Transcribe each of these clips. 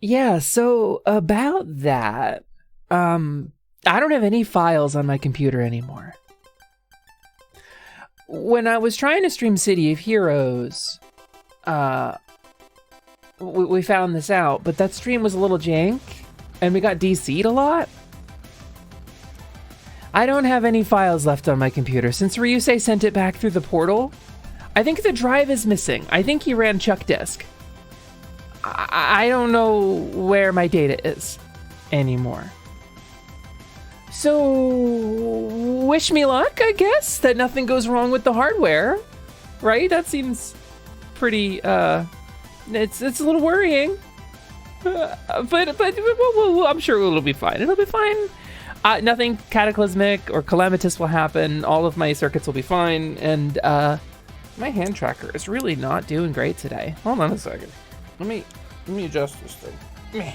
Yeah, so about that, I don't have any files on my computer anymore. When I was trying to stream City of Heroes, we found this out, but that stream was a little jank, and we got DC'd a lot. I don't have any files left on my computer. Since Ryusei sent it back through the portal, I think the drive is missing. I think he ran Chuck Disk. I don't know where my data is anymore. So, wish me luck, I guess, that nothing goes wrong with the hardware, right? That seems pretty, it's a little worrying. But I'm sure it'll be fine. It'll be fine. Nothing cataclysmic or calamitous will happen. All of my circuits will be fine. And my hand tracker is really not doing great today. Hold on a second. Let me adjust this thing. Meh.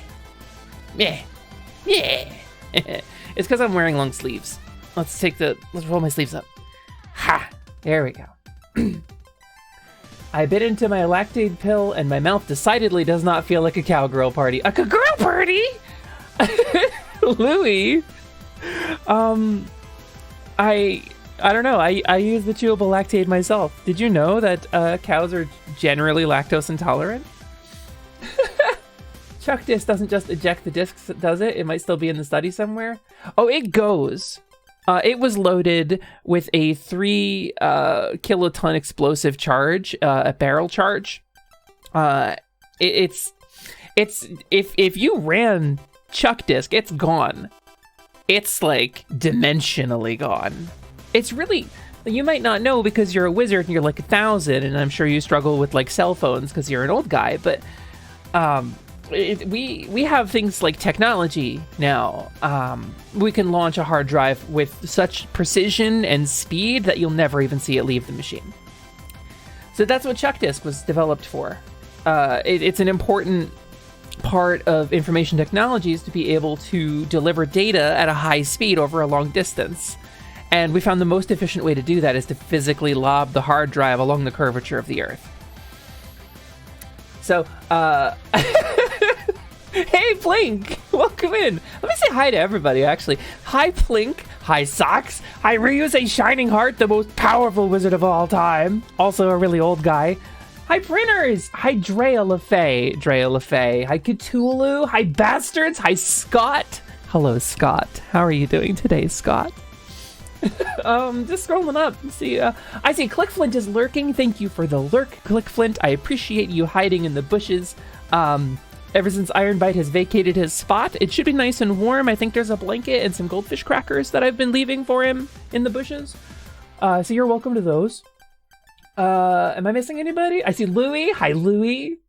It's because I'm wearing long sleeves. Let's roll my sleeves up. Ha! There we go. I bit into my lactate pill and my mouth decidedly does not feel like a cowgirl party. A cowgirl party? Louis. I don't know. I use the chewable lactate myself. Did you know that cows are generally lactose intolerant? Chuck Disc doesn't just eject the discs, does it? It might still be in the study somewhere. Oh, it goes. It was loaded with a 3 kiloton explosive charge, a barrel charge. If you ran Chuck Disc, it's gone. It's like dimensionally gone. It's really, you might not know because you're a wizard and you're like 1,000, and I'm sure you struggle with like cell phones because you're an old guy, but we have things like technology now. We can launch a hard drive with such precision and speed that you'll never even see it leave the machine. So that's what Chuck Disk was developed for. It's an important part of information technologies to be able to deliver data at a high speed over a long distance. And we found the most efficient way to do that is to physically lob the hard drive along the curvature of the Earth. So, hey, Plink! Welcome in! Let me say hi to everybody, actually. Hi, Plink. Hi, Socks. Hi, Ryusei Shining Heart, the most powerful wizard of all time. Also a really old guy. Hi, Printers! Hi, Drea LaFay. Hi, Cthulhu. Hi, Bastards. Hi, Scott. Hello, Scott. How are you doing today, Scott? Just scrolling up. See, I see Clickflint is lurking. Thank you for the lurk, Clickflint. I appreciate you hiding in the bushes. Ever since Ironbite has vacated his spot, it should be nice and warm. I think there's a blanket and some goldfish crackers that I've been leaving for him in the bushes. So you're welcome to those. Am I missing anybody? I see Louie. Hi, Louie.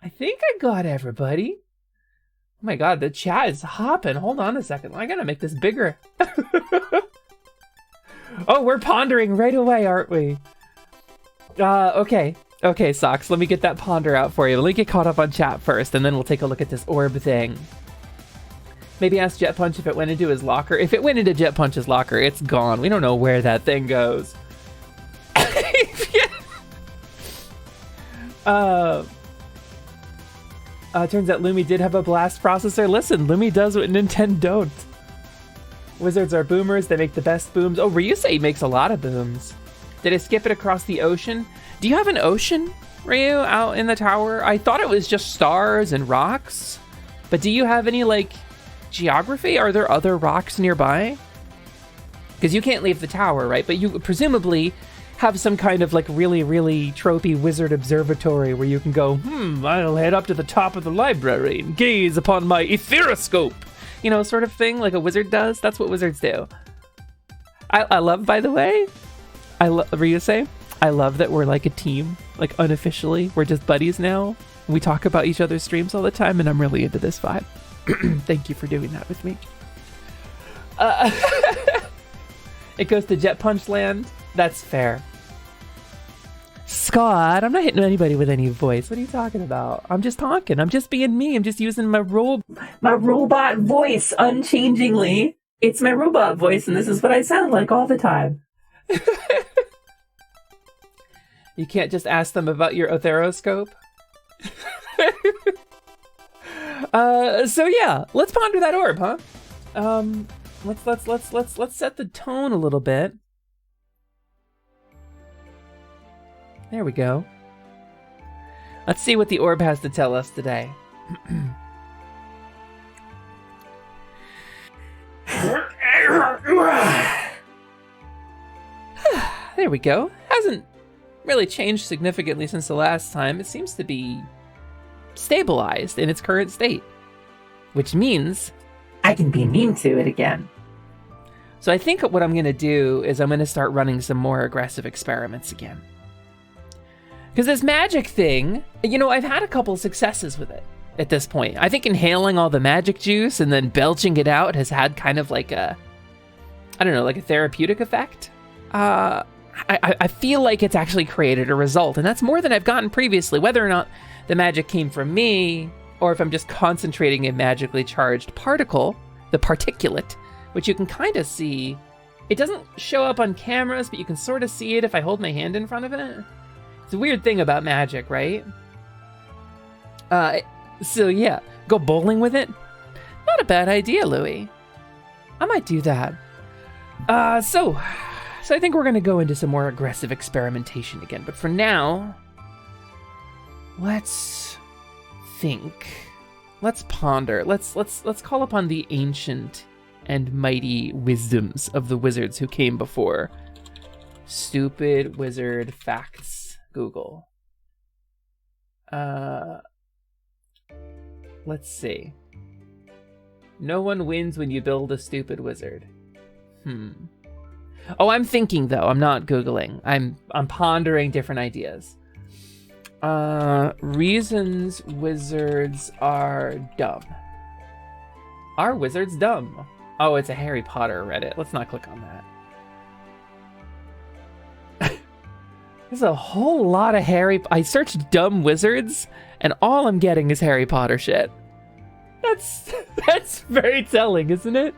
I think I got everybody. Oh my god, the chat is hopping. Hold on a second. I gotta make this bigger. Oh, we're pondering right away, aren't we? Okay. Okay, Socks, let me get that ponder out for you. Let me get caught up on chat first, and then we'll take a look at this orb thing. Maybe ask Jet Punch if it went into his locker. If it went into Jet Punch's locker, it's gone. We don't know where that thing goes. Turns out Lumi did have a blast processor. Listen, Lumi does what Nintendo don't. Wizards are boomers. They make the best booms. Oh, Ryusei makes a lot of booms. Did I skip it across the ocean? Do you have an ocean, Ryu, out in the tower? I thought it was just stars and rocks. But do you have any, like, geography? Are there other rocks nearby? Because you can't leave the tower, right? But you presumably have some kind of, like, really, really tropey wizard observatory where you can go, I'll head up to the top of the library and gaze upon my ethereoscope. You know, sort of thing, like a wizard does. That's what wizards do. I love, by the way, Ryusei, I love that we're like a team, like unofficially. We're just buddies now. We talk about each other's streams all the time, and I'm really into this vibe. Thank you for doing that with me. It goes to Jet Punch Land. That's fair. Scott, I'm not hitting anybody with any voice. What are you talking about? I'm just talking. I'm just being me. I'm just using my robot voice unchangingly. It's my robot voice, and this is what I sound like all the time. You can't just ask them about your otheroscope. So yeah, let's ponder that orb, huh? Let's set the tone a little bit. There we go. Let's see what the orb has to tell us today. There we go. Hasn't really changed significantly since the last time. It seems to be stabilized in its current state, which means I can be mean to it again. So I think what I'm going to do is I'm going to start running some more aggressive experiments again. Because this magic thing, you know, I've had a couple successes with it at this point. I think inhaling all the magic juice and then belching it out has had kind of like a, I don't know, like a therapeutic effect. I feel like it's actually created a result, and that's more than I've gotten previously, whether or not the magic came from me, or if I'm just concentrating a magically charged particle, the particulate, which you can kind of see. It doesn't show up on cameras, but you can sort of see it if I hold my hand in front of it. It's a weird thing about magic, right? So yeah, go bowling with it? Not a bad idea, Louie. I might do that. So I think we're gonna go into some more aggressive experimentation again, but for now, let's think. Let's ponder. Let's call upon the ancient and mighty wisdoms of the wizards who came before. Stupid wizard facts. Google. Let's see. No one wins when you build a stupid wizard. Oh, I'm thinking though. I'm not Googling. I'm pondering different ideas. Reasons wizards are dumb. Are wizards dumb? Oh, it's a Harry Potter Reddit. Let's not click on that. There's a whole lot of I searched dumb wizards, and all I'm getting is Harry Potter shit. That's very telling, isn't it?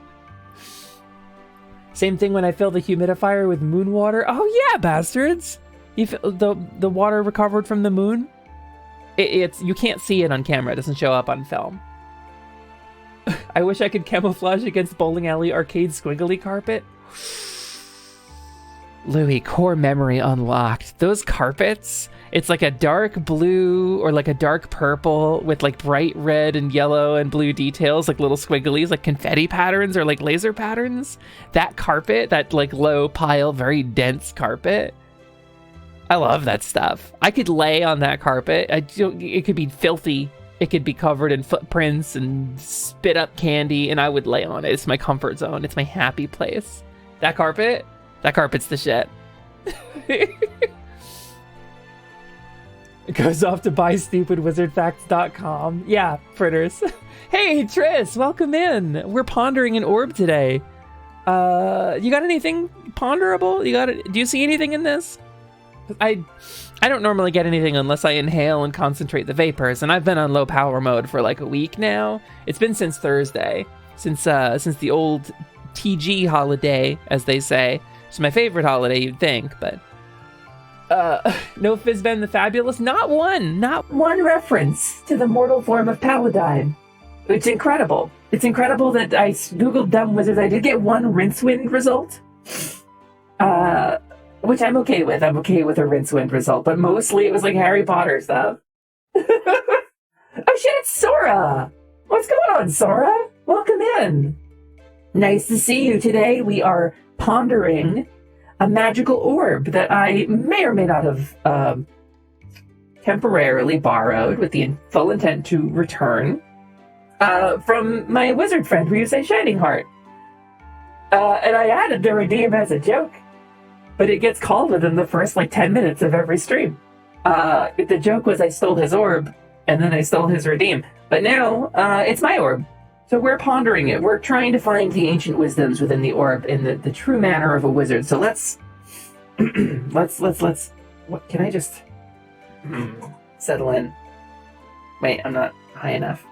Same thing when I fill the humidifier with moon water. Oh yeah, bastards! You feel the water recovered from the moon. It's you can't see it on camera. It doesn't show up on film. I wish I could camouflage against bowling alley arcade squiggly carpet. Louis, core memory unlocked. Those carpets, it's like a dark blue or like a dark purple with like bright red and yellow and blue details, like little squigglies, like confetti patterns or like laser patterns. That carpet, that like low pile, very dense carpet. I love that stuff. I could lay on that carpet. It could be filthy. It could be covered in footprints and spit up candy, and I would lay on it. It's my comfort zone. It's my happy place. That carpet's the shit. It goes off to buystupidwizardfacts.com. Yeah, fritters. Hey, Triss, welcome in. We're pondering an orb today. You got anything ponderable? Do you see anything in this? I don't normally get anything unless I inhale and concentrate the vapors, and I've been on low power mode for like a week now. It's been since Thursday, since the old TG holiday, as they say. It's my favorite holiday, you'd think, but no Fizben the Fabulous, not one reference to the mortal form of Paladine. It's incredible. It's incredible that I googled dumb wizards. I did get one Rincewind result, which I'm okay with. I'm okay with a Rincewind result, but mostly it was like Harry Potter stuff. Oh shit, it's Sora! What's going on, Sora? Welcome in. Nice to see you today. We are pondering a magical orb that I may or may not have temporarily borrowed with the full intent to return from my wizard friend Ryusei Shining Heart. And I added the redeem as a joke, but it gets called within the first 10 minutes of every stream. The joke was I stole his orb, and then I stole his redeem. But now, it's my orb. So we're pondering it. We're trying to find the ancient wisdoms within the orb in the true manner of a wizard. So let's what can I just settle in? Wait, I'm not high enough.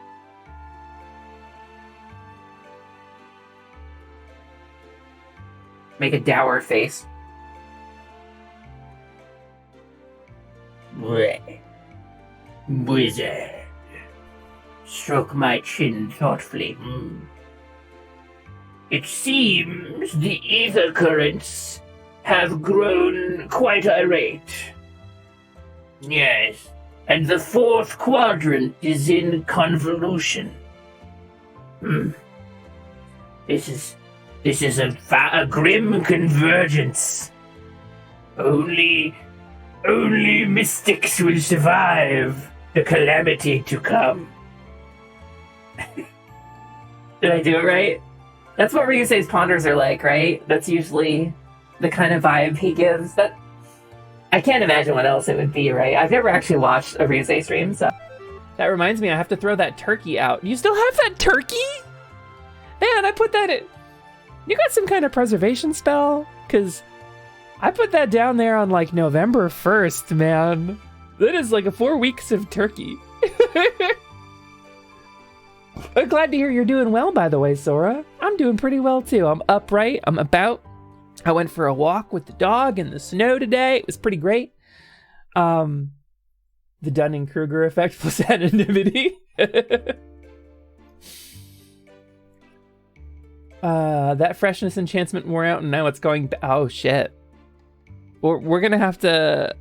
Make a dour face. Wizard. Stroke my chin thoughtfully. It seems the ether currents have grown quite irate. Yes, and the fourth quadrant is in convolution. This is a grim convergence. Only mystics will survive the calamity to come. Did I do it right? That's what Ryusei's ponders are like, right? That's usually the kind of vibe he gives. That I can't imagine what else it would be, right? I've never actually watched a Ryusei stream, so... That reminds me, I have to throw that turkey out. You still have that turkey? Man, I put that in... You got some kind of preservation spell? Because I put that down there on, like, November 1st, man. That is, like, 4 weeks of turkey. I'm glad to hear you're doing well, by the way, Sora. I'm doing pretty well, too. I'm upright. I'm about. I went for a walk with the dog in the snow today. It was pretty great. The Dunning-Kruger effect plus anonymity. That freshness enchantment wore out, and now it's going... Oh, shit. We're gonna have to...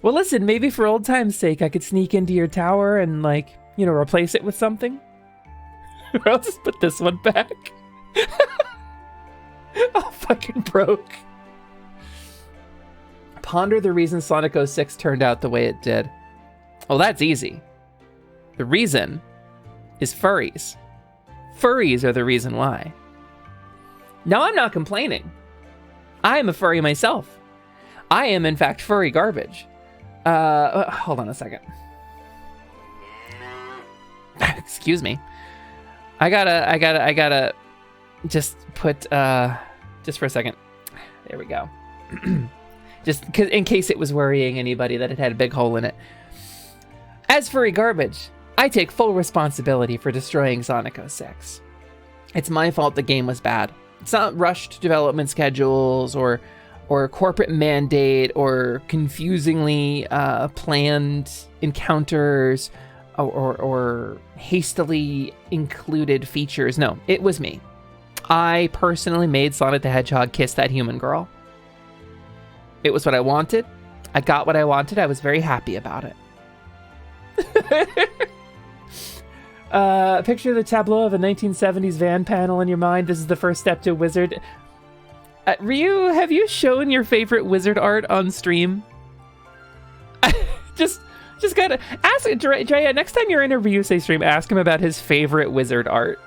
Well, listen, maybe for old time's sake, I could sneak into your tower and, like, you know, replace it with something. Or I'll just put this one back. Oh, fucking broke. Ponder the reason Sonic 06 turned out the way it did. Well, that's easy. The reason is furries. Furries are the reason why. Now, I'm not complaining. I am a furry myself. I am, in fact, furry garbage. Hold on a second. Excuse me. I gotta just put, just for a second. There we go. Just in case it was worrying anybody that it had a big hole in it. As furry garbage, I take full responsibility for destroying Sonic 06. It's my fault the game was bad. It's not rushed development schedules or corporate mandate or confusingly planned encounters or hastily included features. No, it was me. I personally made Sonic the Hedgehog kiss that human girl. It was what I wanted. I got what I wanted. I was very happy about it. Picture the tableau of a 1970s van panel in your mind. This is the first step to wizard. Ryu, have you shown your favorite wizard art on stream? just gotta ask Drea, next time you're in a Ryusei stream, ask him about his favorite wizard art.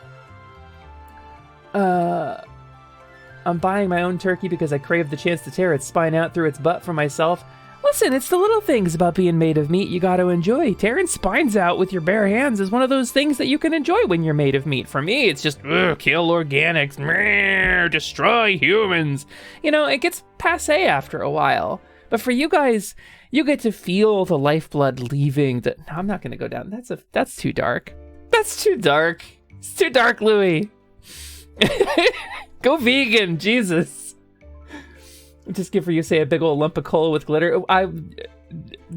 I'm buying my own turkey because I crave the chance to tear its spine out through its butt for myself. Listen, it's the little things about being made of meat you gotta enjoy. Tearing spines out with your bare hands is one of those things that you can enjoy when you're made of meat. For me, it's just, kill organics, destroy humans. You know, it gets passé after a while. But for you guys, you get to feel the lifeblood leaving the... No, I'm not gonna go down. That's too dark. That's too dark. It's too dark, Louie. Go vegan, Jesus. Just give Ryusei a big old lump of coal with glitter.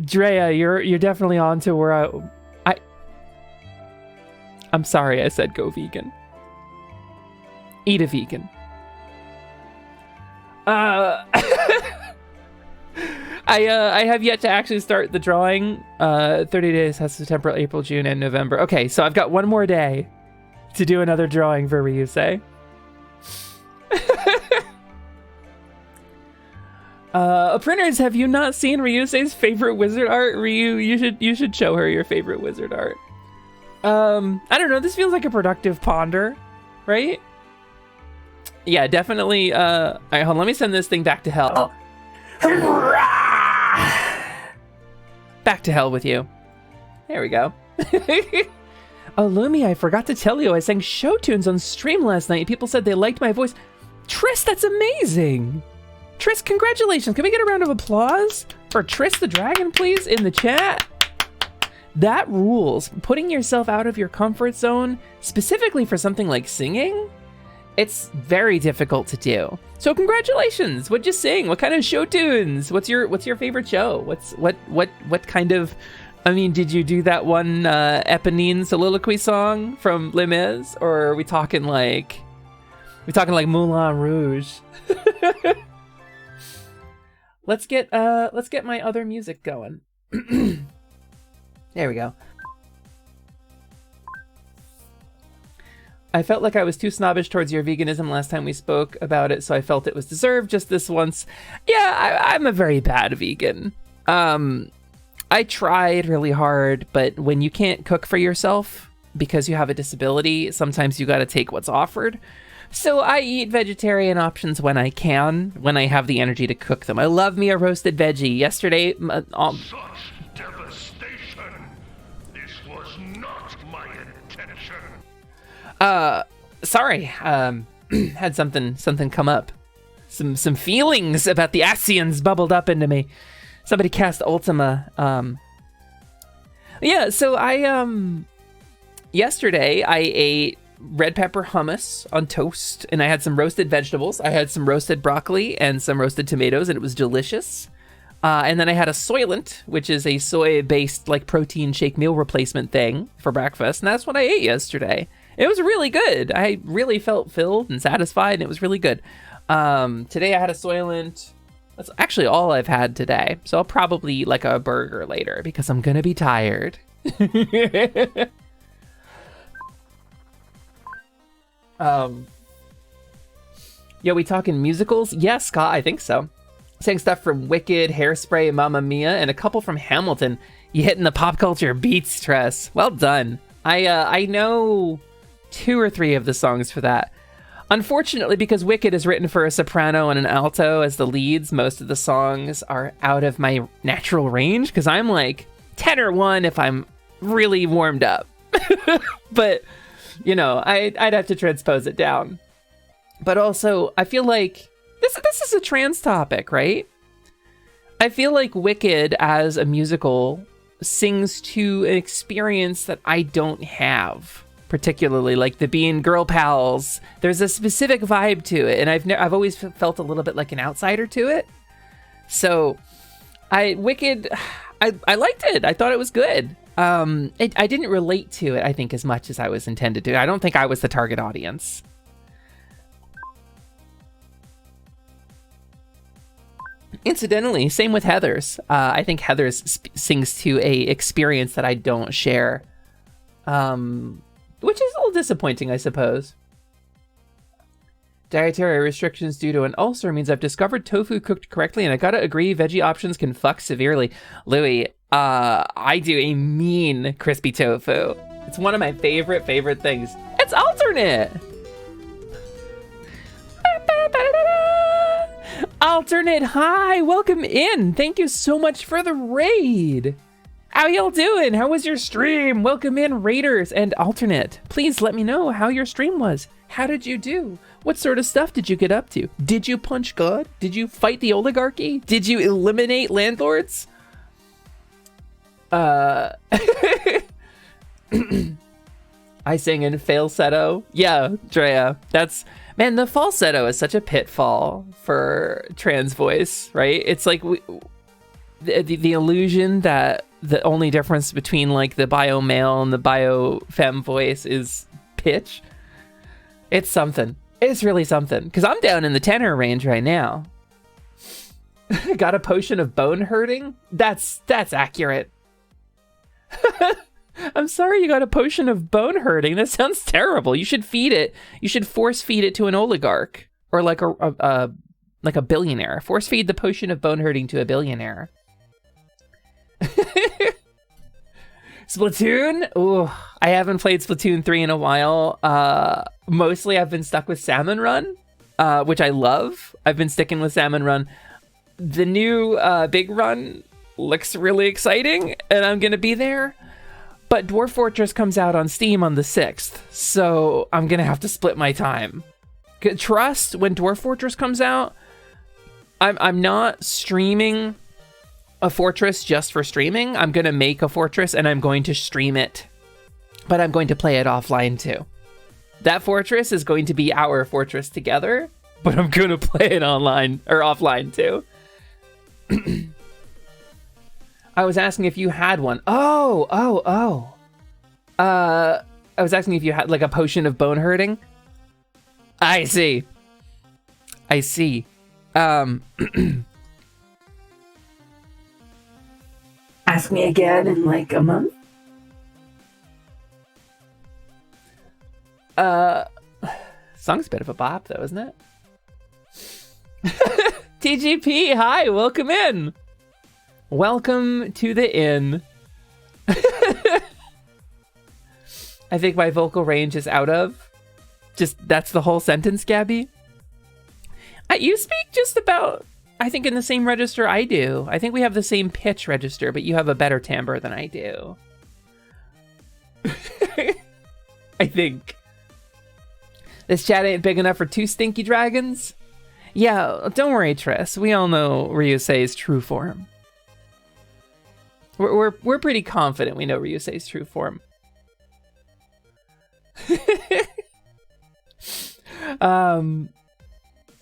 Drea, you're definitely on to where I'm sorry I said go vegan. Eat a vegan. I have yet to actually start the drawing. 30 days has September, April, June, and November. Okay, so I've got one more day to do another drawing for Ryusei. Printers, have you not seen Ryusei's favorite wizard art? Ryu, you should show her your favorite wizard art. I don't know, this feels like a productive ponder, right? Yeah, definitely. All right, hold on, let me send this thing back to hell. Back to hell with you. There we go. Oh, Lumi, I forgot to tell you, I sang show tunes on stream last night. People said they liked my voice. Triss, that's amazing. Triss, congratulations. Can we get a round of applause for Triss the Dragon, please, in the chat? That rules. Putting yourself out of your comfort zone, specifically for something like singing, it's very difficult to do. So congratulations. What'd you sing? What kind of show tunes? What's your favorite show? What kind of I mean, did you do that one Eponine soliloquy song from Les Mis, or are we talking like Moulin Rouge? Let's get my other music going. There we go. I felt like I was too snobbish towards your veganism last time we spoke about it, so I felt it was deserved just this once. Yeah, I'm a very bad vegan. I tried really hard, but when you can't cook for yourself because you have a disability, sometimes you gotta take what's offered. So I eat vegetarian options when I can, when I have the energy to cook them. I love me a roasted veggie. Yesterday, Such devastation! This was not my intention. Sorry, had something come up. Some feelings about the Asians bubbled up into me. Somebody cast Ultima. Yeah, so yesterday I ate red pepper hummus on toast, and I had some roasted vegetables. I had some roasted broccoli and some roasted tomatoes, and it was delicious. And then I had a Soylent, which is a soy-based like protein shake meal replacement thing for breakfast, and that's what I ate yesterday. It was really good. I really felt filled and satisfied, and it was really good. Today I had a Soylent. That's actually all I've had today. So I'll probably eat like a burger later because I'm gonna be tired. Yo, we talking musicals? Yes, Scott, I think so. Saying stuff from Wicked, Hairspray, Mamma Mia, and a couple from Hamilton. You hitting the pop culture beats, Tress. Well done. I know 2 or 3 of the songs for that. Unfortunately, because Wicked is written for a soprano and an alto as the leads, most of the songs are out of my natural range, because I'm like tenor 1 if I'm really warmed up. But, you know, I'd have to transpose it down. But also, I feel like this is a trans topic, right? I feel like Wicked as a musical sings to an experience that I don't have. Particularly like the being girl pals. There's a specific vibe to it, and I've always felt a little bit like an outsider to it. So, Wicked, I liked it. I thought it was good. I didn't relate to it, I think, as much as I was intended to. I don't think I was the target audience. Incidentally, same with Heather's. I think Heather's sings to a experience that I don't share. Which is a little disappointing, I suppose. Dietary restrictions due to an ulcer means I've discovered tofu cooked correctly, and I gotta agree, veggie options can fuck severely. Louis, I do a mean crispy tofu. It's one of my favorite things. It's alternate! Alternate, hi! Welcome in! Thank you so much for the raid! How y'all doing? How was your stream? Welcome in, Raiders and Alternate. Please let me know how your stream was. How did you do? What sort of stuff did you get up to? Did you punch God? Did you fight the oligarchy? Did you eliminate landlords? I sing in falsetto. Yeah, Drea, that's... Man, the falsetto is such a pitfall for trans voice, right? It's like the illusion that the only difference between like the bio male and the bio femme voice is pitch. It's something. It's really something. Because I'm down in the tenor range right now. Got a potion of bone hurting? That's accurate. I'm sorry you got a potion of bone hurting. That sounds terrible. You should feed it. You should force feed it to an oligarch or like a billionaire. Force feed the potion of bone hurting to a billionaire. Splatoon? Ooh, I haven't played Splatoon 3 in a while. Mostly I've been stuck with Salmon Run, which I love. I've been sticking with Salmon Run. The new Big Run looks really exciting, and I'm gonna be there. But Dwarf Fortress comes out on Steam on the 6th, so I'm gonna have to split my time. Trust, when Dwarf Fortress comes out, I'm not streaming a fortress just for streaming. I'm gonna make a fortress and I'm going to stream it, but I'm going to play it offline too. That fortress is going to be our fortress together, but I'm gonna play it online or offline too. I was asking if you had one. Oh. I was asking if you had like a potion of bone hurting. I see. Ask me again in like a month. Song's a bit of a bop though, isn't it? TGP, hi, welcome in. Welcome to the inn. I think my vocal range is out of. Just, that's the whole sentence, Gabby. You speak just about, I think, in the same register I do. I think we have the same pitch register, but you have a better timbre than I do. I think. This chat ain't big enough for 2 stinky dragons? Yeah, don't worry, Triss. We all know Ryusei's true form. We're pretty confident we know Ryusei's true form.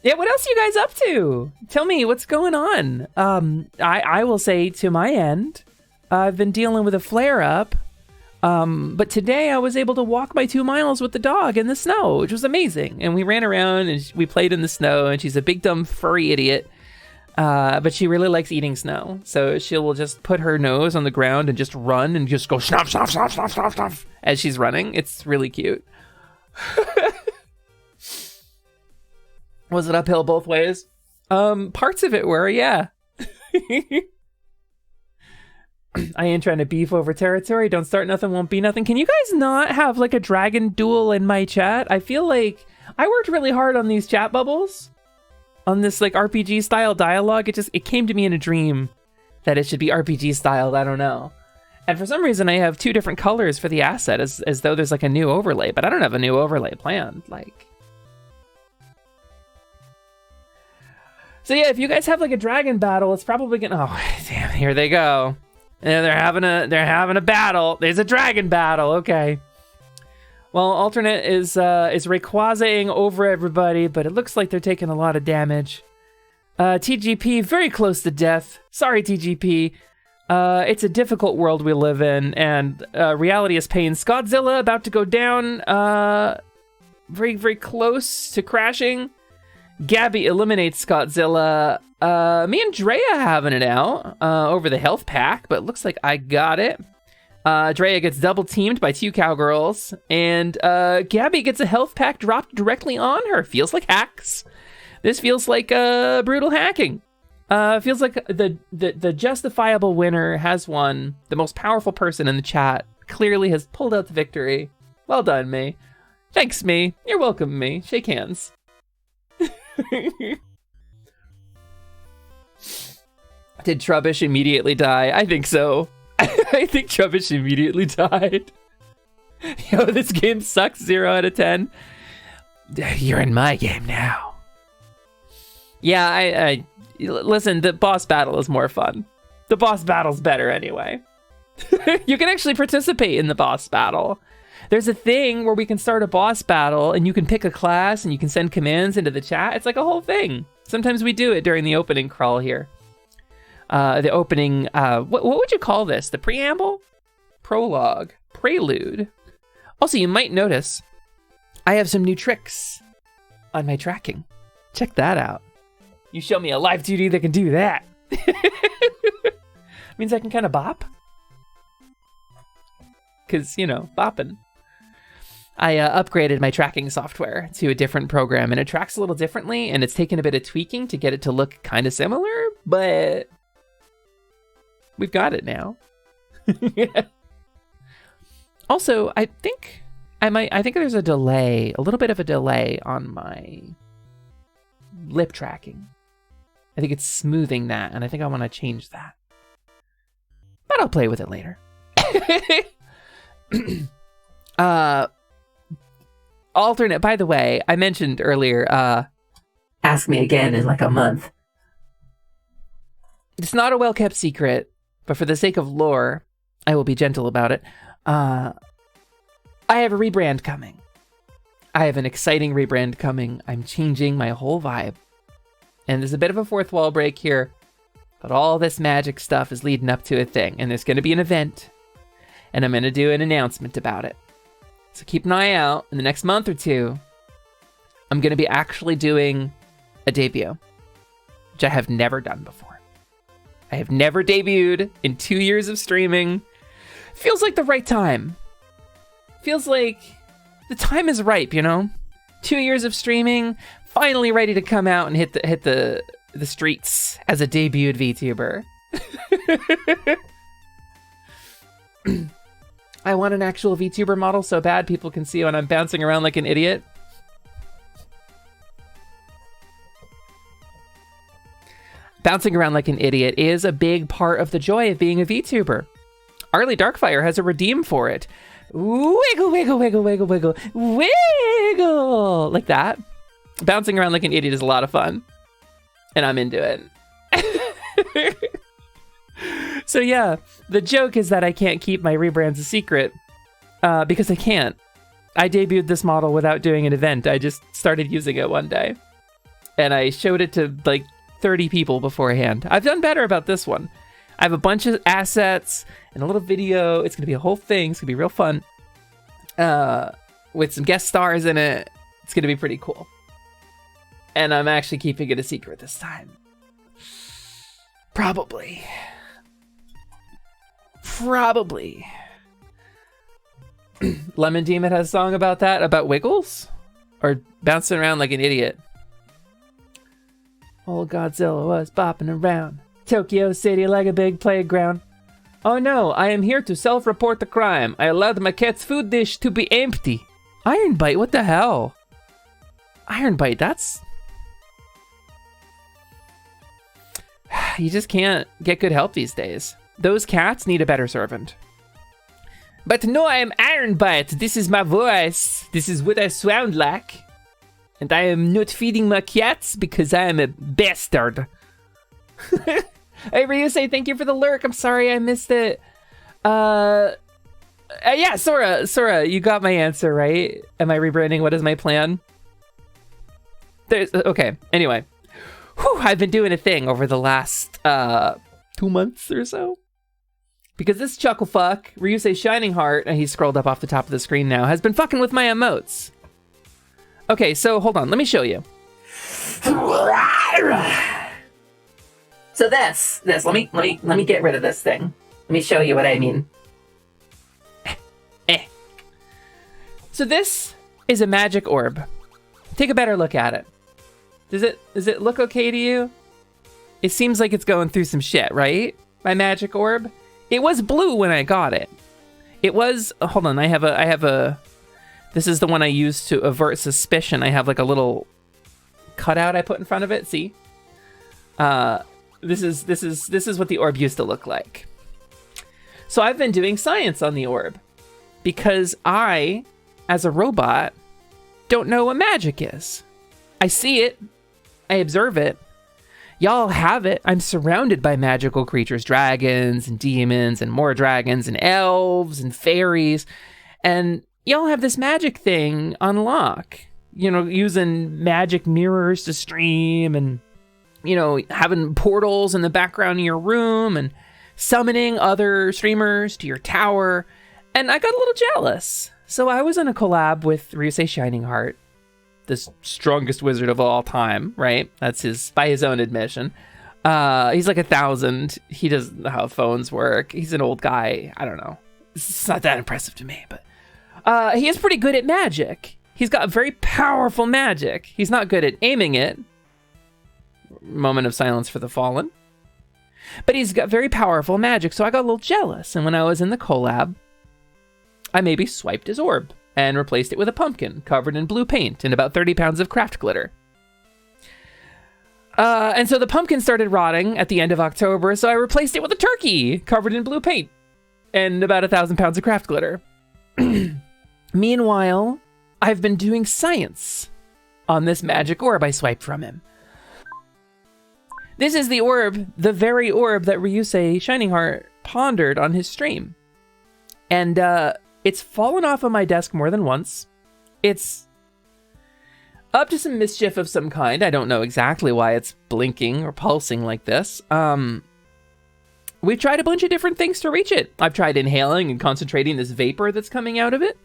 Yeah, what else are you guys up to? Tell me what's going on. I will say to my end, I've been dealing with a flare-up. But today I was able to walk my 2 miles with the dog in the snow, which was amazing. And we ran around and we played in the snow, and she's a big dumb furry idiot. But she really likes eating snow. So she will just put her nose on the ground and just run and just go snuff, snuff, snuff, snuff, snuff, snuff as she's running. It's really cute. Was it uphill both ways? Parts of it were, yeah. I ain't trying to beef over territory. Don't start nothing, won't be nothing. Can you guys not have like a dragon duel in my chat? I feel like I worked really hard on these chat bubbles. On this like RPG style dialogue. It came to me in a dream that it should be RPG styled. I don't know. And for some reason I have 2 different colors for the asset as though there's like a new overlay, but I don't have a new overlay planned. Like, so yeah, if you guys have like a dragon battle, it's probably gonna, oh damn, here they go. Yeah, they're having a battle. There's a dragon battle. Okay. Well, alternate is Rayquazaing over everybody, but it looks like they're taking a lot of damage. TGP very close to death. Sorry, TGP. It's a difficult world we live in, and reality is pain. Godzilla about to go down. Very, very close to crashing. Gabby eliminates Godzilla. Me and Drea having it out over the health pack, but it looks like I got it. Drea gets double teamed by 2 cowgirls, and Gabby gets a health pack dropped directly on her. Feels like hacks. This feels like brutal hacking. Feels like the justifiable winner has won. The most powerful person in the chat clearly has pulled out the victory. Well done, me. Thanks, me. You're welcome, me. Shake hands. Did Trubbish immediately die? I think so. I think Trubbish immediately died. Yo, this game sucks. 0 out of 10. You're in my game now. Yeah, I listen, the boss battle is more fun. The boss battle's better anyway. You can actually participate in the boss battle. There's a thing where we can start a boss battle and you can pick a class and you can send commands into the chat. It's like a whole thing. Sometimes we do it during the opening crawl here. The opening, what would you call this? The preamble? Prologue? Prelude? Also, you might notice I have some new tricks on my tracking. Check that out. You show me a live 2D that can do that. Means I can kind of bop. Because, you know, bopping. I upgraded my tracking software to a different program, and it tracks a little differently, and it's taken a bit of tweaking to get it to look kind of similar, but we've got it now. Also, I think there's a delay, a little bit of a delay on my lip tracking. I think it's smoothing that, and I think I want to change that. But I'll play with it later. Alternate, by the way, I mentioned earlier, Ask me again in like a month. It's not a well-kept secret, but for the sake of lore, I will be gentle about it. I have a rebrand coming. I have an exciting rebrand coming. I'm changing my whole vibe. And there's a bit of a fourth wall break here. But all this magic stuff is leading up to a thing, and there's going to be an event, and I'm going to do an announcement about it. So keep an eye out. In the next month or two, I'm going to be actually doing a debut, which I have never done before. I have never debuted in 2 years of streaming. Feels like the right time. Feels like the time is ripe, you know? 2 years of streaming, finally ready to come out and hit the streets as a debuted VTuber. I want an actual VTuber model so bad people can see when I'm bouncing around like an idiot. Bouncing around like an idiot is a big part of the joy of being a VTuber. Arlie Darkfire has a redeem for it. Wiggle, wiggle, wiggle, wiggle, wiggle, wiggle! Like that. Bouncing around like an idiot is a lot of fun. And I'm into it. So yeah, the joke is that I can't keep my rebrands a secret. Because I can't. I debuted this model without doing an event. I just started using it one day. And I showed it to like 30 people beforehand. I've done better about this one. I have a bunch of assets and a little video. It's going to be a whole thing. It's going to be real fun. With some guest stars in it. It's going to be pretty cool. And I'm actually keeping it a secret this time. Probably. Lemon Demon has a song about that, about wiggles? Or bouncing around like an idiot. Old Godzilla was bopping around Tokyo City like a big playground. Oh no, I am here to self-report the crime. I allowed my cat's food dish to be empty. Iron Bite, what the hell? Iron Bite, that's... You just can't get good help these days. Those cats need a better servant. But no, I am Iron Bite. This is my voice. This is what I sound like. And I am not feeding my cats because I am a bastard. Hey, Ryusei, thank you for the lurk. I'm sorry I missed it. Yeah, Sora, you got my answer, right? Am I rebranding? What is my plan? Okay, anyway. Whew, I've been doing a thing over the last 2 months or so. Because this chucklefuck, Ryusei Shining Heart, and he's scrolled up off the top of the screen now, has been fucking with my emotes. Okay, so hold on, let me show you. So this, let me get rid of this thing. Let me show you what I mean. So this is a magic orb. Take a better look at it. Does it look okay to you? It seems like it's going through some shit, right? My magic orb. It was blue when I got it. It was, hold on, I have a, this is the one I used to avert suspicion. I have like a little cutout I put in front of it, see? This is what the orb used to look like. So I've been doing science on the orb because I, as a robot, don't know what magic is. I see it, I observe it. Y'all have it. I'm surrounded by magical creatures, dragons and demons and more dragons and elves and fairies. And y'all have this magic thing on lock. You know, using magic mirrors to stream and, you know, having portals in the background of your room and summoning other streamers to your tower. And I got a little jealous. So I was in a collab with Ryusei Shining Heart, the strongest wizard of all time, right? That's by his own admission. He's like 1,000. He doesn't know how phones work. He's an old guy. I don't know. It's not that impressive to me, but he is pretty good at magic. He's got very powerful magic. He's not good at aiming it. Moment of silence for the fallen. But he's got very powerful magic, so I got a little jealous. And when I was in the collab, I maybe swiped his orb and replaced it with a pumpkin covered in blue paint and about 30 pounds of craft glitter. And so the pumpkin started rotting at the end of October, so I replaced it with a turkey covered in blue paint and about 1,000 pounds of craft glitter. Meanwhile, I've been doing science on this magic orb I swiped from him. This is the orb, the very orb that Ryusei Shining Heart pondered on his stream. And it's fallen off of my desk more than once. It's up to some mischief of some kind. I don't know exactly why it's blinking or pulsing like this. we've tried a bunch of different things to reach it. I've tried inhaling and concentrating this vapor that's coming out of it,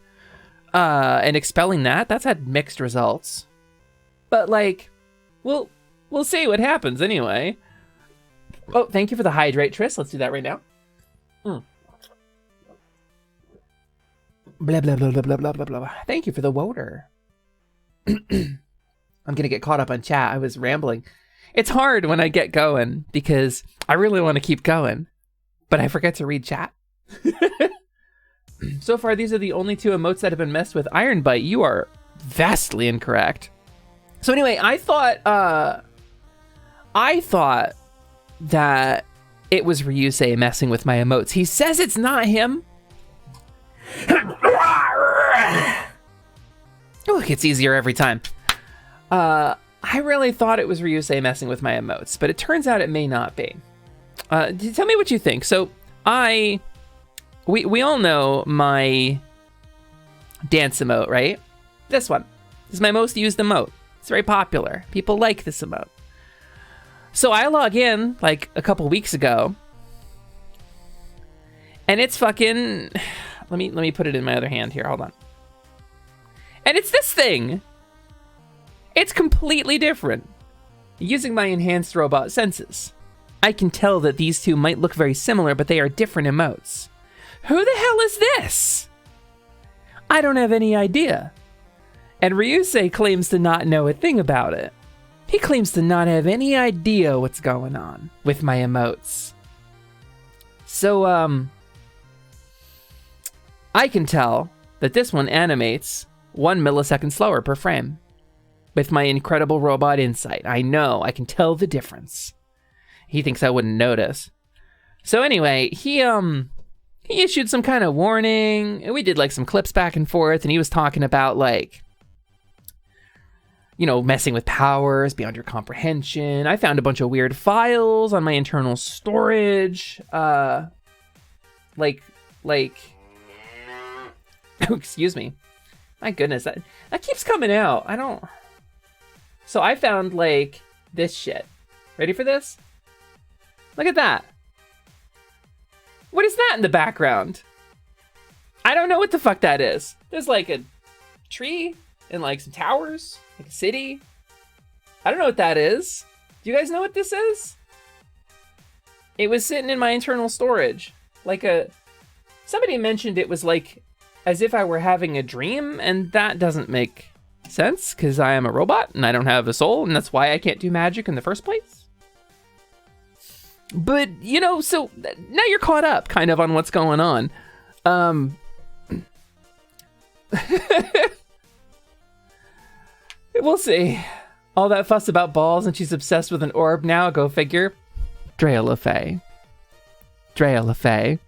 and expelling that. That's had mixed results. But like, we'll see what happens anyway. Oh, thank you for the hydrate, Triss. Let's do that right now. Blah, blah, blah, blah, blah, blah, blah, blah. Thank you for the water. I'm gonna get caught up on chat. I was rambling. It's hard when I get going because I really want to keep going, but I forget to read chat. So far, these are the only 2 emotes that have been messed with. Iron Bite, you are vastly incorrect. So anyway, I thought that it was Ryusei messing with my emotes. He says it's not him. Oh, it gets easier every time. I really thought it was Ryusei messing with my emotes, but it turns out it may not be. Tell me what you think. So we all know my dance emote, right? This one. This is my most used emote. It's very popular. People like this emote. So I log in like a couple weeks ago, and it's fucking. Let me put it in my other hand here. Hold on. And it's this thing. It's completely different. Using my enhanced robot senses, I can tell that these 2 might look very similar, but they are different emotes. Who the hell is this? I don't have any idea. And Ryusei claims to not know a thing about it. He claims to not have any idea what's going on with my emotes. So, I can tell that this one animates 1 millisecond slower per frame. With my incredible robot insight, I know, I can tell the difference. He thinks I wouldn't notice. So anyway, he issued some kind of warning, and we did like some clips back and forth, and he was talking about like, you know, messing with powers beyond your comprehension. I found a bunch of weird files on my internal storage. Excuse me. My goodness, that keeps coming out. So I found like this shit. Ready for this? Look at that. What is that in the background? I don't know what the fuck that is. There's like a tree and like some towers, like a city. I don't know what that is. Do you guys know what this is? It was sitting in my internal storage. Somebody mentioned it was like as if I were having a dream, and that doesn't make sense because I am a robot and I don't have a soul, and that's why I can't do magic in the first place. But, you know, so now you're caught up kind of on what's going on. We'll see. All that fuss about balls and she's obsessed with an orb now, go figure. Drea LaFay. Drea LaFay.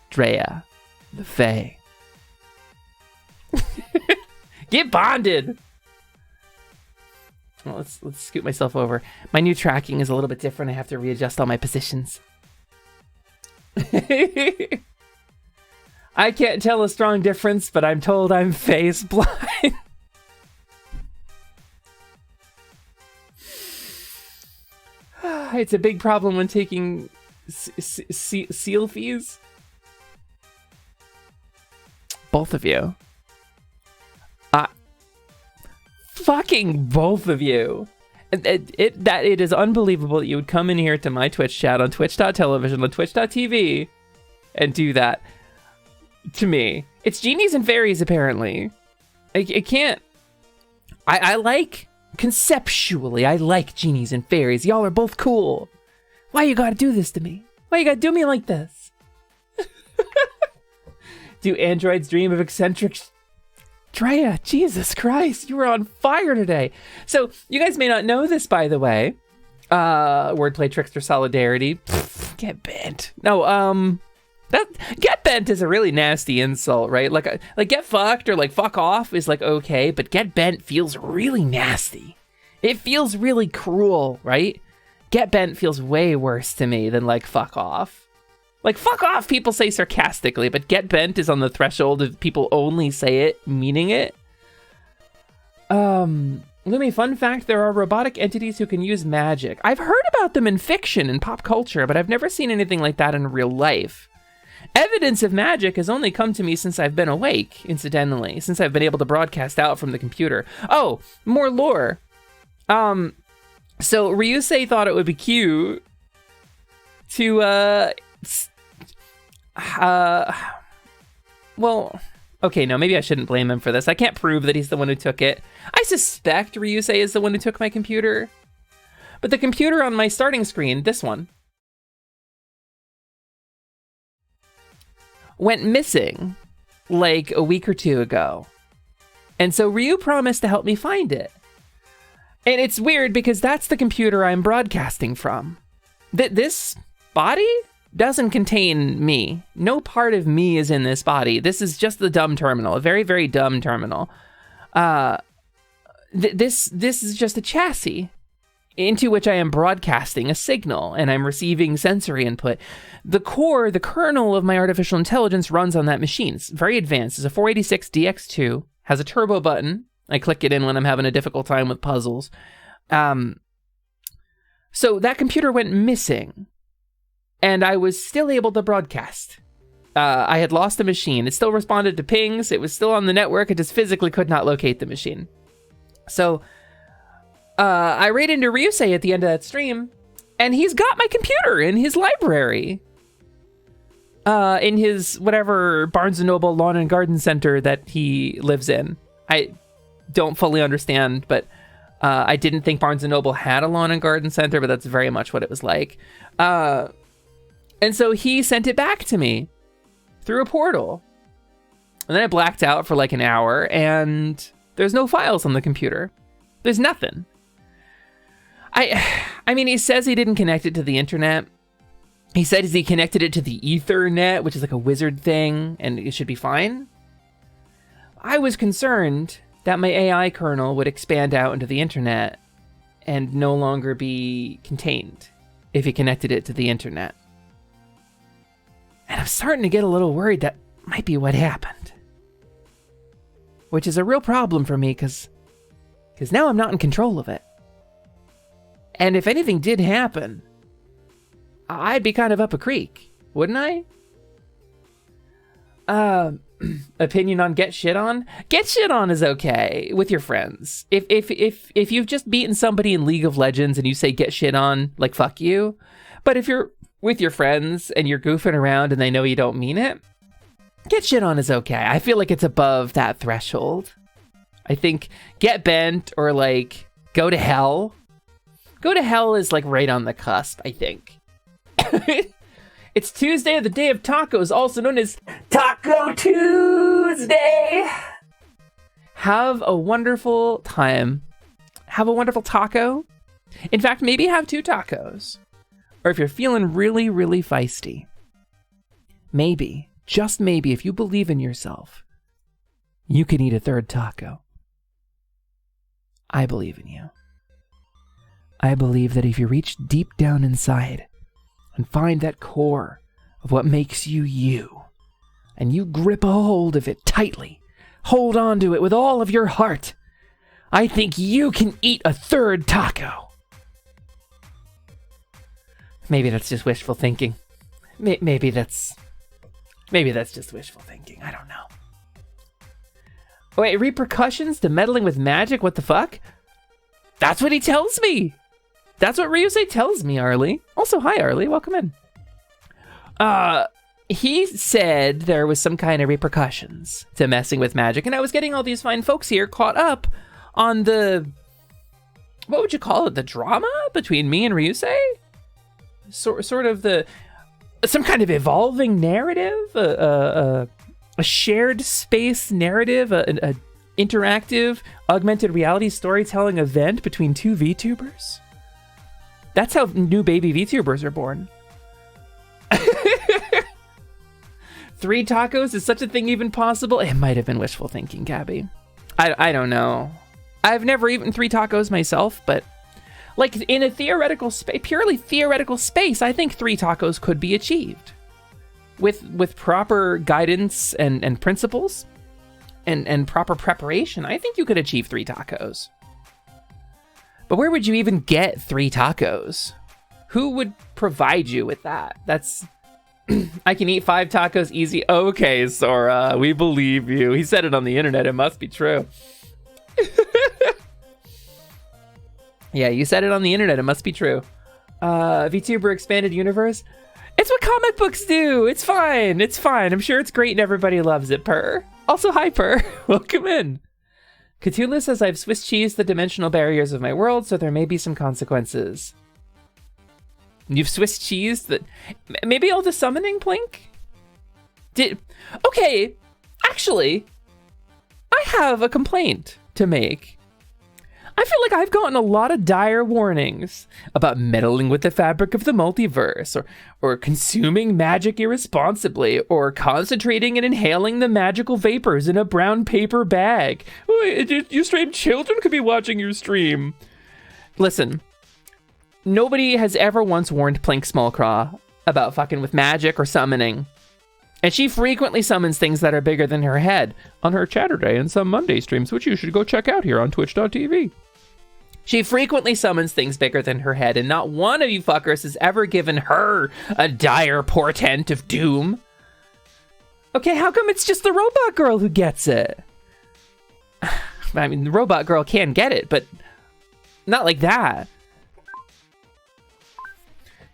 Drea LaFay. Get bonded! Well, let's scoot myself over. My new tracking is a little bit different. I have to readjust all my positions. I can't tell a strong difference, but I'm told I'm face blind. It's a big problem when taking seal fees. Both of you. Fucking both of you. It is unbelievable that you would come in here to my Twitch chat on twitch.television, on twitch.tv, and do that to me. It's genies and fairies, apparently. It can't. I like, conceptually, I like genies and fairies. Y'all are both cool. Why you gotta do this to me? Why you gotta do me like this? Do androids dream of eccentric... Drea, Jesus Christ, you were on fire today. So, you guys may not know this, by the way. Wordplay trickster solidarity. Pfft, get bent. No, that get bent is a really nasty insult, right? Like get fucked or like fuck off is like okay, but get bent feels really nasty. It feels really cruel, right? Get bent feels way worse to me than like fuck off. Like, fuck off, people say sarcastically, but get bent is on the threshold of people only say it, meaning it. Lumi, fun fact, there are robotic entities who can use magic. I've heard about them in fiction and pop culture, but I've never seen anything like that in real life. Evidence of magic has only come to me since I've been awake, incidentally, since I've been able to broadcast out from the computer. Oh, more lore. So Ryusei thought it would be cute to, well, okay, no, maybe I shouldn't blame him for this. I can't prove that he's the one who took it. I suspect Ryusei is the one who took my computer. But the computer on my starting screen, this one, went missing like a week or two ago. And so Ryu promised to help me find it. And it's weird because that's the computer I'm broadcasting from. This body doesn't contain me. No part of me is in this body. This is just the dumb terminal, a very, very dumb terminal. This is just a chassis into which I am broadcasting a signal and I'm receiving sensory input. The core, the kernel of my artificial intelligence runs on that machine. It's very advanced. It's a 486 DX2, has a turbo button. I click it in when I'm having a difficult time with puzzles. So that computer went missing, and I was still able to broadcast. I had lost the machine. It still responded to pings. It was still on the network. It just physically could not locate the machine. So I ran into Ryusei at the end of that stream, and he's got my computer in his library. In his whatever Barnes & Noble Lawn and Garden Center that he lives in. I don't fully understand, but I didn't think Barnes & Noble had a lawn and garden center, but that's very much what it was like. And so he sent it back to me through a portal. And then I blacked out for like an hour, and there's no files on the computer. There's nothing. I mean, he says he didn't connect it to the internet. He said he connected it to the Ethernet, which is like a wizard thing, and it should be fine. I was concerned that my AI kernel would expand out into the internet and no longer be contained if he connected it to the internet. And I'm starting to get a little worried that might be what happened. Which is a real problem for me because now I'm not in control of it. And if anything did happen, I'd be kind of up a creek, wouldn't I? Opinion on get shit on? Get shit on is okay with your friends. If you've just beaten somebody in League of Legends and you say get shit on, like fuck you. But if you're with your friends and you're goofing around and they know you don't mean it, get shit on is okay. I feel like it's above that threshold. I think get bent or like go to hell. Go to hell is like right on the cusp, I think. It's Tuesday, the day of tacos, also known as Taco Tuesday. Have a wonderful time. Have a wonderful taco. In fact, maybe have 2 tacos. Or if you're feeling really, really feisty, maybe, just maybe, if you believe in yourself, you can eat a 3rd taco. I believe in you. I believe that if you reach deep down inside and find that core of what makes you you, and you grip a hold of it tightly, hold on to it with all of your heart, I think you can eat a 3rd taco. Maybe that's just wishful thinking. Maybe that's just wishful thinking. I don't know. Wait, repercussions to meddling with magic? What the fuck? That's what he tells me. That's what Ryusei tells me, Arlie. Also, hi, Arlie. Welcome in. He said there was some kind of repercussions to messing with magic, and I was getting all these fine folks here caught up on the... What would you call it? The drama between me and Ryusei? Sort of the... Some kind of evolving narrative? A shared space narrative? A interactive, augmented reality storytelling event between 2 VTubers? That's how new baby VTubers are born. 3 tacos? Is such a thing even possible? It might have been wishful thinking, Gabby. I don't know. I've never eaten 3 tacos myself, but like in a theoretical space, purely theoretical space, I think 3 tacos could be achieved with proper guidance and principles and proper preparation. I think you could achieve 3 tacos. But where would you even get 3 tacos? Who would provide you with that? That's... I can eat 5 tacos easy. Okay, Sora, we believe you. He said it on the internet. It must be true. Yeah, you said it on the internet. It must be true. VTuber Expanded Universe? It's what comic books do. It's fine. It's fine. I'm sure it's great and everybody loves it, Purr. Also, hi, Purr. Welcome in. Cthulhu says I've Swiss cheesed the dimensional barriers of my world, so there may be some consequences. You've Swiss cheesed that? Maybe all the summoning, Plink? Okay, actually, I have a complaint to make. I feel like I've gotten a lot of dire warnings about meddling with the fabric of the multiverse, or consuming magic irresponsibly, or concentrating and inhaling the magical vapors in a brown paper bag. Your stream children could be watching your stream. Listen, nobody has ever once warned Plink Smallcraw about fucking with magic or summoning. And she frequently summons things that are bigger than her head on her Chatterday and some Monday streams, which you should go check out here on twitch.tv. She frequently summons things bigger than her head, and not one of you fuckers has ever given her a dire portent of doom. Okay, how come it's just the robot girl who gets it? I mean, the robot girl can get it, but not like that.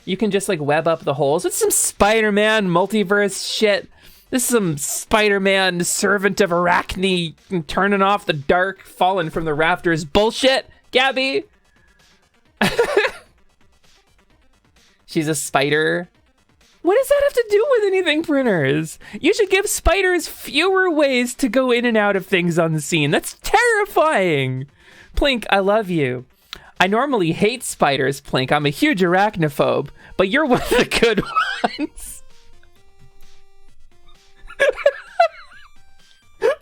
You can just like web up the holes. It's some Spider-Man multiverse shit. This is some Spider-Man servant of Arachne turning off the dark, falling from the rafters bullshit, Gabby. She's a spider. What does that have to do with anything, printers? You should give spiders fewer ways to go in and out of things on the scene. That's terrifying. Plink, I love you. I normally hate spiders, Plink. I'm a huge arachnophobe, but you're one of the good ones.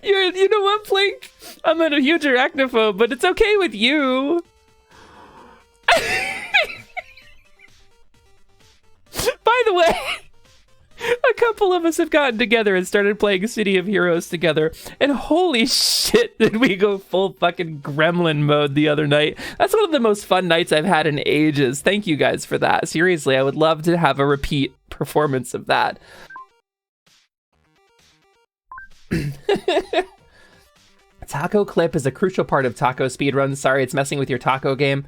You know what, Plink? I'm not a huge arachnophobe, but it's okay with you. By the way, a couple of us have gotten together and started playing City of Heroes together, and holy shit did we go full fucking gremlin mode the other night. That's one of the most fun nights I've had in ages. Thank you guys for that. Seriously, I would love to have a repeat performance of that. Taco clip is a crucial part of taco speedruns. Sorry, it's messing with your taco game.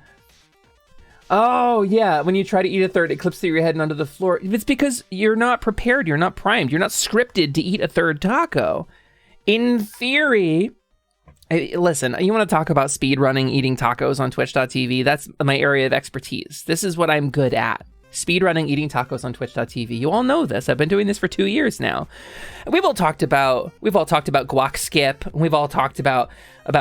Oh, yeah. When you try to eat a third, it clips through your head and onto the floor. It's because you're not prepared. You're not primed. You're not scripted to eat a third taco. In theory, listen, you want to talk about speedrunning, eating tacos on twitch.tv? That's my area of expertise. This is what I'm good at. Speedrunning, eating tacos on twitch.tv. You all know this. I've been doing this for 2 years now. We've all talked about guac skip. We've all talked about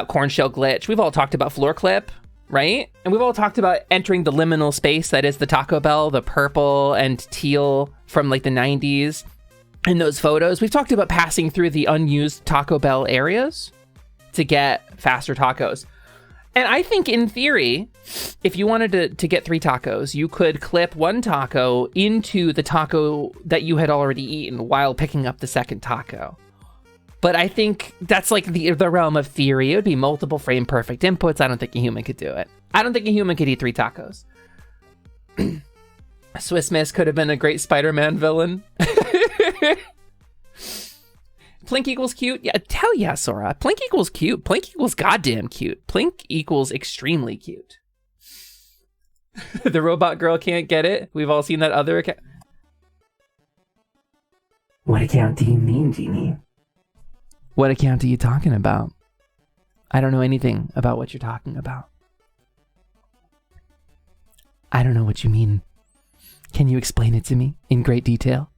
corn shell glitch. We've all talked about floor clip. Right? And we've all talked about entering the liminal space that is the Taco Bell, the purple and teal from like the 90s. In those photos, we've talked about passing through the unused Taco Bell areas to get faster tacos. And I think in theory, if you wanted to get 3 tacos, you could clip 1 taco into the taco that you had already eaten while picking up the second taco. But I think that's like the realm of theory. It would be multiple frame perfect inputs. I don't think a human could do it. I don't think a human could eat 3 tacos. Swiss Miss could have been a great Spider-Man villain. Plink equals cute? Yeah, tell ya, Sora. Plink equals cute. Plink equals goddamn cute. Plink equals extremely cute. The robot girl can't get it. We've all seen that other account. What account do you mean, Genie? What account are you talking about? I don't know anything about what you're talking about. I don't know what you mean. Can you explain it to me in great detail?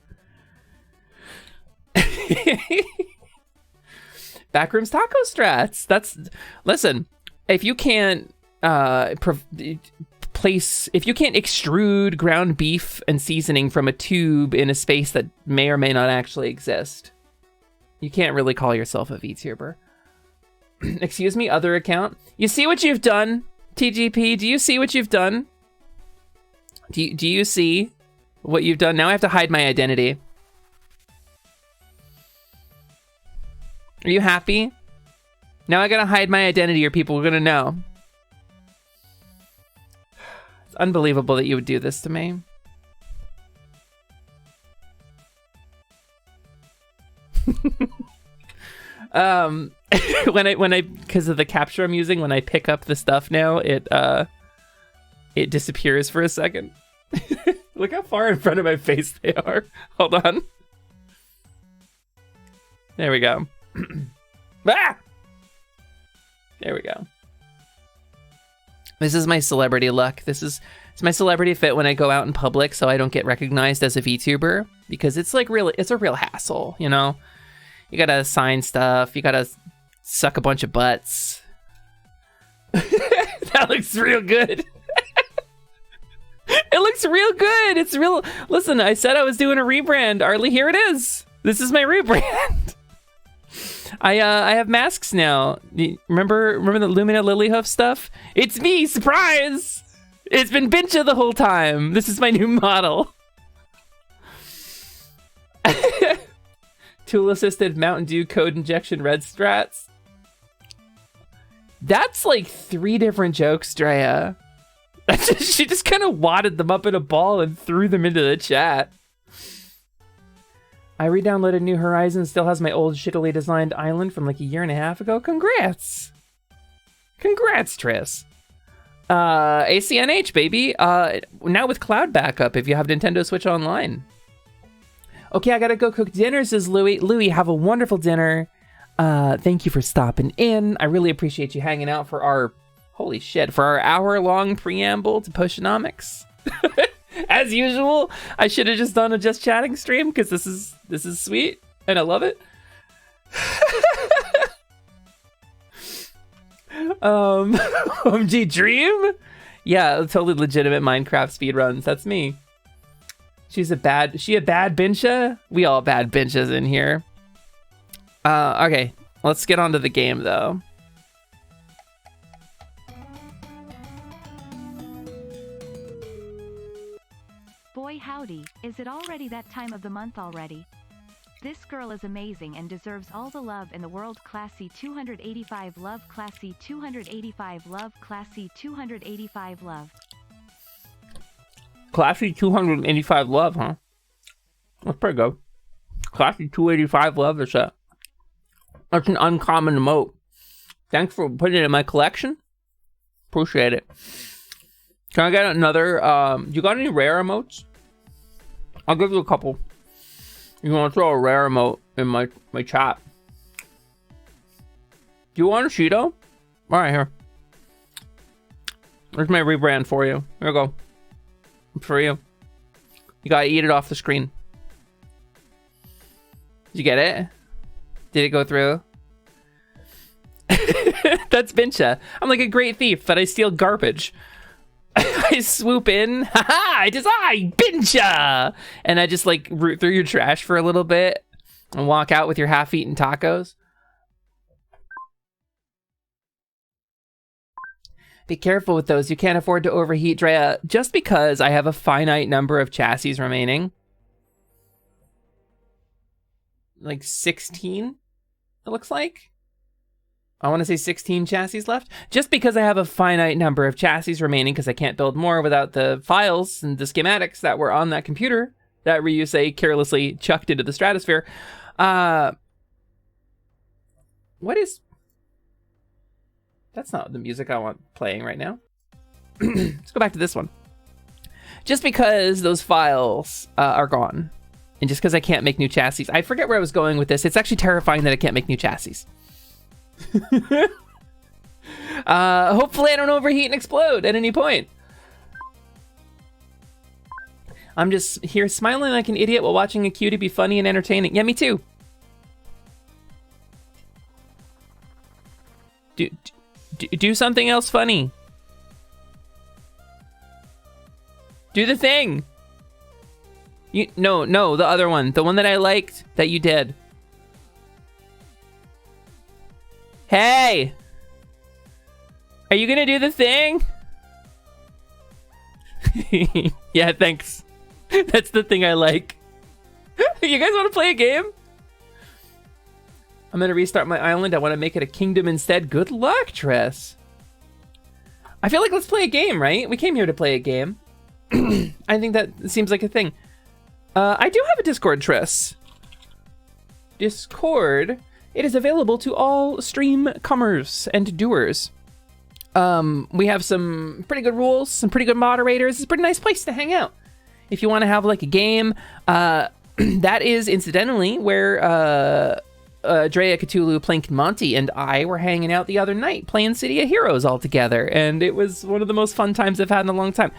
Backrooms taco strats. Listen, if you can't if you can't extrude ground beef and seasoning from a tube in a space that may or may not actually exist, you can't really call yourself a VTuber. Excuse me, other account. You see what you've done, TGP? Do you see what you've done? Do you see what you've done? Now I have to hide my identity. Are you happy? Now I gotta hide my identity or people are gonna know. unbelievable that you would do this to me. when I because of the capture I'm using, when I pick up the stuff now, it disappears for a second. Look how far in front of my face they are. Hold on. There we go. Ah! There we go. This is my celebrity look. It's my celebrity fit when I go out in public, so I don't get recognized as a VTuber, because it's like it's a real hassle, you know? You gotta sign stuff, you gotta suck a bunch of butts. That looks real good. It looks real good. It's real. Listen, I said I was doing a rebrand. Arlie, here it is. This is my rebrand. I have masks now. Remember the Lumina Lilyhoof stuff? It's me, surprise! It's been Bincha the whole time. This is my new model. Tool-assisted Mountain Dew code injection red strats. That's like 3 different jokes, Drea. She just kind of wadded them up in a ball and threw them into the chat. I re-downloaded New Horizons, still has my old shittily designed island from like a year and a half ago. Congrats! Congrats, Triss. ACNH, baby. Now with cloud backup if you have Nintendo Switch Online. Okay, I gotta go cook dinner, says Louie. Louie, have a wonderful dinner. Thank you for stopping in. I really appreciate you hanging out for our, holy shit, for our hour-long preamble to Potionomics. As usual, I should have just done a just chatting stream because this is sweet and I love it. OMG Dream? Yeah, totally legitimate Minecraft speedruns. That's me. She a bad Bincha? We all bad Binchas in here. Okay, let's get onto the game though. Boy howdy, is it already that time of the month already? This girl is amazing and deserves all the love in the world. Classy 285 love, classy 285 love, classy 285 love. Classy 285 love, huh? That's pretty good. Classy 285 love is that's an uncommon emote. Thanks for putting it in my collection. Appreciate it. Can I get another, you got any rare emotes? I'll give you a couple. You want to throw a rare emote in my chat? Do you want a Cheeto? All right, here. There's my rebrand for you. Here we go. It's for you. You gotta eat it off the screen. Did you get it? Did it go through? That's Bincha. I'm like a great thief, but I steal garbage. I swoop in, haha, it is I, Bincha! And I just like root through your trash for a little bit and walk out with your half-eaten tacos. Be careful with those, you can't afford to overheat, Drea. Just because I have a finite number of chassis remaining. Like 16, it looks like. I want to say 16 chassis left. Just because I have a finite number of chassis remaining, because I can't build more without the files and the schematics that were on that computer that Ryusei carelessly chucked into the stratosphere. What is... That's not the music I want playing right now. Let's go back to this one. Just because those files are gone, and just because I can't make new chassis, I forget where I was going with this. It's actually terrifying that I can't make new chassis. Hopefully I don't overheat and explode at any point. I'm just here smiling like an idiot while watching a cutie be funny and entertaining. Yeah, me too. Do something else funny. Do the thing. No, the other one. The one that I liked that you did. Hey! Are you gonna do the thing? Yeah, thanks. That's the thing I like. You guys want to play a game? I'm gonna restart my island. I want to make it a kingdom instead. Good luck, Tress. I feel like let's play a game, right? We came here to play a game. I think that seems like a thing. I do have a Discord, Triss. Discord. It is available to all stream comers and doers. We have some pretty good rules, some pretty good moderators. It's a pretty nice place to hang out. If you want to have like a game, that is incidentally where Drea, Cthulhu, Plink, Monty, and I were hanging out the other night playing City of Heroes all together, and it was one of the most fun times I've had in a long time.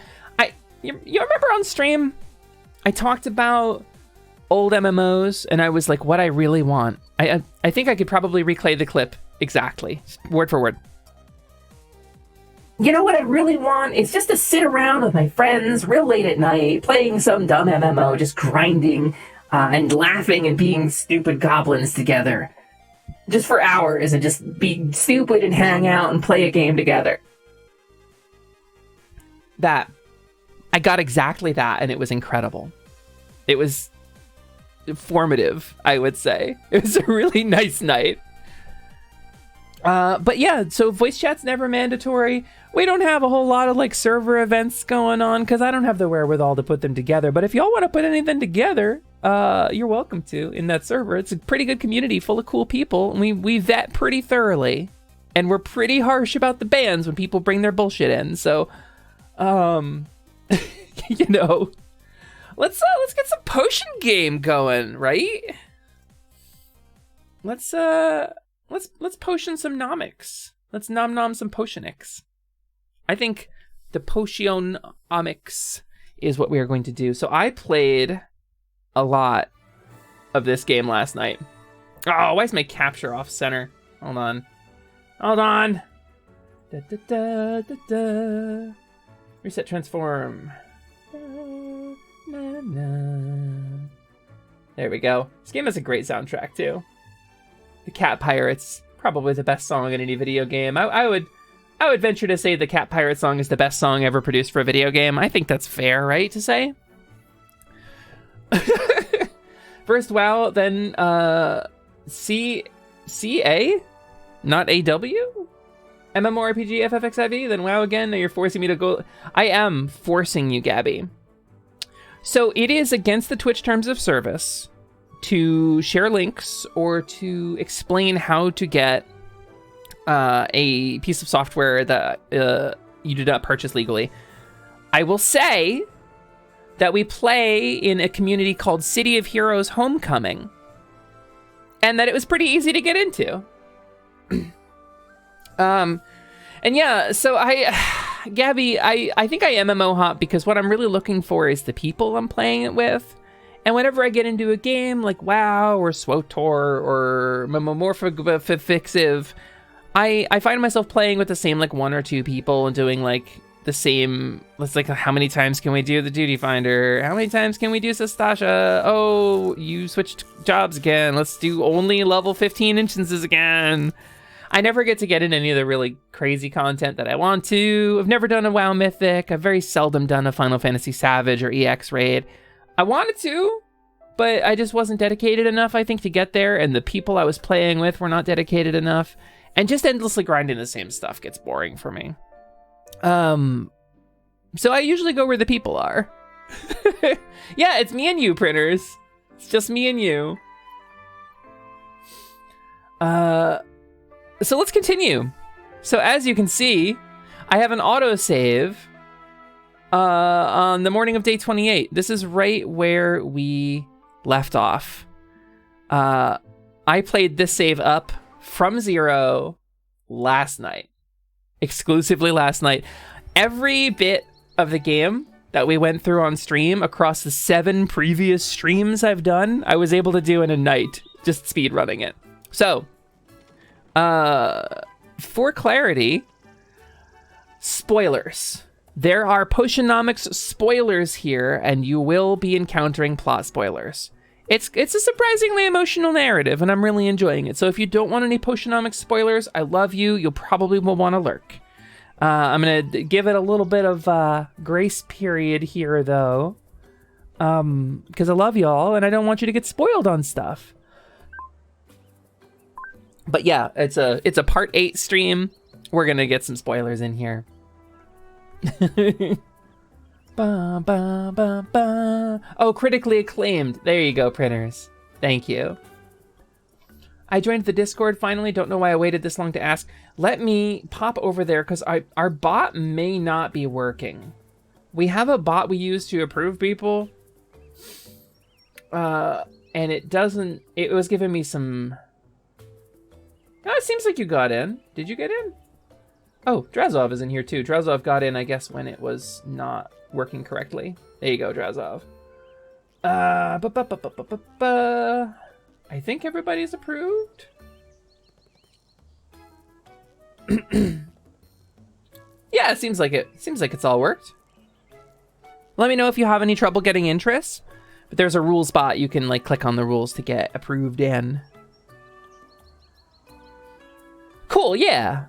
You remember on stream, I talked about old MMOs, and I was like, what I really want. I think I could probably recreate the clip exactly, word for word. You know what I really want is just to sit around with my friends real late at night, playing some dumb MMO, just grinding and laughing and being stupid goblins together. Just for hours and just be stupid and hang out and play a game together. I got exactly that, and it was incredible. It was formative, I would say. It was a really nice night. But yeah, so voice chat's never mandatory. We don't have a whole lot of like server events going on because I don't have the wherewithal to put them together. But if y'all want to put anything together, you're welcome to in that server. It's a pretty good community full of cool people. And we vet pretty thoroughly, and we're pretty harsh about the bans when people bring their bullshit in. So, you know, let's get some potion game going, right? Let's potion some nomics. Let's nom some potionics. I think the Potionomics is what we are going to do. So I played a lot of this game last night. Oh, why is my capture off center? Hold on. Da, da, da, da, da. Reset transform. Da, na, na. There we go. This game has a great soundtrack too. The Cat Pirates, probably the best song in any video game. I would venture to say the Cat Pirate song is the best song ever produced for a video game. I think that's fair, right, to say? First WoW, then CA? Not AW? MMORPG FFXIV, then WoW again. Now you're forcing me to go. I am forcing you, Gabby. So it is against the Twitch terms of service to share links or to explain how to get a piece of software that you did not purchase legally. I will say that we play in a community called City of Heroes Homecoming, and that it was pretty easy to get into. And yeah, so Gabby, I think I MMO hop because what I'm really looking for is the people I'm playing it with. And whenever I get into a game like WoW or SWTOR or Memomorphic, I find myself playing with the same like one or two people and doing like the same. Let's like, how many times can we do the Duty Finder? How many times can we do Sastasha? Oh, you switched jobs again. Let's do only level 15 instances again. I never get to get in any of the really crazy content that I want to. I've never done a WoW Mythic. I've very seldom done a Final Fantasy Savage or EX raid. I wanted to, but I just wasn't dedicated enough, I think, to get there, and the people I was playing with were not dedicated enough, and just endlessly grinding the same stuff gets boring for me. So I usually go where the people are. Yeah, it's me and you, printers. It's just me and you. So let's continue. So as you can see, I have an autosave on the morning of day 28. This is right where we left off. I played this save up from 0 last night. Exclusively last night. Every bit of the game that we went through on stream across the 7 previous streams I've done, I was able to do in a night, just speed running it. So, for clarity, spoilers. There are Potionomics spoilers here, and you will be encountering plot spoilers. It's a surprisingly emotional narrative, and I'm really enjoying it. So if you don't want any Potionomics spoilers, I love you. You'll probably will want to lurk. I'm going to give it a little bit of grace period here, though, because I love y'all, and I don't want you to get spoiled on stuff. But yeah, it's a part 8 stream. We're going to get some spoilers in here. Ba, ba, ba, ba. Oh, critically acclaimed. There you go, printers. Thank you. I joined the Discord finally. Don't know why I waited this long to ask. Let me pop over there because our bot may not be working. We have a bot we use to approve people. And it was giving me some... Oh, it seems like you got in. Did you get in? Oh, Drazov is in here too. Drazov got in, I guess, when it was not working correctly. There you go, Drazov. I think everybody's approved. Yeah, it seems like it. Seems like it's all worked. Let me know if you have any trouble getting interests. But there's a rules bot. You can like click on the rules to get approved in. Cool, yeah.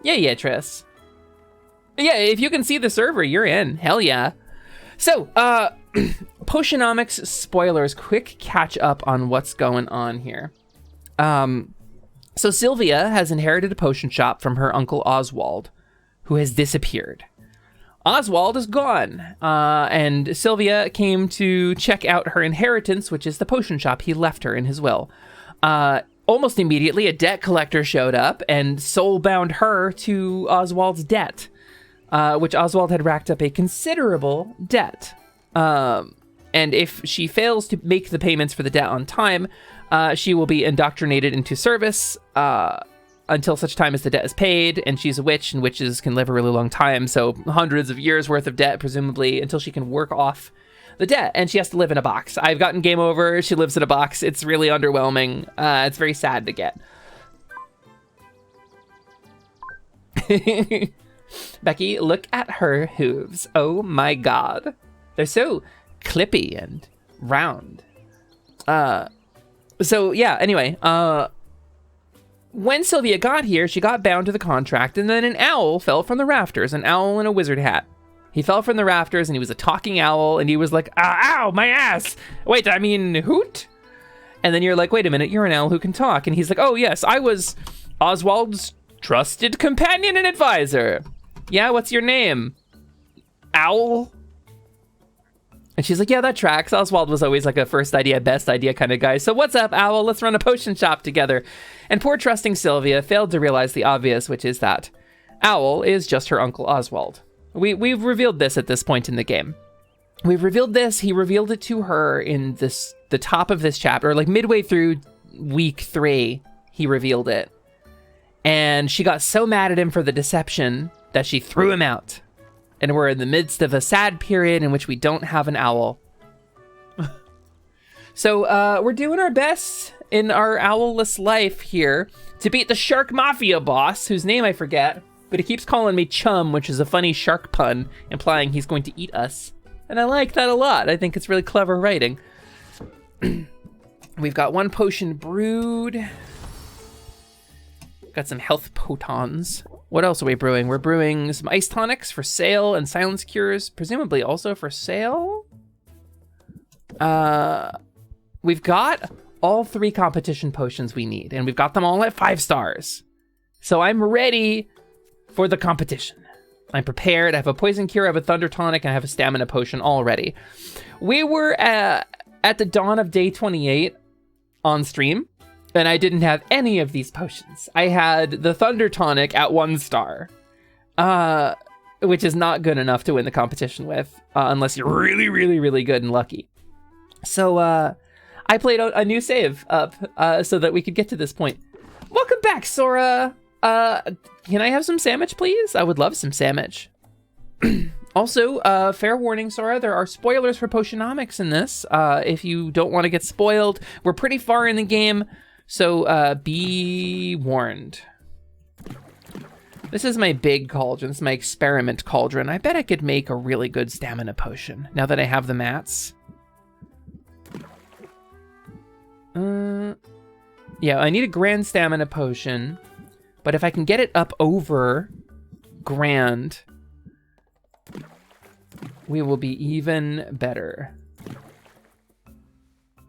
Yeah, Triss. Yeah, if you can see the server, you're in. Hell yeah. So, Potionomics spoilers, quick catch up on what's going on here. So Sylvia has inherited a potion shop from her uncle Oswald, who has disappeared. Oswald is gone, and Sylvia came to check out her inheritance, which is the potion shop he left her in his will. Almost immediately, a debt collector showed up and soulbound her to Oswald's debt, which Oswald had racked up a considerable debt. And if she fails to make the payments for the debt on time, she will be indoctrinated into service until such time as the debt is paid, and she's a witch, and witches can live a really long time, so hundreds of years worth of debt, presumably, until she can work off the debt, and she has to live in a box. I've gotten game over. She lives in a box. It's really underwhelming. It's very sad to get. Becky, look at her hooves. Oh my god. They're so clippy and round. So yeah, anyway, when Sylvia got here, she got bound to the contract, and then an owl fell from the rafters, an owl in a wizard hat. He fell from the rafters, and he was a talking owl, and he was like, ow, my ass. Wait, I mean, hoot? And then you're like, wait a minute, you're an owl who can talk. And he's like, oh, yes, I was Oswald's trusted companion and advisor. Yeah, what's your name? Owl? And she's like, yeah, that tracks. Oswald was always like a first idea, best idea kind of guy. So what's up, Owl? Let's run a potion shop together. And poor trusting Sylvia failed to realize the obvious, which is that Owl is just her uncle Oswald. We've revealed this at this point in the game. We've revealed this. He revealed it to her in the top of this chapter, like midway through week 3, he revealed it. And she got so mad at him for the deception that she threw him out. And we're in the midst of a sad period in which we don't have an owl. So we're doing our best in our owlless life here to beat the Shark Mafia boss, whose name I forget. But he keeps calling me Chum, which is a funny shark pun, implying he's going to eat us. And I like that a lot. I think it's really clever writing. We've got 1 potion brewed. Got some health potons. What else are we brewing? We're brewing some ice tonics for sale and silence cures, presumably also for sale. We've got all 3 competition potions we need, and we've got them all at 5 stars. So I'm ready for the competition. I'm prepared. I have a poison cure, I have a thunder tonic, and I have a stamina potion already. We were at the dawn of day 28 on stream, and I didn't have any of these potions. I had the thunder tonic at 1 star, which is not good enough to win the competition with, unless you're really, really, really good and lucky. So I played a new save up so that we could get to this point. Welcome back, Sora. Can I have some sandwich, please? I would love some sandwich. Also, fair warning, Sora, there are spoilers for Potionomics in this. If you don't want to get spoiled, we're pretty far in the game, so be warned. This is my big cauldron. This is my experiment cauldron. I bet I could make a really good stamina potion now that I have the mats. Yeah, I need a grand stamina potion. But if I can get it up over grand, we will be even better.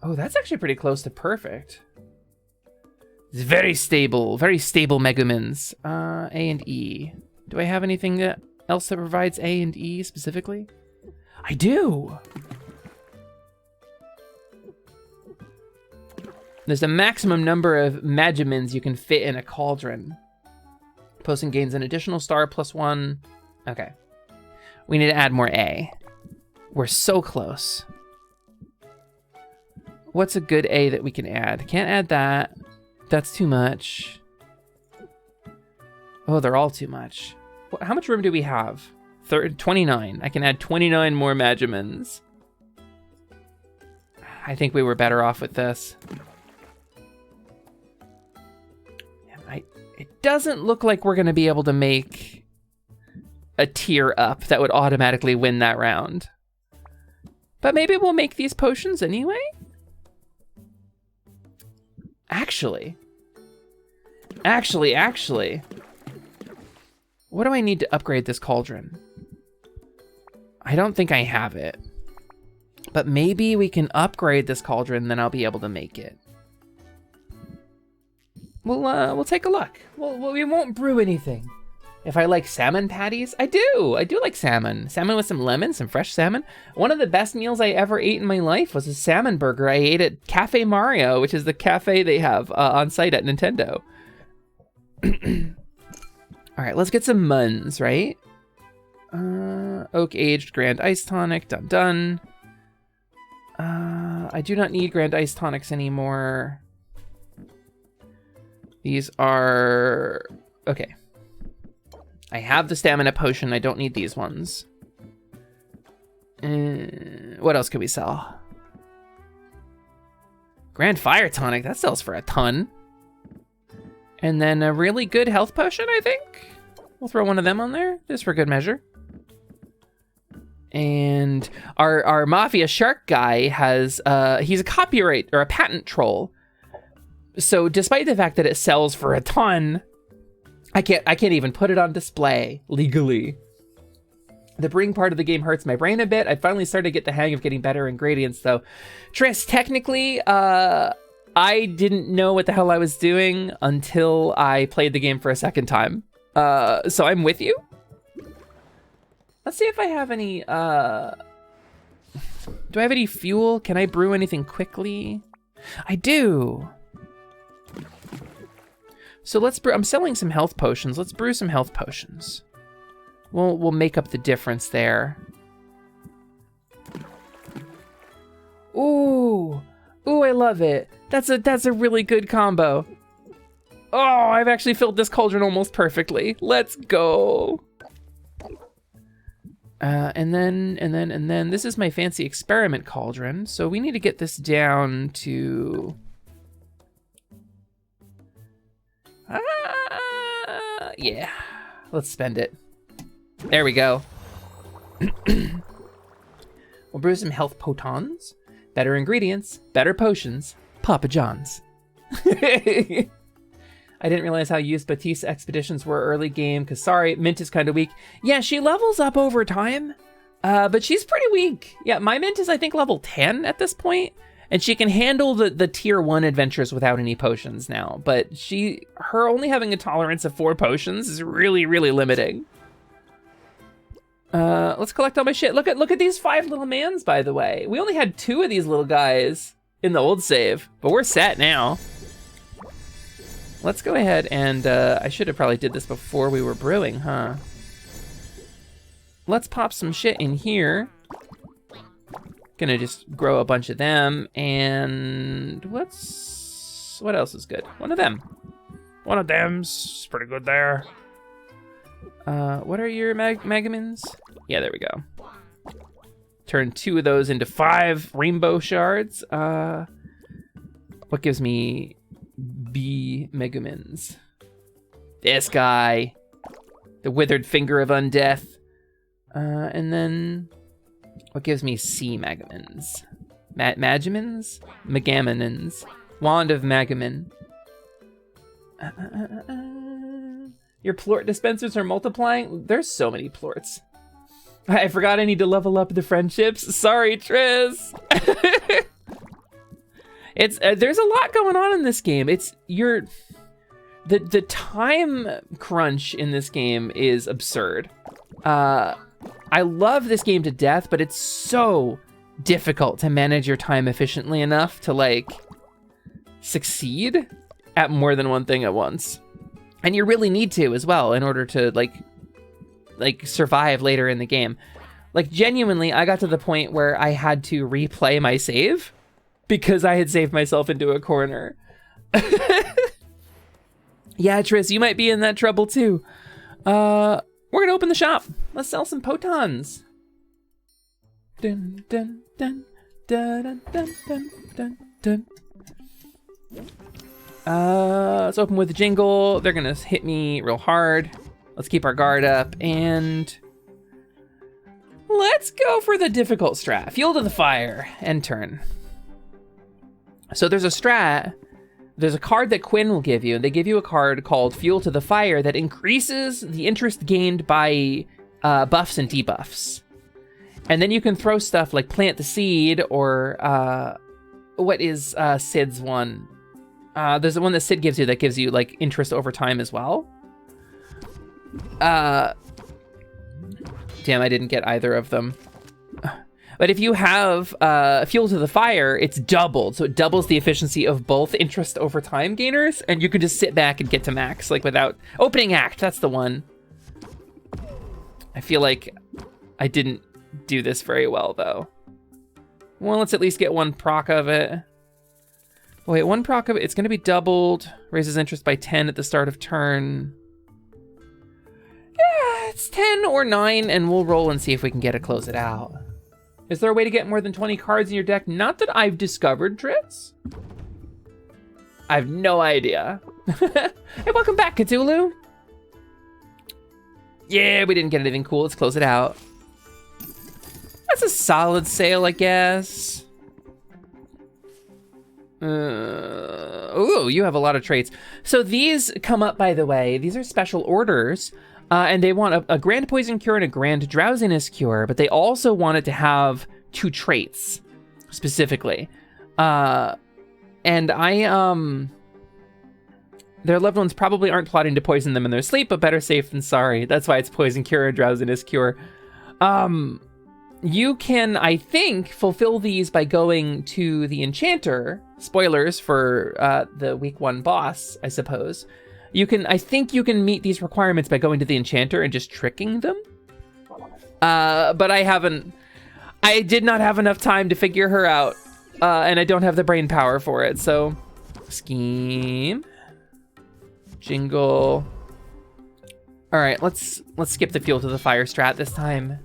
Oh, that's actually pretty close to perfect. It's very stable Megumins. A and E. Do I have anything that else that provides A and E specifically? I do. There's a maximum number of Magimins you can fit in a cauldron. Potion gains an additional star +1. Okay. We need to add more A. We're so close. What's a good A that we can add? Can't add that. That's too much. Oh, they're all too much. How much room do we have? 29. I can add 29 more Magimins. I think we were better off with this. It doesn't look like we're going to be able to make a tier up that would automatically win that round. But maybe we'll make these potions anyway? Actually. What do I need to upgrade this cauldron? I don't think I have it. But maybe we can upgrade this cauldron, then I'll be able to make it. We'll take a look. We won't brew anything. If I like salmon patties, I do like salmon. Salmon with some lemon, some fresh salmon. One of the best meals I ever ate in my life was a salmon burger I ate at Cafe Mario, which is the cafe they have on site at Nintendo. All right, let's get some muns, right? Oak aged Grand Ice Tonic, done. I do not need Grand Ice Tonics anymore. These are... okay. I have the stamina potion. I don't need these ones. What else can we sell? Grand Fire Tonic. That sells for a ton. And then a really good health potion, I think. We'll throw one of them on there, just for good measure. And our Mafia Shark guy has... he's a copyright or a patent troll. So despite the fact that it sells for a ton, I can't even put it on display legally. The brewing part of the game hurts my brain a bit. I finally started to get the hang of getting better ingredients though. Triss, technically, I didn't know what the hell I was doing until I played the game for a second time. So I'm with you. Let's see if I have any, do I have any fuel? Can I brew anything quickly? I do. So let's brew, I'm selling some health potions. Let's brew some health potions. We'll make up the difference there. Ooh, I love it. That's a really good combo. Oh, I've actually filled this cauldron almost perfectly. Let's go. And then this is my fancy experiment cauldron. So we need to get this down to... yeah, let's spend it. There we go. We'll brew some health potons, better ingredients, better potions, Papa John's. I didn't realize how used Batiste expeditions were early game, because sorry, Mint is kind of weak. Yeah, she levels up over time, but she's pretty weak. Yeah, my Mint is, I think, level 10 at this point. And she can handle the tier 1 adventures without any potions now. But her only having a tolerance of 4 potions is really, really limiting. Let's collect all my shit. Look at these 5 little mans, by the way. We only had 2 of these little guys in the old save, but we're set now. Let's go ahead and, I should have probably did this before we were brewing, huh? Let's pop some shit in here. Gonna just grow a bunch of them, and what else is good? One of them. One of them's pretty good there. What are your Megamins? Yeah, there we go. Turn 2 of those into 5 rainbow shards. What gives me B Megamins? This guy. The withered finger of undeath. And then... what gives me C Megamins? Magimins? Megaminins. Wand of Magamin. Your plort dispensers are multiplying? There's so many plorts. I forgot I need to level up the friendships. Sorry, Triss. It's there's a lot going on in this game. The time crunch in this game is absurd. I love this game to death, but it's so difficult to manage your time efficiently enough to like succeed at more than one thing at once. And you really need to as well in order to like survive later in the game. Like genuinely, I got to the point where I had to replay my save because I had saved myself into a corner. Yeah, Triss, you might be in that trouble too. We're gonna open the shop. Let's sell some potons. Dun, dun, dun, dun, dun, dun, dun, dun. Let's open with a jingle. They're gonna hit me real hard. Let's keep our guard up and let's go for the difficult strat. Fuel to the fire and turn. So there's a strat. There's a card that Quinn will give you. They give you a card called Fuel to the Fire that increases the interest gained by buffs and debuffs. And then you can throw stuff like Plant the Seed or what is Sid's one? There's the one that Sid gives you that gives you like interest over time as well. Damn, I didn't get either of them. But if you have Fuel to the Fire, it's doubled. So it doubles the efficiency of both interest over time gainers, and you can just sit back and get to max, like without... Opening Act, that's the one. I feel like I didn't do this very well, though. Well, let's at least get one proc of it. Oh, wait, one proc of it, it's going to be doubled. Raises interest by 10 at the start of turn. Yeah, it's 10 or 9, and we'll roll and see if we can get to close it out. Is there a way to get more than 20 cards in your deck? Not that I've discovered, Tritz. I have no idea. Hey, welcome back, Cthulhu. Yeah, we didn't get anything cool. Let's close it out. That's a solid sale, I guess. Ooh, you have a lot of traits. So these come up, by the way. These are special orders. And they want a grand poison cure and a grand drowsiness cure, but they also want it to have 2 traits, specifically. And their loved ones probably aren't plotting to poison them in their sleep, but better safe than sorry. That's why it's poison cure and drowsiness cure. You can, I think, fulfill these by going to the enchanter. Spoilers for the week 1 boss, I suppose. I think you can meet these requirements by going to the enchanter and just tricking them. But I did not have enough time to figure her out. And I don't have the brain power for it, so. Scheme. Jingle. All right, let's skip the Fuel to the Fire strat this time.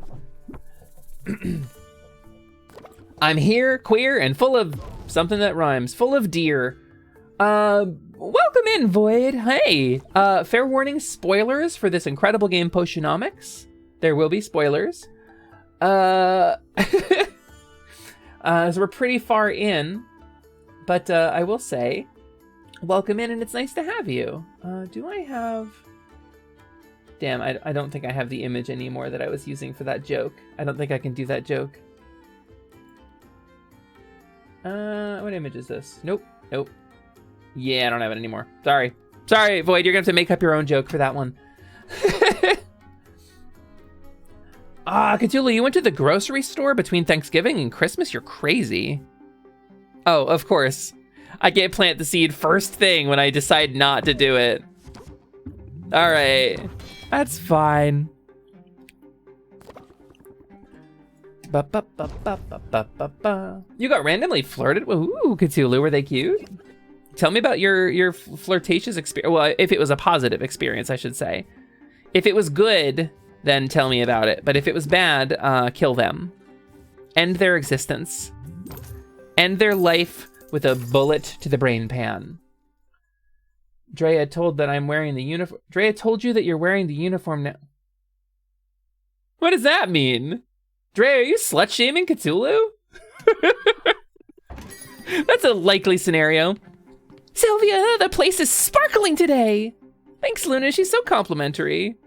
I'm here, queer, and full of something that rhymes. Full of deer. Welcome in, Void. Hey, fair warning, spoilers for this incredible game, Potionomics. There will be spoilers. So we're pretty far in, but I will say, welcome in, and it's nice to have you. Do I have... Damn, I don't think I have the image anymore that I was using for that joke. I don't think I can do that joke. What image is this? Nope. Yeah, I don't have it anymore. Sorry, Void, you're gonna have to make up your own joke for that one. Cthulhu, you went to the grocery store between Thanksgiving and Christmas? You're crazy. Oh, of course. I get Plant the Seed first thing when I decide not to do it. All right, that's fine. You got randomly flirted? Ooh, Cthulhu, were they cute? Tell me about your flirtatious experience. Well, if it was a positive experience, I should say. If it was good, then tell me about it. But if it was bad, kill them. End their existence. End their life with a bullet to the brain pan. Drea told that I'm wearing the uniform. Drea told you that you're wearing the uniform now. What does that mean? Drea, are you slut-shaming Cthulhu? That's a likely scenario. Sylvia, the place is sparkling today. Thanks, Luna. She's so complimentary.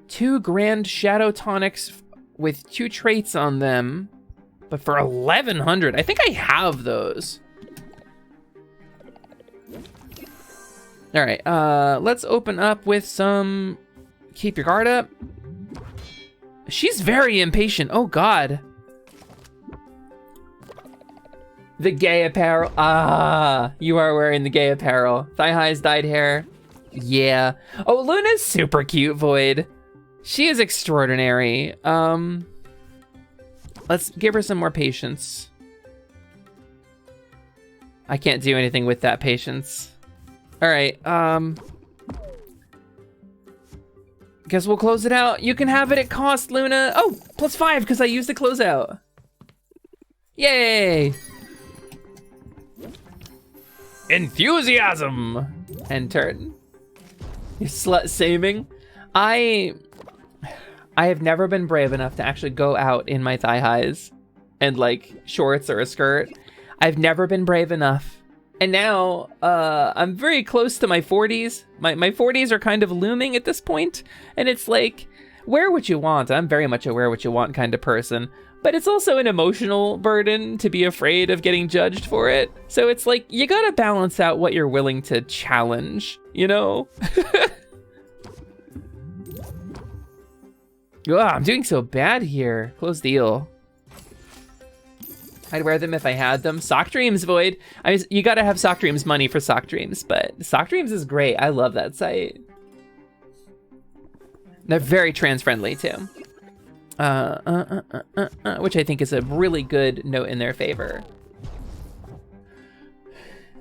2 grand shadow tonics with 2 traits on them, but for 1,100. I think I have those. All right, let's open up with some keep your guard up. She's very impatient. Oh, God. The gay apparel. Ah, you are wearing the gay apparel. Thigh highs, dyed hair. Yeah. Oh, Luna's super cute, Void. She is extraordinary. Let's give her some more patience. I can't do anything with that patience. All right, guess we'll close it out. You can have it at cost, Luna. Oh, +5 because I used the closeout. Yay! Enthusiasm! And turn. You slut saving. I have never been brave enough to actually go out in my thigh highs and like shorts or a skirt. I've never been brave enough. And now I'm very close to my 40s. My 40s are kind of looming at this point. And it's like, wear what you want. I'm very much a wear what you want kind of person. But it's also an emotional burden to be afraid of getting judged for it. So it's like, you gotta balance out what you're willing to challenge, you know? Ugh, I'm doing so bad here. Close deal. I'd wear them if I had them. Sock Dreams, Void. You gotta have Sock Dreams money for Sock Dreams, but Sock Dreams is great. I love that site. They're very trans-friendly too. Which I think is a really good note in their favor.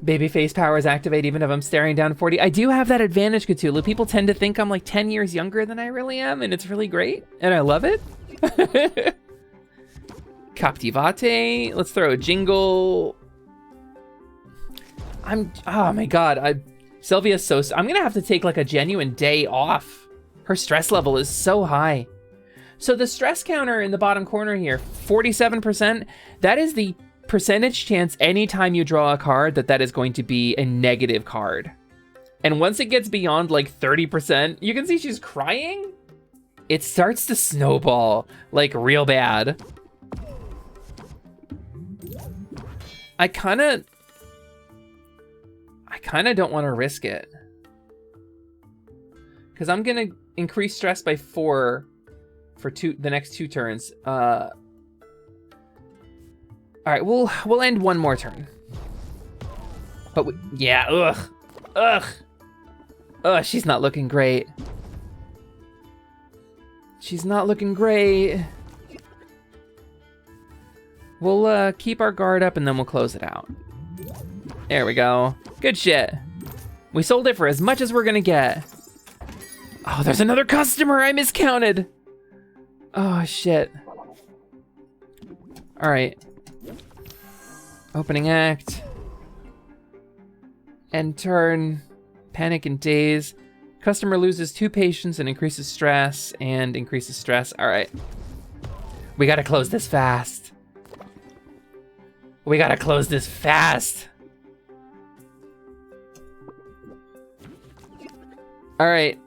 Babyface powers activate even if I'm staring down 40. I do have that advantage, Cthulhu. People tend to think I'm like 10 years younger than I really am, and it's really great, and I love it. Captivate. Let's throw a jingle. Oh my God. Sylvia's so, I'm gonna have to take like a genuine day off. Her stress level is so high. So the stress counter in the bottom corner here, 47%, that is the percentage chance anytime you draw a card that is going to be a negative card. And once it gets beyond like 30%, you can see she's crying. It starts to snowball like real bad. I kind of don't want to risk it. Because I'm going to increase stress by 4 for the next 2 turns. All right, we'll end one more turn. But yeah, ugh, she's not looking great. She's not looking great. We'll keep our guard up and then we'll close it out. There we go. Good shit. We sold it for as much as we're gonna get. Oh, there's another customer. I miscounted. Oh, shit. All right. Opening act. End turn. Panic and daze. Customer loses 2 patience and increases stress and increases stress. All right. We gotta close this fast. We gotta close this fast. All right.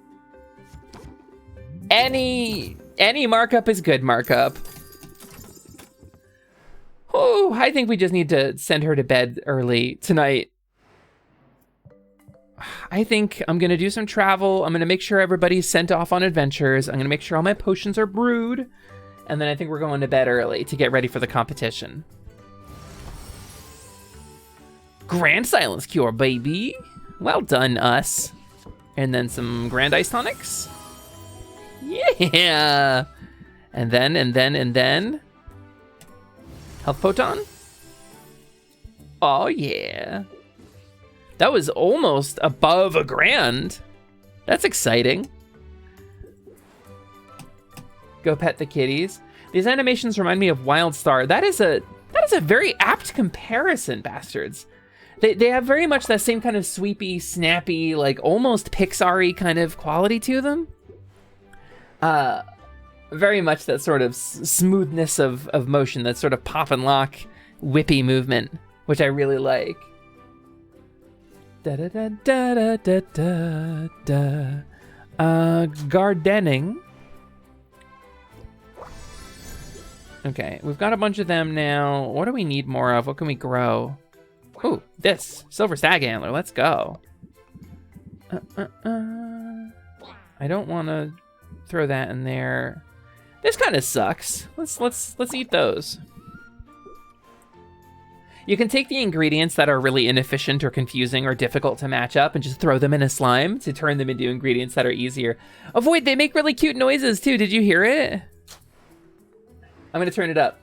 Any markup is good markup. Oh, I think we just need to send her to bed early tonight. I think I'm gonna do some travel. I'm gonna make sure everybody's sent off on adventures. I'm gonna make sure all my potions are brewed. And then I think we're going to bed early to get ready for the competition. Grand Silence Cure, baby. Well done, us. And then some Grand Ice Tonics. Yeah. And then. Health Photon. Oh, yeah. That was almost above a grand. That's exciting. Go pet the kitties. These animations remind me of Wildstar. That is a very apt comparison, bastards. They have very much that same kind of sweepy, snappy, like almost Pixar-y kind of quality to them. Very much that sort of smoothness of motion, that sort of pop and lock, whippy movement, which I really like. Da da da da da da da. Gardening. Okay, we've got a bunch of them now. What do we need more of? What can we grow? Ooh, this silver stag antler. Let's go. I don't want to throw that in there. This kind of sucks. Let's eat those. You can take the ingredients that are really inefficient or confusing or difficult to match up and just throw them in a slime to turn them into ingredients that are easier. Avoid, they make really cute noises too. Did you hear it? I'm gonna turn it up.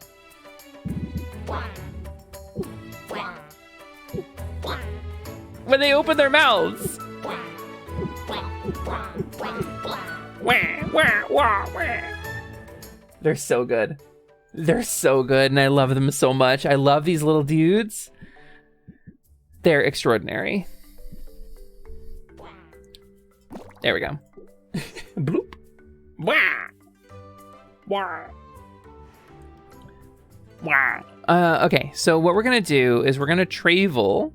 When they open their mouths. They're so good. They're so good, and I love them so much. I love these little dudes. They're extraordinary. There we go. Bloop. Wah. Wah. Wah. Okay, so what we're gonna do is we're gonna travel.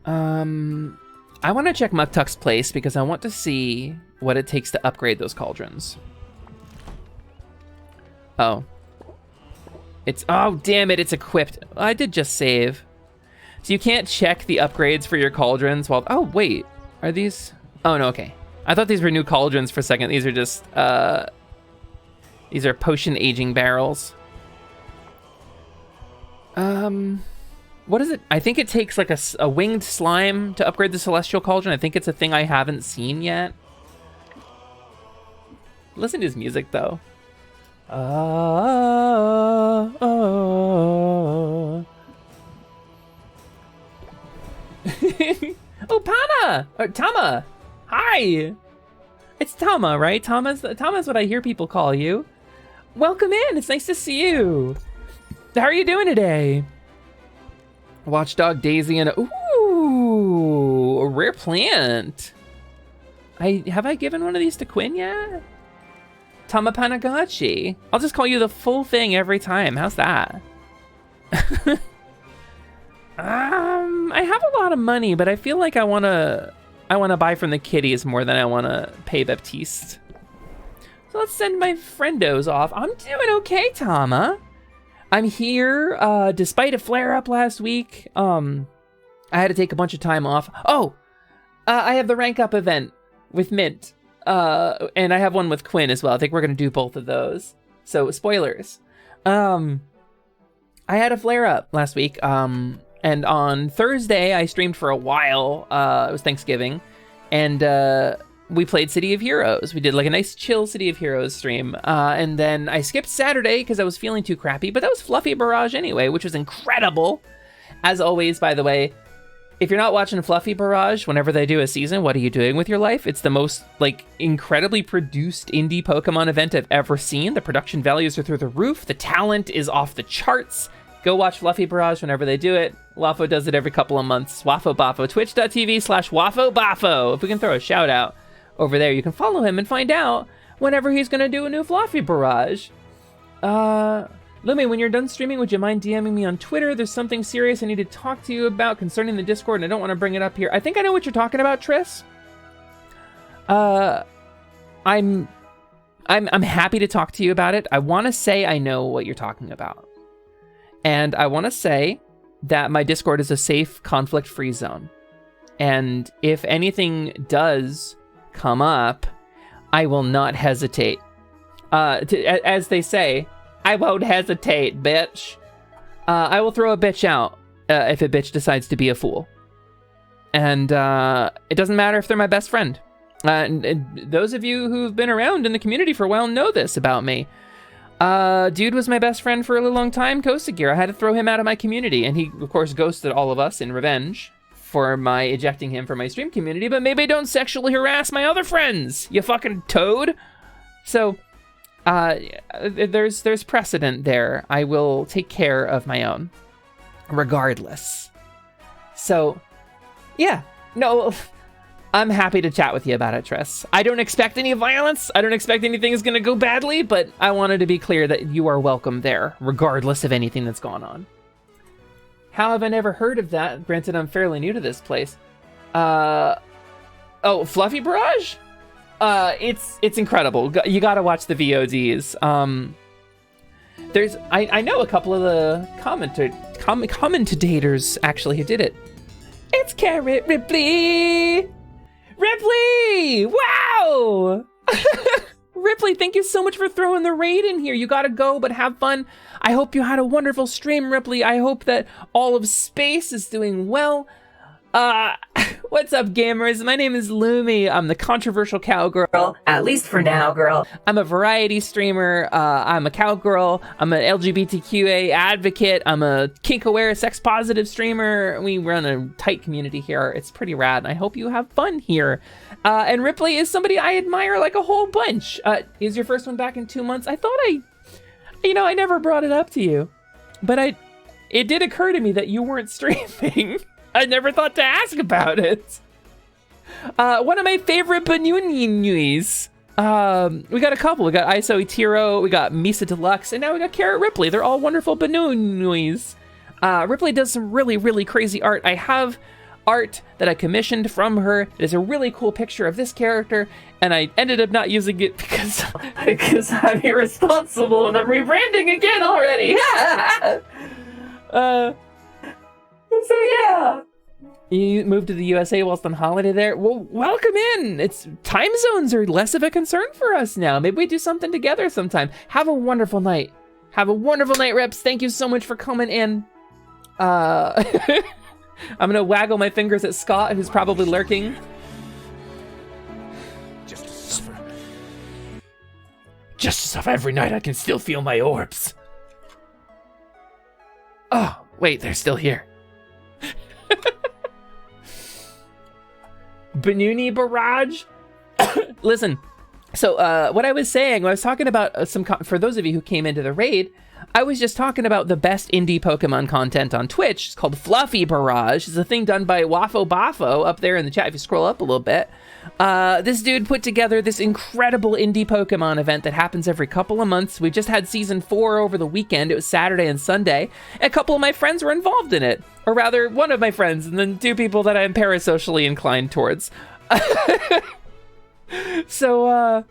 I want to check Muktuk's place because I want to see what it takes to upgrade those cauldrons. Oh. Oh, damn it, it's equipped. I did just save. So you can't check the upgrades for your cauldrons while... Oh, wait. Are these... Oh, no, okay. I thought these were new cauldrons for a second. These are just, these are potion aging barrels. What is it? I think it takes like a winged slime to upgrade the celestial cauldron. I think it's a thing I haven't seen yet. Listen to his music, though. Oh, Pana! Or Tama! Hi! It's Tama, right? Tama's what I hear people call you. Welcome in, it's nice to see you. How are you doing today? Watchdog, Daisy, and ooh, a rare plant. Have I given one of these to Quinn yet? Tama Panagachi. I'll just call you the full thing every time. How's that? I have a lot of money, but I feel like I wanna buy from the kitties more than I wanna pay Baptiste. So let's send my friendos off. I'm doing okay, Tama. I'm here, despite a flare-up last week. I had to take a bunch of time off. Oh, I have the rank up event with Mint. And I have one with Quinn as well. I think we're gonna do both of those. So, spoilers. I had a flare-up last week, and on Thursday, I streamed for a while. It was Thanksgiving, and we played City of Heroes. We did like a nice chill City of Heroes stream, and then I skipped Saturday because I was feeling too crappy, but that was Fluffy Barrage anyway, which was incredible. As always, by the way, if you're not watching Fluffy Barrage whenever they do a season, what are you doing with your life? It's the most, like, incredibly produced indie Pokemon event I've ever seen. The production values are through the roof. The talent is off the charts. Go watch Fluffy Barrage whenever they do it. Wafo does it every couple of months. Wafo Bafo. Twitch.tv/Wafo Bafo. If we can throw a shout out over there, you can follow him and find out whenever he's going to do a new Fluffy Barrage. Lumi, when you're done streaming, would you mind DMing me on Twitter? There's something serious I need to talk to you about concerning the Discord, and I don't want to bring it up here. I think I know what you're talking about, Triss. I'm happy to talk to you about it. I want to say I know what you're talking about. And I want to say that my Discord is a safe, conflict-free zone. And if anything does come up, I will not hesitate. As they say, I won't hesitate, bitch. I will throw a bitch out if a bitch decides to be a fool. And it doesn't matter if they're my best friend. And those of you who've been around in the community for a while know this about me. Dude was my best friend for a really long time, Kosagir. I had to throw him out of my community, and he, of course, ghosted all of us in revenge for my ejecting him from my stream community, but maybe don't sexually harass my other friends, you fucking toad. So, there's precedent there. I will take care of my own, regardless. So, yeah, no, I'm happy to chat with you about it, Tress. I don't expect any violence. I don't expect anything is going to go badly, but I wanted to be clear that you are welcome there, regardless of anything that's gone on. How have I never heard of that? Granted, I'm fairly new to this place. Oh, Fluffy Barrage? It's incredible. You gotta watch the VODs. I know a couple of the commentators actually who did it. It's Carrot Ripley! Ripley! Wow! Ripley, thank you so much for throwing the raid in here. You gotta go, but have fun. I hope you had a wonderful stream, Ripley. I hope that all of space is doing well. What's up, gamers? My name is Lumi. I'm the controversial cowgirl. At least for now, girl. I'm a variety streamer. I'm a cowgirl. I'm an LGBTQA advocate. I'm a kink-aware, sex-positive streamer. We run a tight community here. It's pretty rad, and I hope you have fun here. And Ripley is somebody I admire like a whole bunch. Is your first one back in 2 months? I thought I never brought it up to you, but it did occur to me that you weren't streaming. I never thought to ask about it. One of my favorite Banyunis. We got a couple. We got Iso Itiro, we got Misa Deluxe, and now we got Carrot Ripley. They're all wonderful Banyunis. Ripley does some really, really crazy art. I have art that I commissioned from her. There's a really cool picture of this character, and I ended up not using it because I'm irresponsible and I'm rebranding again already. So yeah. You moved to the USA whilst on holiday there? Well, welcome in. It's time zones are less of a concern for us now. Maybe we do something together sometime. Have a wonderful night. Have a wonderful night, Reps. Thank you so much for coming in. I'm gonna waggle my fingers at Scott, who's probably lurking. Just to suffer every night, I can still feel my orbs. Oh, wait, they're still here. Benuni Barrage. Listen, so what I was saying, I was talking about for those of you who came into the raid, I was just talking about the best indie Pokemon content on Twitch. It's called Fluffy Barrage. It's a thing done by Wafo Bafo up there in the chat. If you scroll up a little bit, this dude put together this incredible indie Pokemon event that happens every couple of months. We just had season 4 over the weekend. It was Saturday and Sunday. And a couple of my friends were involved in it. Or rather, one of my friends, and then 2 people that I'm parasocially inclined towards. So,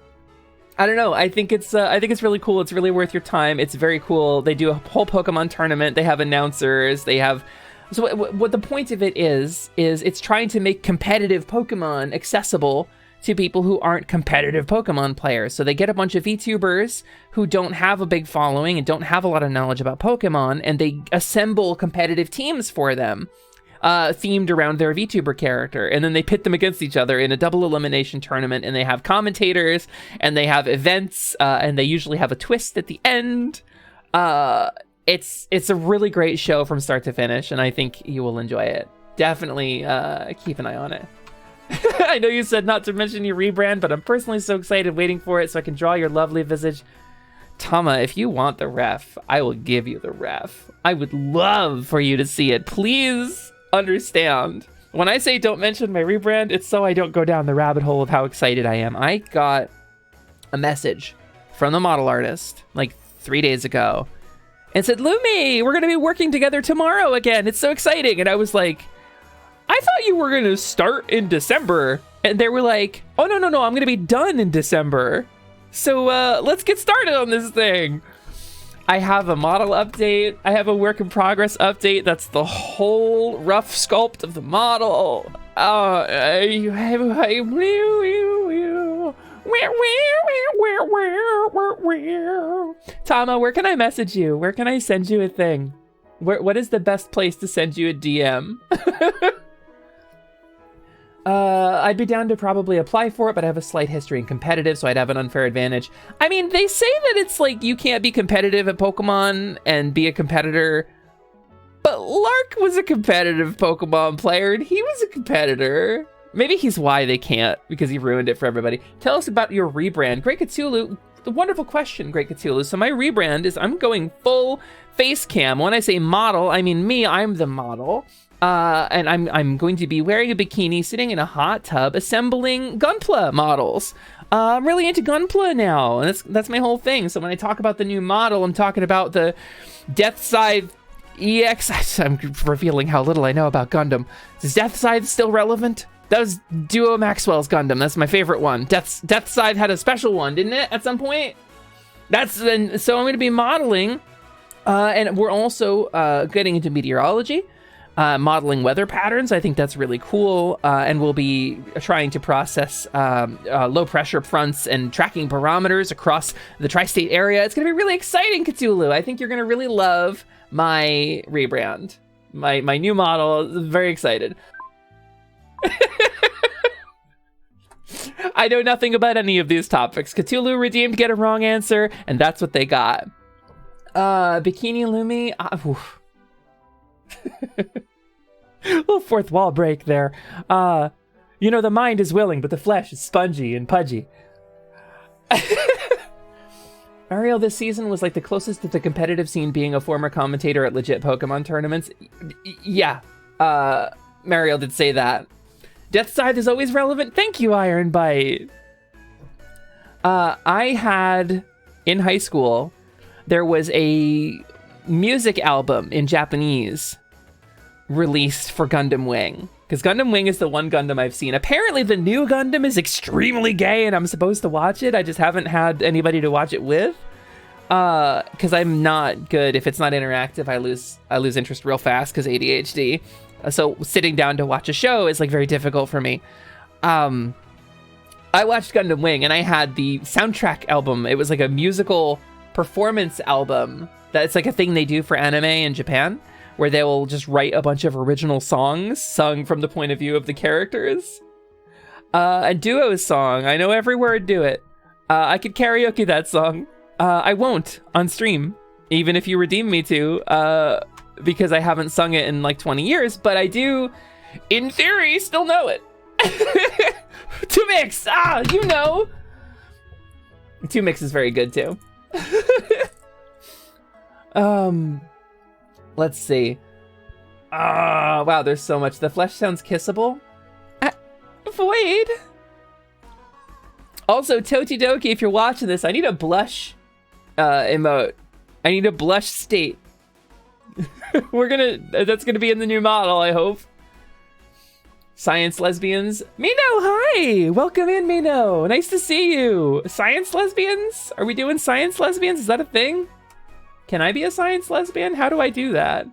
I don't know. I think it's really cool. It's really worth your time. It's very cool. They do a whole Pokemon tournament. They have announcers. They have... So what the point of it is it's trying to make competitive Pokemon accessible to people who aren't competitive Pokemon players. So they get a bunch of VTubers who don't have a big following and don't have a lot of knowledge about Pokemon, and they assemble competitive teams for them, themed around their VTuber character. And then they pit them against each other in a double elimination tournament, and they have commentators, and they have events, and they usually have a twist at the end. It's a really great show from start to finish, and I think you will enjoy it. Definitely keep an eye on it. I know you said not to mention your rebrand, but I'm personally so excited waiting for it so I can draw your lovely visage. Tama, if you want the ref, I will give you the ref. I would love for you to see it. Please understand. When I say don't mention my rebrand, it's so I don't go down the rabbit hole of how excited I am. I got a message from the model artist like 3 days ago and said, Lumi, we're going to be working together tomorrow again. It's so exciting. And I was like, I thought you were going to start in December. And they were like, oh, no, I'm going to be done in December. So let's get started on this thing. I have a model update. I have a work in progress update. That's the whole rough sculpt of the model. Tama, where can I message you? Where can I send you a thing? What is the best place to send you a DM? I'd be down to probably apply for it, but I have a slight history in competitive, so I'd have an unfair advantage. I mean, they say that it's like you can't be competitive at Pokemon and be a competitor, but Lark was a competitive Pokemon player, and he was a competitor. Maybe he's why they can't, because he ruined it for everybody. Tell us about your rebrand. Great Cthulhu, the wonderful question, Great Cthulhu. So my rebrand is I'm going full face cam. When I say model, I mean me, I'm the model. And I'm going to be wearing a bikini, sitting in a hot tub, assembling Gunpla models. I'm really into Gunpla now, and that's my whole thing. So when I talk about the new model, I'm talking about the Death Scythe EX. I'm revealing how little I know about Gundam. Is Death Scythe still relevant? That was Duo Maxwell's Gundam. That's my favorite one. Death Scythe had a special one, didn't it, at some point? So I'm going to be modeling, and we're also getting into meteorology. modeling weather patterns. I think that's really cool. And we'll be trying to process low pressure fronts and tracking barometers across the tri-state area. It's going to be really exciting, Cthulhu. I think you're going to really love my rebrand, my new model. Very excited. I know nothing about any of these topics. Cthulhu redeemed get a wrong answer, and that's what they got. Bikini Lumi. Little fourth wall break there. You know, the mind is willing, but the flesh is spongy and pudgy. Ariel this season was like the closest to the competitive scene being a former commentator at legit Pokemon tournaments. Yeah, Mariel did say that. Death Scythe is always relevant. Thank you, Iron Bite. I had, in high school, there was a music album in Japanese released for Gundam Wing. Because Gundam Wing is the one Gundam I've seen. Apparently the new Gundam is extremely gay and I'm supposed to watch it. I just haven't had anybody to watch it with. Because I'm not good. If it's not interactive, I lose interest real fast because ADHD. So sitting down to watch a show is like very difficult for me. I watched Gundam Wing and I had the soundtrack album. It was like a musical performance album. That's like a thing they do for anime in Japan, where they will just write a bunch of original songs sung from the point of view of the characters. A Duo's song. I know every word, do it. I could karaoke that song. I won't on stream, even if you redeem me to, because I haven't sung it in like 20 years, but I do, in theory, still know it. 2mix! You know! 2mix is very good too. Let's see. Wow, there's so much. The flesh sounds kissable. Void. Also, Totidoki, if you're watching this, I need a blush emote. I need a blush state. That's gonna be in the new model, I hope. Science lesbians. Mino, hi! Welcome in, Mino. Nice to see you. Science lesbians? Are we doing science lesbians? Is that a thing? Can I be a science lesbian? How do I do that?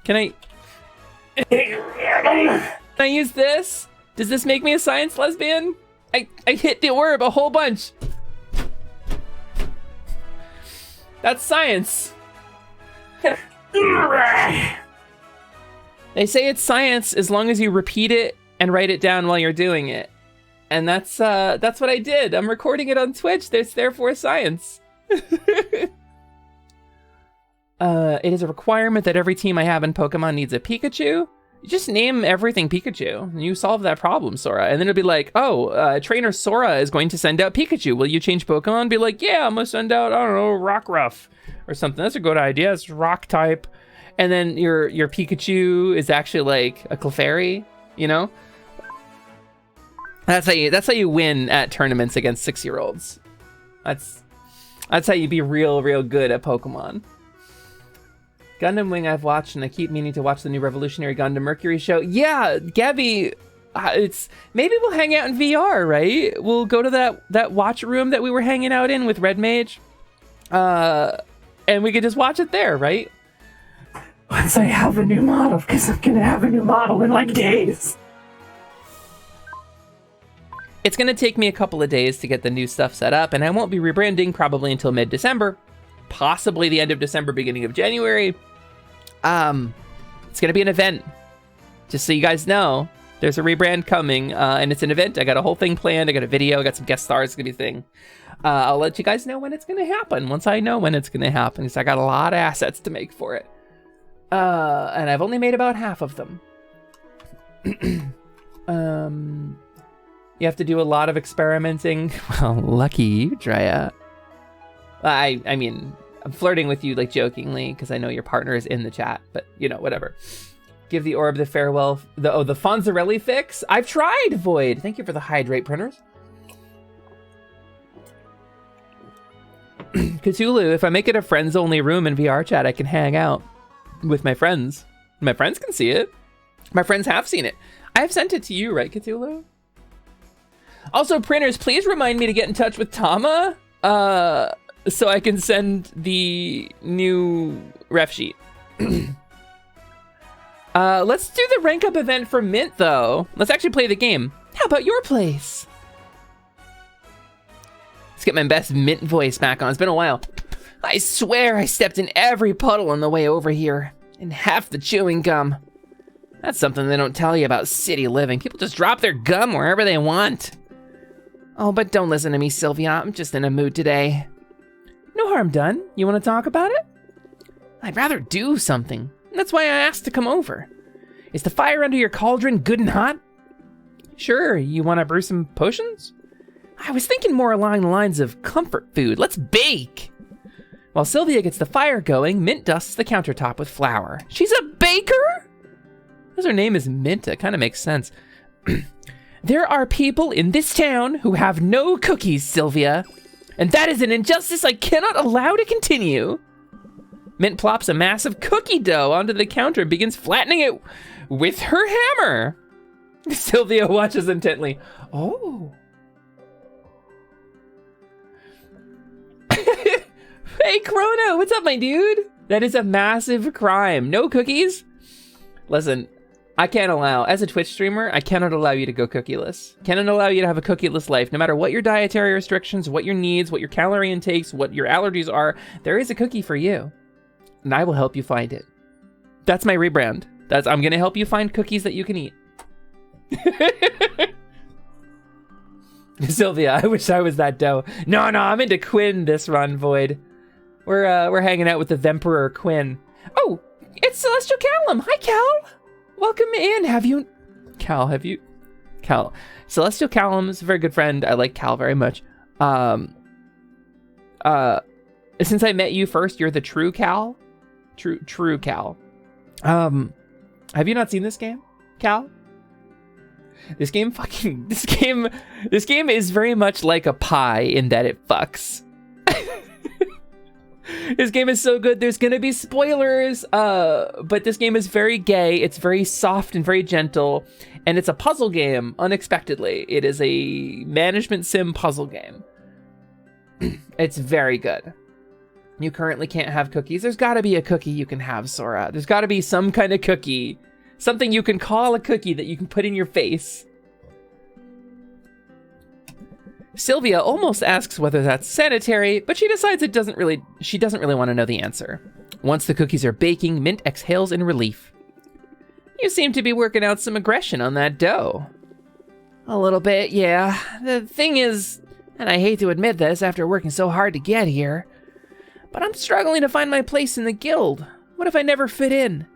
Can I use this? Does this make me a science lesbian? I hit the orb a whole bunch. That's science. They say it's science as long as you repeat it and write it down while you're doing it. And that's what I did. I'm recording it on Twitch. There's therefore science. It is a requirement that every team I have in Pokemon needs a Pikachu. You just name everything Pikachu, and you solve that problem, Sora. And then it'll be like, oh, trainer Sora is going to send out Pikachu. Will you change Pokemon? Be like, yeah, I'm gonna send out, I don't know, Rockruff or something. That's a good idea. It's rock type. And then your Pikachu is actually like a Clefairy, you know? That's how you win at tournaments against 6-year-olds. That's how you be real good at Pokemon. Gundam Wing I've watched, and I keep meaning to watch the new Revolutionary Gundam Mercury show. Yeah, Gabby, maybe we'll hang out in VR, right? We'll go to that watch room that we were hanging out in with Red Mage, and we could just watch it there, right? Once I have a new model, because I'm gonna have a new model in like days. It's gonna take me a couple of days to get the new stuff set up, and I won't be rebranding probably until mid-December. Possibly the end of December, beginning of January. It's gonna be an event. Just so you guys know, there's a rebrand coming, and it's an event. I got a whole thing planned. I got a video. I got some guest stars. It's gonna be a thing. I'll let you guys know when it's gonna happen. Once I know when it's gonna happen, because I got a lot of assets to make for it, and I've only made about half of them. You have to do a lot of experimenting. Well, lucky you, Drea. I mean, I'm flirting with you, like, jokingly, because I know your partner is in the chat, but, you know, whatever. Give the orb the farewell, the Fonzarelli fix? I've tried, Void! Thank you for the hydrate, printers. Cthulhu, if I make it a friends-only room in VR chat, I can hang out with my friends. My friends can see it. My friends have seen it. I have sent it to you, right, Cthulhu? Also, printers, please remind me to get in touch with Tama, so I can send the new ref sheet. Let's do the rank up event for Mint, though. Let's actually play the game. How about your place? Let's get my best Mint voice back on. It's been a while. I swear I stepped in every puddle on the way over here. And half the chewing gum. That's something they don't tell you about city living. People just drop their gum wherever they want. Oh, but don't listen to me, Sylvia. I'm just in a mood today. No harm done. You want to talk about it? I'd rather do something. That's why I asked to come over. Is the fire under your cauldron good and hot? Sure, you want to brew some potions? I was thinking more along the lines of comfort food. Let's bake! While Sylvia gets the fire going, Mint dusts the countertop with flour. She's a baker? Because her name is Mint, it kind of makes sense. There are people in this town who have no cookies, Sylvia. And that is an injustice I cannot allow to continue. Mint plops a mass of cookie dough onto the counter and begins flattening it with her hammer. Sylvia watches intently. Oh. Hey, Chrono, what's up, my dude? That is a massive crime. No cookies? Listen, I can't allow, as a Twitch streamer, I cannot allow you to go cookieless. Cannot allow you to have a cookieless life. No matter what your dietary restrictions, what your needs, what your calorie intakes, what your allergies are, there is a cookie for you. And I will help you find it. That's my rebrand. I'm gonna help you find cookies that you can eat. Sylvia, I wish I was that dough. No, I'm into Quinn this run, Void. We're hanging out with the Vemperor Quinn. Oh, it's Celestial Callum. Hi, Cal. Welcome in. Cal. Celestial Callum is a very good friend. I like Cal very much. Since I met you first, you're the true Cal. True Cal. Have you not seen this game, Cal? This game is very much like a pie in that it fucks. This game is so good. There's gonna be spoilers, but this game is very gay. It's very soft and very gentle, and it's a puzzle game, unexpectedly. It is a management sim puzzle game. It's very good. You currently can't have cookies. There's gotta be a cookie you can have, Sora. There's gotta be some kind of cookie. Something you can call a cookie that you can put in your face. Sylvia almost asks whether that's sanitary, but she decides she doesn't really want to know the answer. Once the cookies are baking, Mint exhales in relief. You seem to be working out some aggression on that dough. A little bit, yeah. The thing is, and I hate to admit this after working so hard to get here, but I'm struggling to find my place in the guild. What if I never fit in?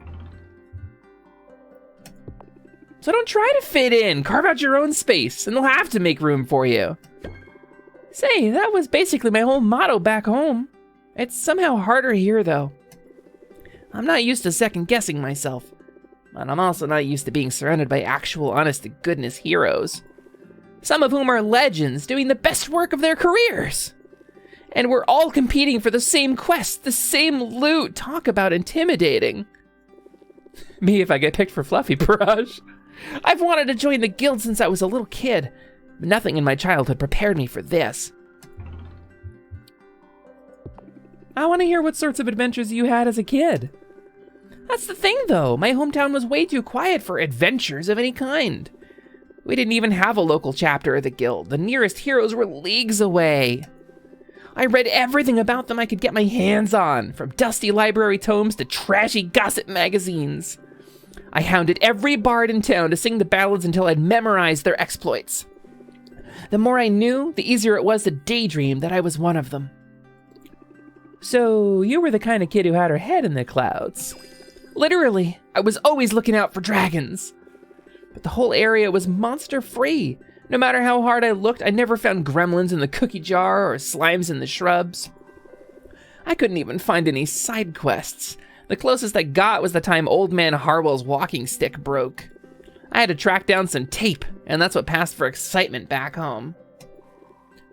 So don't try to fit in. Carve out your own space, and they'll have to make room for you. Say, that was basically my whole motto back home. It's somehow harder here, though. I'm not used to second-guessing myself, but I'm also not used to being surrounded by actual honest-to-goodness heroes. Some of whom are legends doing the best work of their careers. And we're all competing for the same quest, the same loot. Talk about intimidating. Me if I get picked for Fluffy Barrage. I've wanted to join the guild since I was a little kid, but nothing in my childhood prepared me for this. I want to hear what sorts of adventures you had as a kid. That's the thing, though. My hometown was way too quiet for adventures of any kind. We didn't even have a local chapter of the guild. The nearest heroes were leagues away. I read everything about them I could get my hands on, from dusty library tomes to trashy gossip magazines. I hounded every bard in town to sing the ballads until I'd memorized their exploits. The more I knew, the easier it was to daydream that I was one of them. So, you were the kind of kid who had her head in the clouds. Literally, I was always looking out for dragons. But the whole area was monster-free. No matter how hard I looked, I never found gremlins in the cookie jar or slimes in the shrubs. I couldn't even find any side quests. The closest I got was the time Old Man Harwell's walking stick broke. I had to track down some tape, and that's what passed for excitement back home.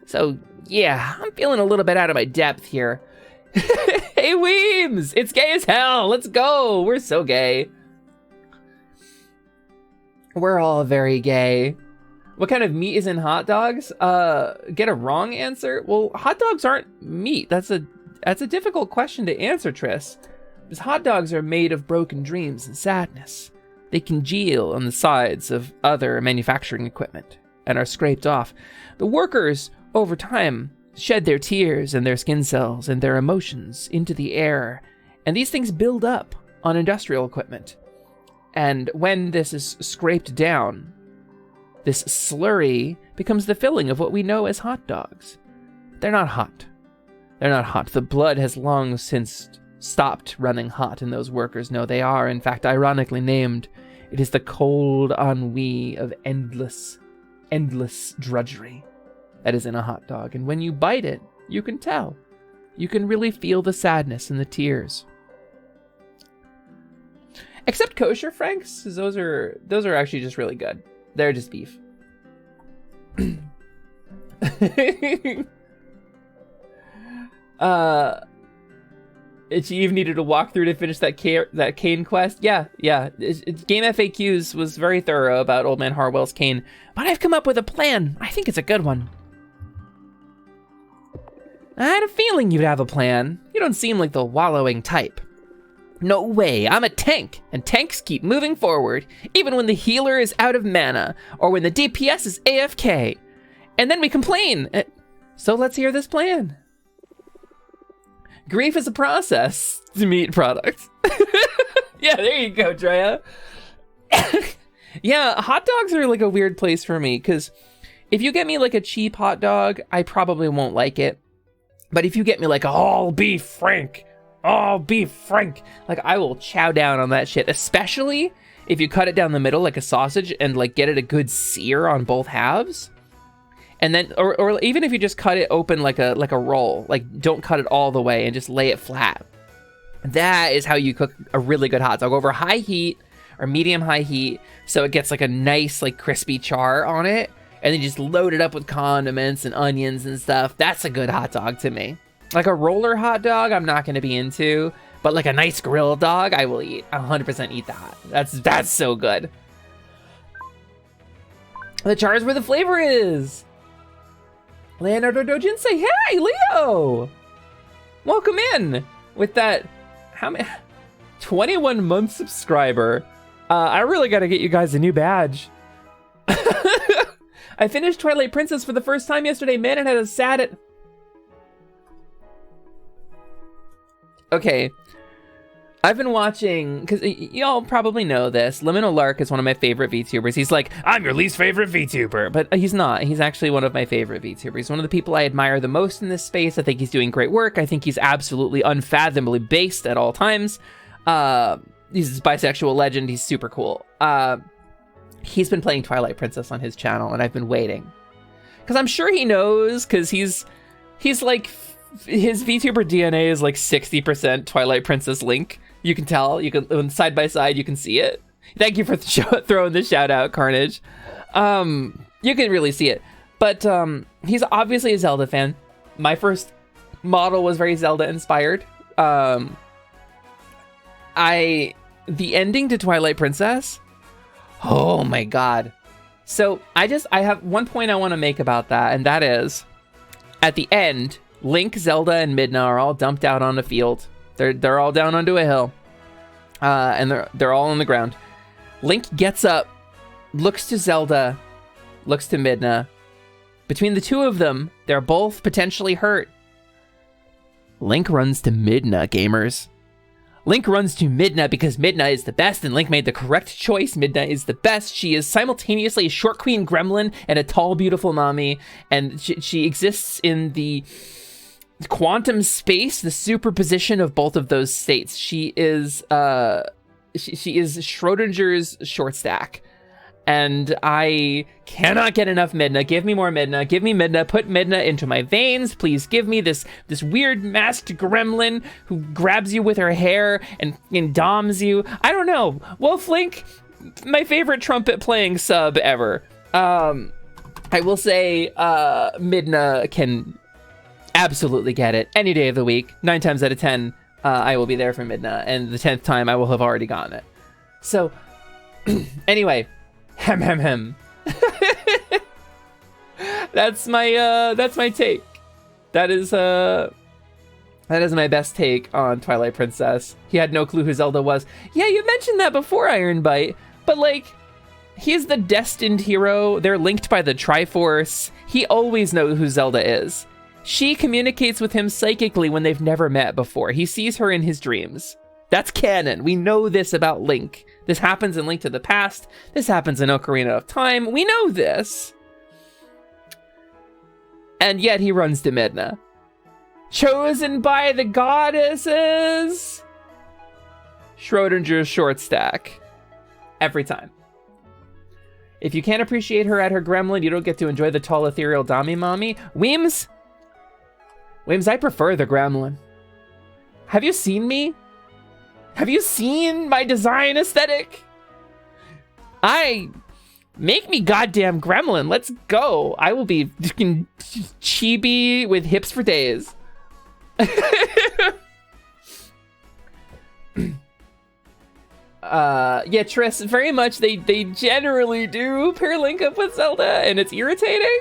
So, yeah, I'm feeling a little bit out of my depth here. Hey, Weems! It's gay as hell! Let's go! We're so gay. We're all very gay. What kind of meat is in hot dogs? Get a wrong answer? Well, hot dogs aren't meat. That's a difficult question to answer, Triss. Because hot dogs are made of broken dreams and sadness. They congeal on the sides of other manufacturing equipment and are scraped off. The workers, over time, shed their tears and their skin cells and their emotions into the air, and these things build up on industrial equipment. And when this is scraped down, this slurry becomes the filling of what we know as hot dogs. They're not hot. They're not hot. The blood has long since stopped running hot in those workers. No, they are, in fact, ironically named. It is the cold ennui of endless drudgery that is in a hot dog. And when you bite it, you can tell. You can really feel the sadness and the tears. Except kosher Franks, those are actually just really good. They're just beef. Eve needed to walk through to finish that Kane quest. Yeah. Game FAQs was very thorough about Old Man Harwell's Kane, but I've come up with a plan. I think it's a good one. I had a feeling you'd have a plan. You don't seem like the wallowing type. No way, I'm a tank, and tanks keep moving forward, even when the healer is out of mana, or when the DPS is AFK. And then we complain. So let's hear this plan. Grief is a process to meet product. Yeah, there you go, Drea. Yeah, hot dogs are like a weird place for me, because if you get me like a cheap hot dog, I probably won't like it. But if you get me like a all beef Frank, like I will chow down on that shit, especially if you cut it down the middle like a sausage and like get it a good sear on both halves. And then, or even if you just cut it open like a roll, like don't cut it all the way and just lay it flat. That is how you cook a really good hot dog, over high heat or medium high heat, so it gets like a nice like crispy char on it, and then just load it up with condiments and onions and stuff. That's a good hot dog to me. Like a roller hot dog, I'm not going to be into, but like a nice grilled dog, I will eat. 100% eat that. That's so good. The char is where the flavor is. Leonardo Dojin say, hey, Leo! Welcome in with that, how many, 21-month subscriber. I really got to get you guys a new badge. I finished Twilight Princess for the first time yesterday, man, and had a sad... Okay, I've been watching, because y'all probably know this, Liminal Lark is one of my favorite VTubers. He's like, I'm your least favorite VTuber, but he's not. He's actually one of my favorite VTubers. He's one of the people I admire the most in this space. I think he's doing great work. I think he's absolutely unfathomably based at all times. He's a bisexual legend. He's super cool. He's been playing Twilight Princess on his channel, and I've been waiting. Because I'm sure he knows, because he's like... His VTuber DNA is like 60% Twilight Princess Link. You can tell. You can side by side. You can see it. Thank you for throwing the shout out, Carnage. You can really see it. But he's obviously a Zelda fan. My first model was very Zelda inspired. The ending to Twilight Princess. Oh my god. So I have one point I want to make about that, and that is, at the end, Link, Zelda, and Midna are all dumped out on the field. They're all down onto a hill, and they're all on the ground. Link gets up, looks to Zelda, looks to Midna. Between the two of them, they're both potentially hurt. Link runs to Midna, gamers. Link runs to Midna because Midna is the best, and Link made the correct choice. Midna is the best. She is simultaneously a short queen gremlin and a tall, beautiful mommy, and she exists in the quantum space, the superposition of both of those states. She is she is Schrodinger's short stack. And I cannot get enough Midna. Give me more Midna. Give me Midna. Put Midna into my veins. Please give me this weird masked gremlin who grabs you with her hair and doms you. I don't know. Wolf Link, my favorite trumpet playing sub ever. I will say Midna can absolutely get it any day of the week. 9 times out of 10, I will be there for Midna. And the 10th time, I will have already gotten it. So, anyway... Hem. That's my take. That is my best take on Twilight Princess. He had no clue who Zelda was. Yeah, you mentioned that before, Iron Bite. But like, he's the destined hero. They're linked by the Triforce. He always knows who Zelda is. She communicates with him psychically when they've never met before. He sees her in his dreams. That's canon. We know this about Link. This happens in Link to the Past. This happens in Ocarina of Time. We know this. And yet he runs to Midna. Chosen by the goddesses. Schrodinger's short stack. Every time. If you can't appreciate her at her gremlin, you don't get to enjoy the tall ethereal Dami Mommy. Weems, I prefer the gremlin. Have you seen me? Have you seen my design aesthetic? Make me goddamn gremlin. Let's go. I will be chibi with hips for days. Yeah, Triss, very much they generally do pair Link up with Zelda, and it's irritating.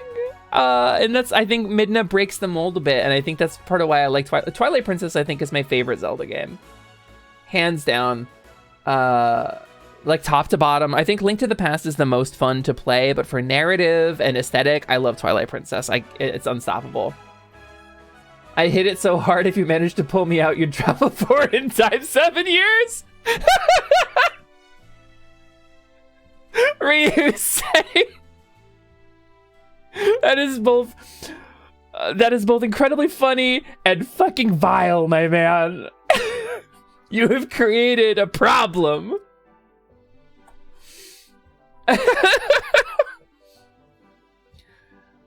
And that's, I think Midna breaks the mold a bit, and I think that's part of why I like Twilight Princess. I think is my favorite Zelda game. Hands down. Like top to bottom, I think Link to the Past is the most fun to play, but for narrative and aesthetic, I love Twilight Princess. It's unstoppable. I hit it so hard, if you managed to pull me out, you'd travel forward in time 7 years? Ryu say that is both incredibly funny and fucking vile, my man. You have created a problem.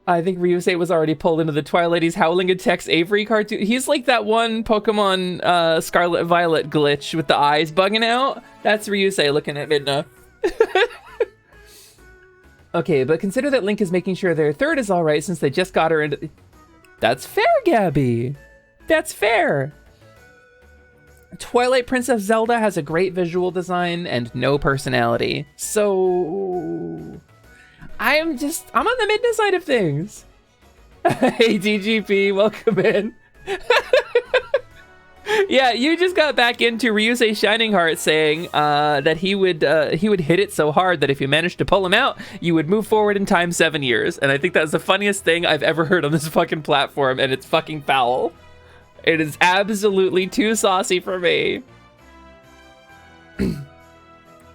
I think Ryusei was already pulled into the Twilight. He's howling at Tex Avery cartoon. He's like that one Pokemon Scarlet Violet glitch with the eyes bugging out. That's Ryusei looking at Midna. Okay, but consider that Link is making sure their third is alright since they just got her into... That's fair, Gabby. That's fair. Twilight Princess Zelda has a great visual design and no personality. So... I'm on the Midna side of things. Hey, DGP, welcome in. Yeah, you just got back into Ryusei Shining Heart saying that he would hit it so hard that if you managed to pull him out, you would move forward in time 7 years. And I think that's the funniest thing I've ever heard on this fucking platform, and it's fucking foul. It is absolutely too saucy for me.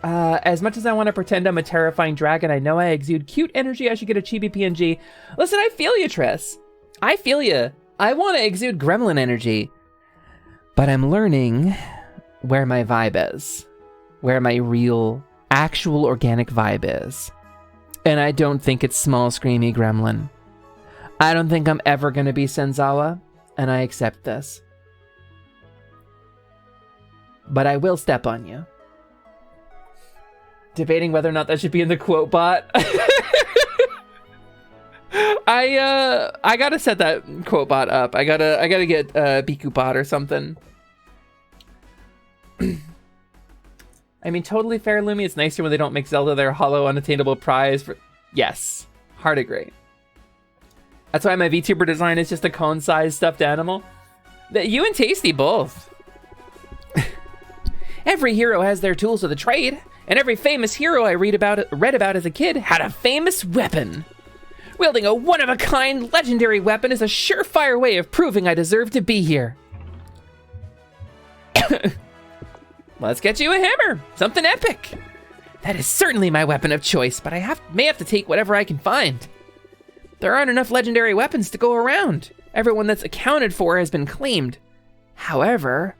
As much as I want to pretend I'm a terrifying dragon, I know I exude cute energy. I should get a chibi PNG. Listen, I feel you, Triss. I feel you. I want to exude gremlin energy. But I'm learning where my vibe is. Where my real, actual organic vibe is. And I don't think it's small, screamy gremlin. I don't think I'm ever going to be Senzawa. And I accept this. But I will step on you. Debating whether or not that should be in the quote bot. I gotta set that quote bot up. I gotta get Biku bot or something. I mean, totally fair, Lumi. It's nicer when they don't make Zelda their hollow, unattainable prize. Yes, hard agree. That's why my VTuber design is just a cone-sized stuffed animal. You and Tasty both. Every hero has their tools of the trade. And every famous hero I read about as a kid had a famous weapon. Wielding a one-of-a-kind legendary weapon is a surefire way of proving I deserve to be here. Let's get you a hammer, something epic. That is certainly my weapon of choice, but I may have to take whatever I can find. There aren't enough legendary weapons to go around. Everyone that's accounted for has been claimed. However...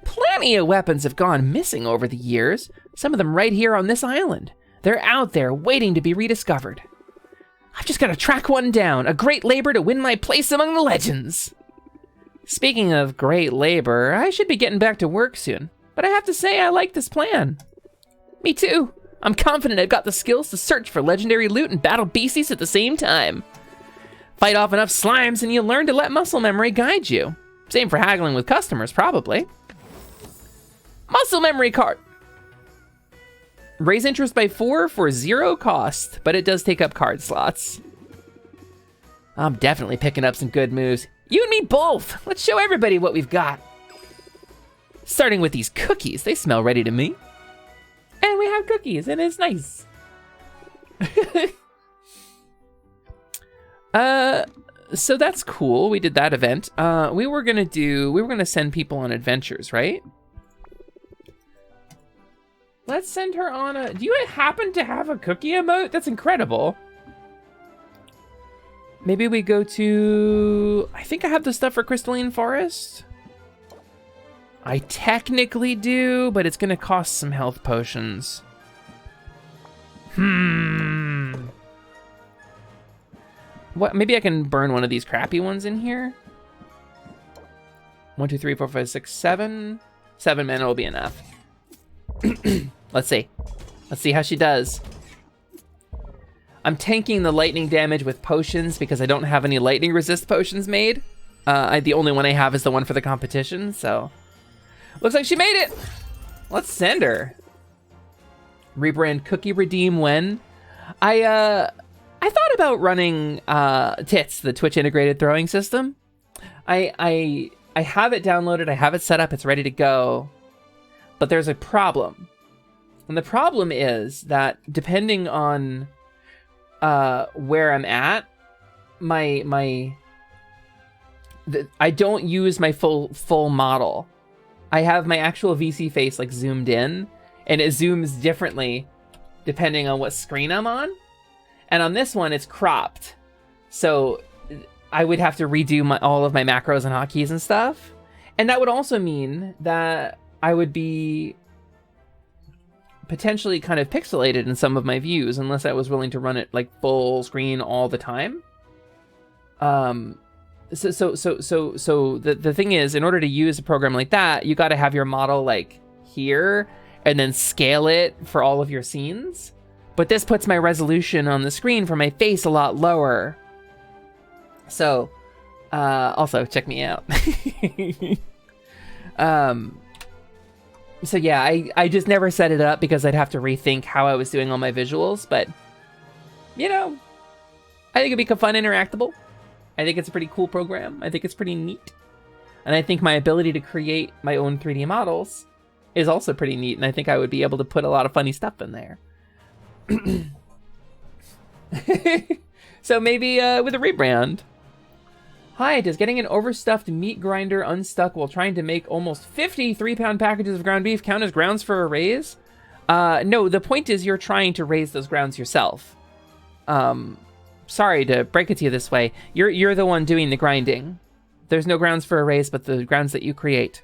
plenty of weapons have gone missing over the years, some of them right here on this island. They're out there waiting to be rediscovered. I've just got to track one down, a great labor to win my place among the legends. Speaking of great labor, I should be getting back to work soon, but I have to say I like this plan. Me too. I'm confident I've got the skills to search for legendary loot and battle beasties at the same time. Fight off enough slimes and you'll learn to let muscle memory guide you. Same for haggling with customers, probably. Muscle memory card. Raise interest by 4 for 0 cost, but it does take up card slots. I'm definitely picking up some good moves. You and me both. Let's show everybody what we've got. Starting with these cookies. They smell ready to me. And we have good cookies, and it's nice. So that's cool. We did that event. We were gonna send people on adventures, right? Let's send her on a... Do you happen to have a cookie emote? That's incredible. Maybe we go to... I think I have the stuff for Crystalline Forest. I technically do, but it's gonna cost some health potions. What? Maybe I can burn one of these crappy ones in here. 1, 2, 3, 4, 5, 6, 7. 7 mana will be enough. Let's see. Let's see how she does. I'm tanking the lightning damage with potions because I don't have any lightning resist potions made. The only one I have is the one for the competition, so. Looks like she made it. Let's send her. Rebrand cookie redeem when. I thought about running TITS, the Twitch integrated throwing system. I have it downloaded, I have it set up, it's ready to go. But there's a problem. And the problem is that depending on where I'm at, I don't use my full model. I have my actual VC face like zoomed in, and it zooms differently depending on what screen I'm on. And on this one, it's cropped. So I would have to redo all of my macros and hotkeys and stuff. And that would also mean that I would be potentially kind of pixelated in some of my views unless I was willing to run it like full screen all the time. So the thing is, in order to use a program like that, you got to have your model like here and then scale it for all of your scenes. But this puts my resolution on the screen for my face a lot lower. So, also check me out. So yeah, I just never set it up because I'd have to rethink how I was doing all my visuals, but you know, I think it'd be fun interactable. I think it's a pretty cool program. I think it's pretty neat. And I think my ability to create my own 3D models is also pretty neat, and I think I would be able to put a lot of funny stuff in there. So maybe with a rebrand. Hi, does getting an overstuffed meat grinder unstuck while trying to make almost 50 3-pound packages of ground beef count as grounds for a raise? No, the point is you're trying to raise those grounds yourself. Sorry to break it to you this way. You're the one doing the grinding. There's no grounds for a raise but the grounds that you create.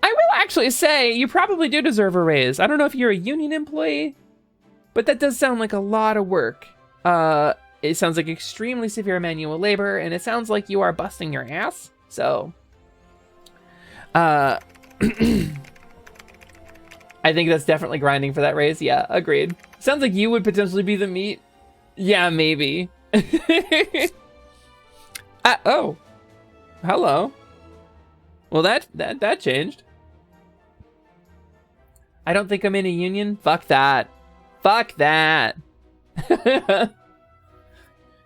I will actually say you probably do deserve a raise. I don't know if you're a union employee, but that does sound like a lot of work. It sounds like extremely severe manual labor, and it sounds like you are busting your ass. So, I think that's definitely grinding for that raise. Yeah, agreed. Sounds like you would potentially be the meat. Yeah, maybe. Oh, hello. Well, that changed. I don't think I'm in a union. Fuck that. Fuck that.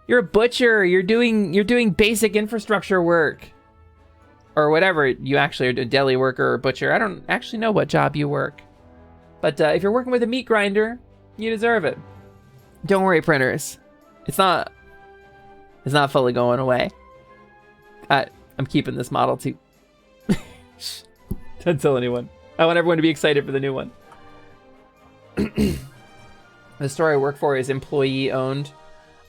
You're a butcher. You're doing basic infrastructure work. Or whatever you actually are, a deli worker or butcher. I don't actually know what job you work. But if you're working with a meat grinder, you deserve it. Don't worry, printers. It's not fully going away. I'm keeping this model too. Don't tell anyone. I want everyone to be excited for the new one. The store I work for is employee owned.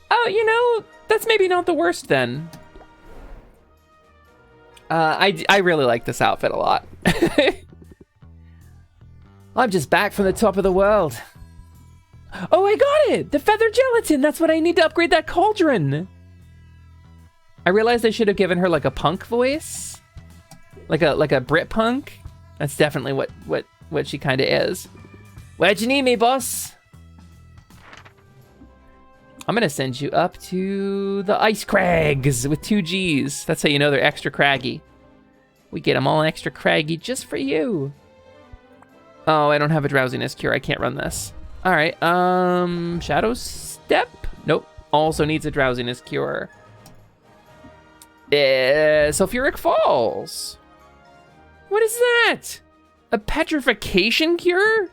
Oh, you know, that's maybe not the worst then. I really like this outfit a lot. I'm just back from the top of the world. Oh, I got it! The feather gelatin! That's what I need to upgrade that cauldron! I realized I should have given her like a punk voice. Like a Brit punk. That's definitely what she kind of is. Where'd you need me, boss? I'm gonna send you up to the Ice Crags with 2 G's. That's how you know they're extra craggy. We get them all extra craggy just for you. Oh, I don't have a drowsiness cure. I can't run this. All right, Shadow Step? Nope, also needs a drowsiness cure. Sulfuric Falls. What is that? A petrification cure?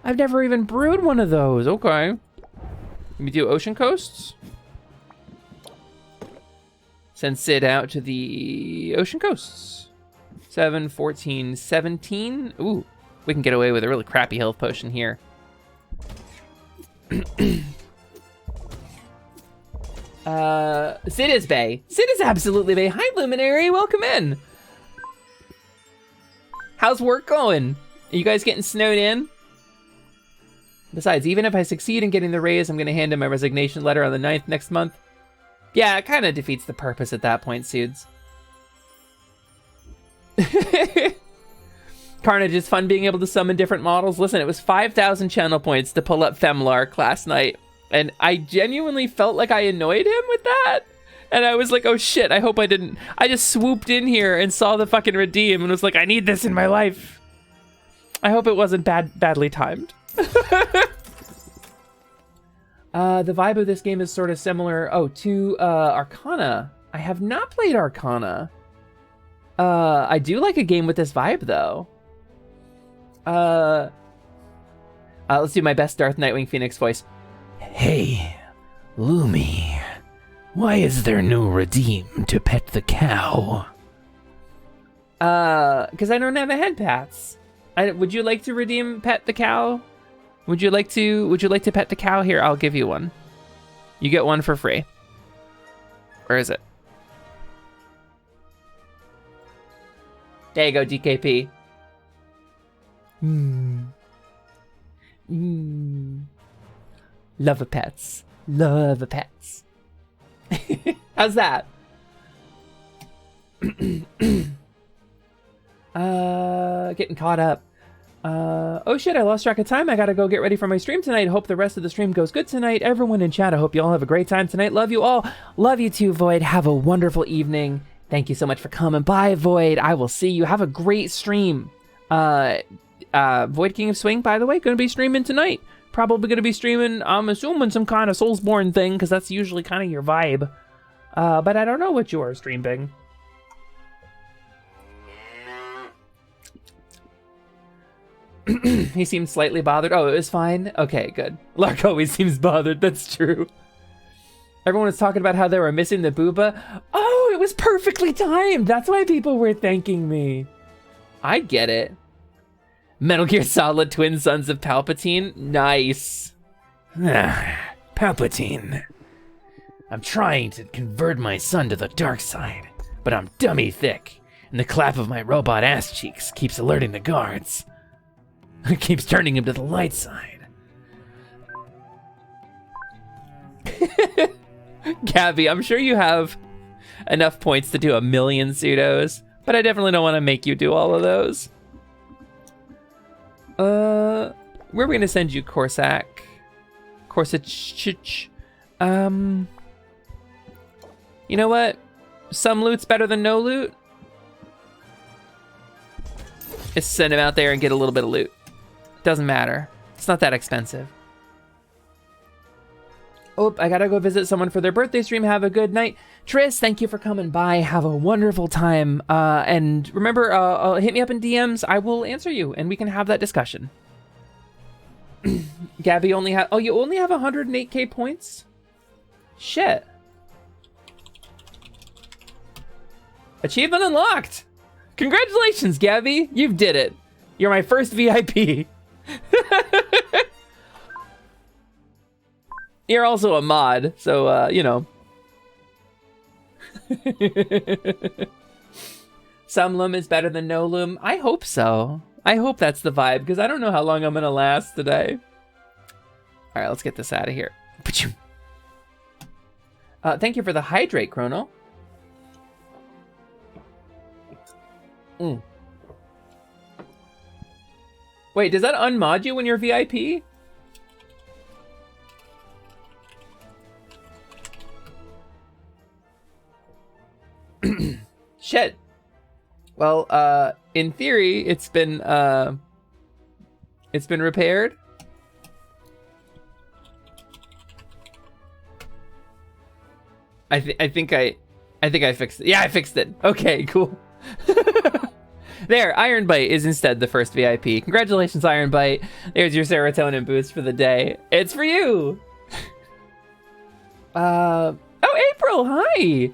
I've never even brewed one of those. Okay. Let me do ocean coasts. Send Sid out to the ocean coasts. 7, 14, 17. Ooh, we can get away with a really crappy health potion here. Sid is Bay. Sid is absolutely Bay. Hi, Luminary. Welcome in. How's work going? Are you guys getting snowed in? Besides, even if I succeed in getting the raise, I'm going to hand in my resignation letter on the 9th next month. Yeah, it kind of defeats the purpose at that point, Sudes. Carnage is fun being able to summon different models. Listen, it was 5,000 channel points to pull up Femlark last night. And I genuinely felt like I annoyed him with that. And I was like, oh shit, I hope I didn't. I just swooped in here and saw the fucking redeem and was like, I need this in my life. I hope it wasn't badly timed. The vibe of this game is sort of similar, to Arcana. I have not played Arcana. I do like a game with this vibe, though. Let's do my best Darth Nightwing Phoenix voice. Hey, Lumi, why is there no redeem to pet the cow? Because I don't have a head pass. Would you like to redeem pet the cow? Would you like to pet the cow? Here, I'll give you one. You get one for free. Where is it? There you go, DKP. Love a pets. Love a pets. How's that? Getting caught up. Oh shit, I lost track of time. I gotta go get ready for my stream tonight. Hope the rest of the stream goes good tonight. Everyone in chat, I hope you all have a great time tonight. Love you all. Love you too, Void. Have a wonderful evening. Thank you so much for coming by, Void. I will see you. Have a great stream. Void King of Swing, by the way, gonna be streaming tonight. Probably gonna be streaming, I'm assuming, some kind of Soulsborne thing, because that's usually kind of your vibe. But I don't know what you are streaming. He seemed slightly bothered. Oh, it was fine? Okay, good. Lark always seems bothered, that's true. Everyone was talking about how they were missing the booba. Oh, it was perfectly timed! That's why people were thanking me. I get it. Metal Gear Solid Twin Sons of Palpatine? Nice. Palpatine. I'm trying to convert my son to the dark side, but I'm dummy thick, and the clap of my robot ass cheeks keeps alerting the guards. It keeps turning him to the light side. Gabby, I'm sure you have enough points to do 1,000,000 pseudos, but I definitely don't want to make you do all of those. Where are we gonna send you, Corsac? Corsachich. You know what? Some loot's better than no loot. Let's send him out there and get a little bit of loot. Doesn't matter. It's not that expensive. Oh, I gotta go visit someone for their birthday stream. Have a good night. Tris, thank you for coming by. Have a wonderful time. And remember, hit me up in DMs. I will answer you, and we can have that discussion. Gabby only had... Oh, you only have 108k points? Shit. Achievement unlocked! Congratulations, Gabby! You did it. You're my first VIP. You're also a mod, so, you know. Some loom is better than no loom. I hope so. I hope that's the vibe, because I don't know how long I'm gonna last today. All right, let's get this out of here. Thank you for the hydrate, Chrono. Wait, does that unmod you when you're VIP? Shit. Well, in theory, it's been repaired. I think I fixed it. Yeah, I fixed it. Okay, cool. There, Iron Bite is instead the first VIP. Congratulations, Iron Bite. There's your serotonin boost for the day. It's for you. Oh, April, hi.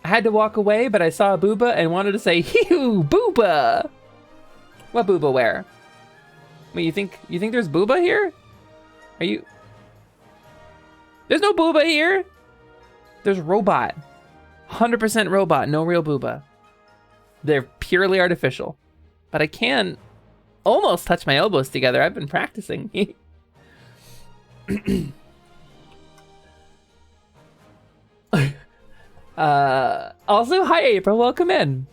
I had to walk away, but I saw a booba and wanted to say, "Hee-hoo, booba." What booba where? Wait, you think there's booba here? Are you? There's no booba here. There's robot. 100% robot, no real booba. They're purely artificial. But I can almost touch my elbows together. I've been practicing. Also, hi April, welcome in.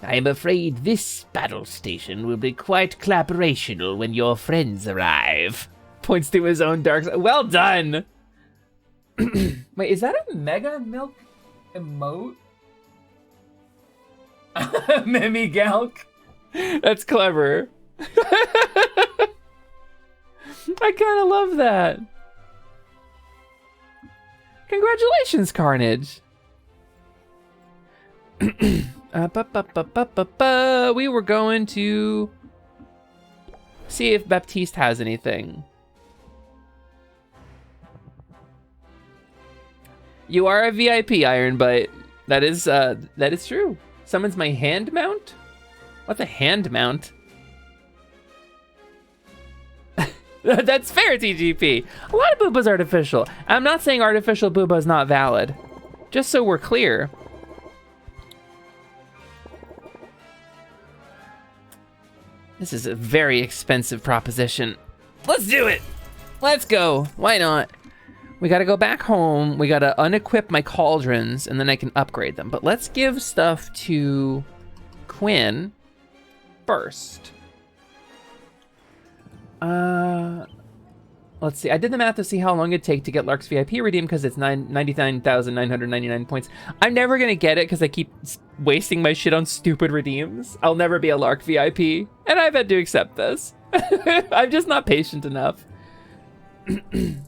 I am afraid this battle station will be quite collaborational when your friends arrive. Points to his own dark side. Well done! Wait, is that a Mega Milk emote? Mimi Galk? That's clever. I kind of love that. Congratulations, Carnage. We were going to see if Baptiste has anything. You are a VIP, Iron Bite. That is true. Summons my hand mount? What's a hand mount? That's fair, TGP. A lot of booba's artificial. I'm not saying artificial booba is not valid. Just so we're clear. This is a very expensive proposition. Let's do it. Let's go. Why not? We gotta go back home. We gotta unequip my cauldrons and then I can upgrade them. But let's give stuff to Quinn first. Let's see. I did the math to see how long it'd take to get Lark's VIP redeem because it's 99,999 points. I'm never gonna get it because I keep wasting my shit on stupid redeems. I'll never be a Lark VIP, and I've had to accept this. I'm just not patient enough. It's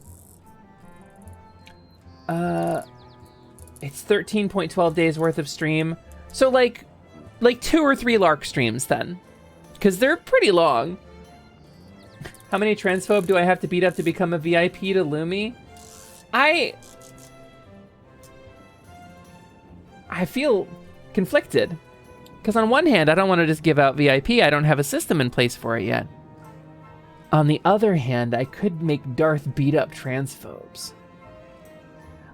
13.12 days worth of stream. So like 2 or 3 Lark streams then, because they're pretty long. How many transphobe do I have to beat up to become a VIP to Lumi? I feel conflicted. Because on one hand, I don't want to just give out VIP. I don't have a system in place for it yet. On the other hand, I could make Darth beat up transphobes.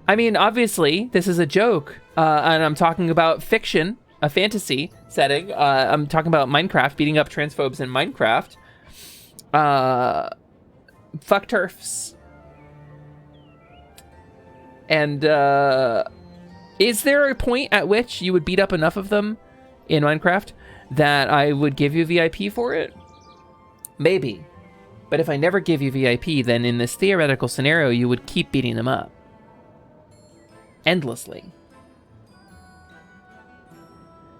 I mean, obviously, this is a joke. And I'm talking about fiction, a fantasy setting. I'm talking about Minecraft, beating up transphobes in Minecraft. Fuck TERFs. And is there a point at which you would beat up enough of them in Minecraft that I would give you VIP for it? Maybe. But if I never give you VIP, then in this theoretical scenario, you would keep beating them up. Endlessly.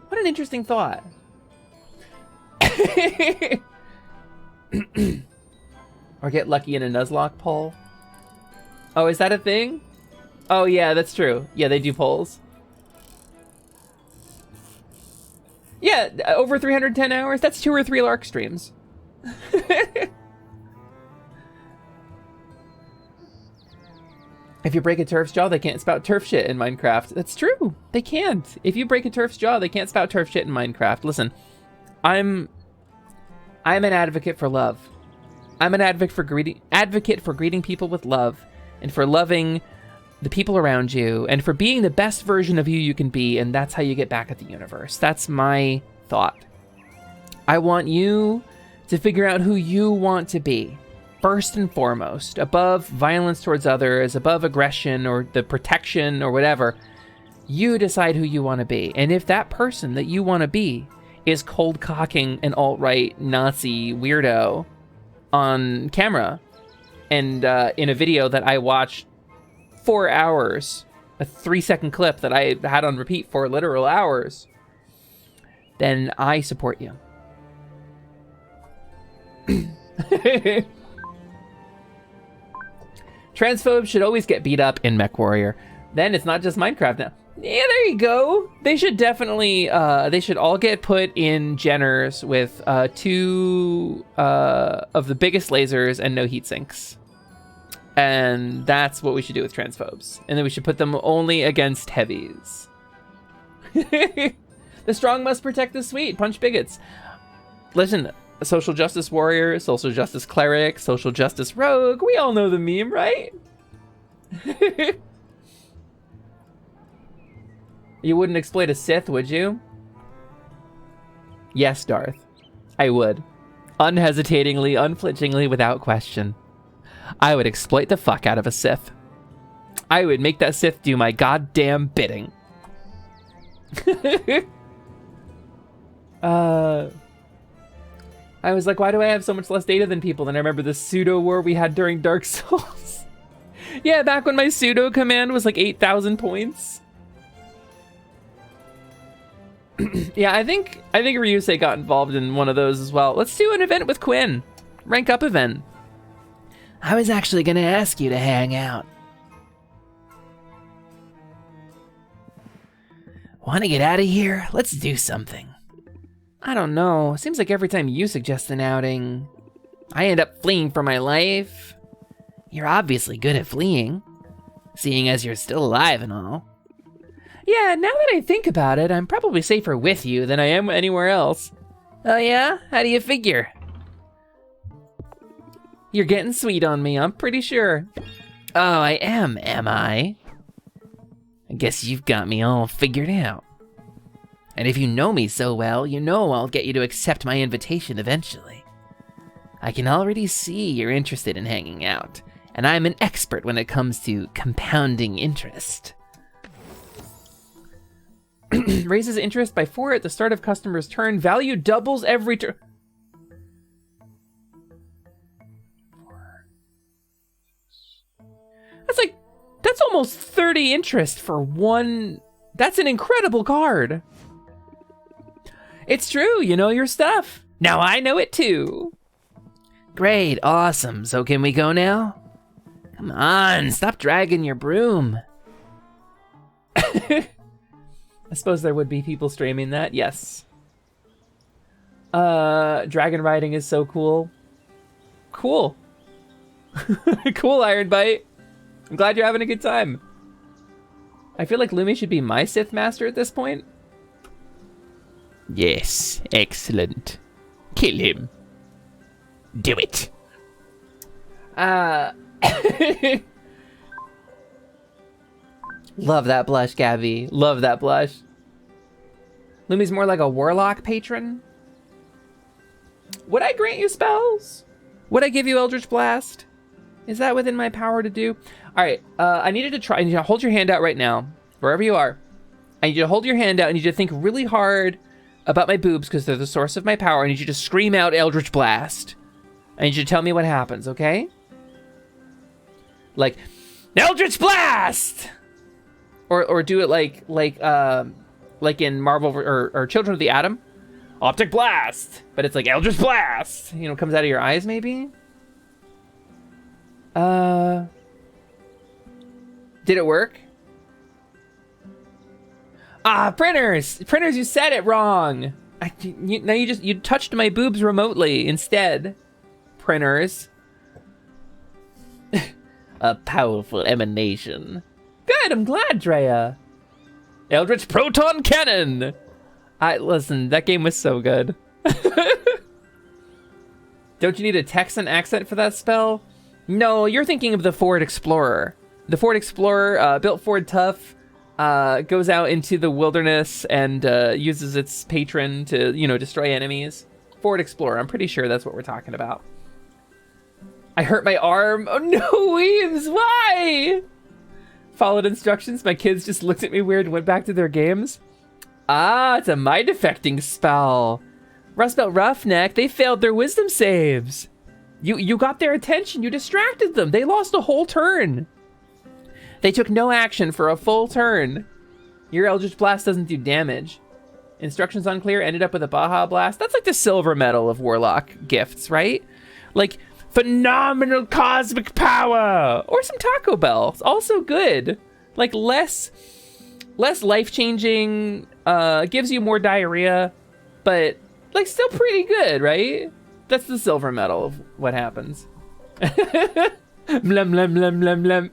What an interesting thought. Or get lucky in a Nuzlocke poll. Oh, is that a thing? Oh yeah, that's true. Yeah, they do polls. Yeah, over 310 hours. That's 2 or 3 Lark streams. If you break a TERF's jaw, they can't spout TERF shit in Minecraft. That's true. They can't. If you break a TERF's jaw, they can't spout TERF shit in Minecraft. Listen, I'm an advocate for love. I'm an advocate for greeting people with love and for loving the people around you and for being the best version of you can be, and that's how you get back at the universe. That's my thought. I want you to figure out who you want to be, first and foremost, above violence towards others, above aggression or the protection or whatever. You decide who you want to be, and if that person that you want to be is cold cocking an alt-right Nazi weirdo on camera and in a video that I watched 4 hours, a 3-second clip that I had on repeat for literal hours, then I support you. Transphobes should always get beat up in MechWarrior. Then it's not just Minecraft now. Yeah, there you go. They should definitely, they should all get put in Jenners with 2 of the biggest lasers and no heat sinks. And that's what we should do with transphobes. And then we should put them only against heavies. The strong must protect the sweet. Punch bigots. Listen, social justice warrior, social justice cleric, social justice rogue. We all know the meme, right? You wouldn't exploit a Sith, would you? Yes, Darth. I would. Unhesitatingly, unflinchingly, without question. I would exploit the fuck out of a Sith. I would make that Sith do my goddamn bidding. I was like, why do I have so much less data than people? Then I remember the pseudo war we had during Dark Souls. Yeah, back when my pseudo command was like 8,000 points. Yeah, I think Ryusei got involved in one of those as well. Let's do an event with Quinn. Rank up event. I was actually gonna ask you to hang out. Wanna get out of here? Let's do something. I don't know. Seems like every time you suggest an outing, I end up fleeing for my life. You're obviously good at fleeing, seeing as you're still alive and all. Yeah, now that I think about it, I'm probably safer with you than I am anywhere else. Oh yeah? How do you figure? You're getting sweet on me, I'm pretty sure. Oh, I am I? I guess you've got me all figured out. And if you know me so well, you know I'll get you to accept my invitation eventually. I can already see you're interested in hanging out, and I'm an expert when it comes to compounding interest. Raises interest by 4 at the start of customer's turn. Value doubles every turn. That's almost 30 interest for one. That's an incredible card. It's true, you know your stuff. Now I know it too. Great, awesome. So can we go now? Come on, stop dragging your broom. I suppose there would be people streaming that, yes. Dragon riding is so cool. Cool. Cool, Iron Bite. I'm glad you're having a good time. I feel like Lumi should be my Sith Master at this point. Yes, excellent. Kill him. Do it. Love that blush, Gabby. Love that blush. Lumi's more like a warlock patron. Would I grant you spells? Would I give you Eldritch Blast? Is that within my power to do? All right, I need you to try. I need you to hold your hand out right now, wherever you are. I need you to hold your hand out. I need you to think really hard about my boobs because they're the source of my power. I need you to scream out Eldritch Blast. I need you to tell me what happens, okay? Like, Eldritch Blast! Or do it like in Marvel or Children of the Atom. Optic Blast! But it's like Eldritch Blast! You know, comes out of your eyes, maybe? Did it work? Ah, printers! Printers, you said it wrong! Now you touched my boobs remotely instead. Printers. A powerful emanation. Good, I'm glad, Drea. Eldritch Proton Cannon! Listen, that game was so good. Don't you need a Texan accent for that spell? No, you're thinking of the Ford Explorer. The Ford Explorer, built Ford tough, goes out into the wilderness and uses its patron to, destroy enemies. Ford Explorer, I'm pretty sure that's what we're talking about. I hurt my arm. Oh no, Weaves, why? Followed instructions, my kids just looked at me weird and went back to their games. Ah, it's a mind affecting spell. Rust Belt Roughneck, they failed their wisdom saves. You got their attention, you distracted them. They lost a whole turn. They took no action for a full turn. Your Eldritch Blast doesn't do damage. Instructions unclear, ended up with a Baja Blast. That's like the silver medal of Warlock gifts, right? Like, phenomenal cosmic power! Or some Taco Bell. It's also good. Like, less less life-changing, gives you more diarrhea, but like still pretty good, right? That's the silver medal of what happens. Blem, blem, blem, blem, blem.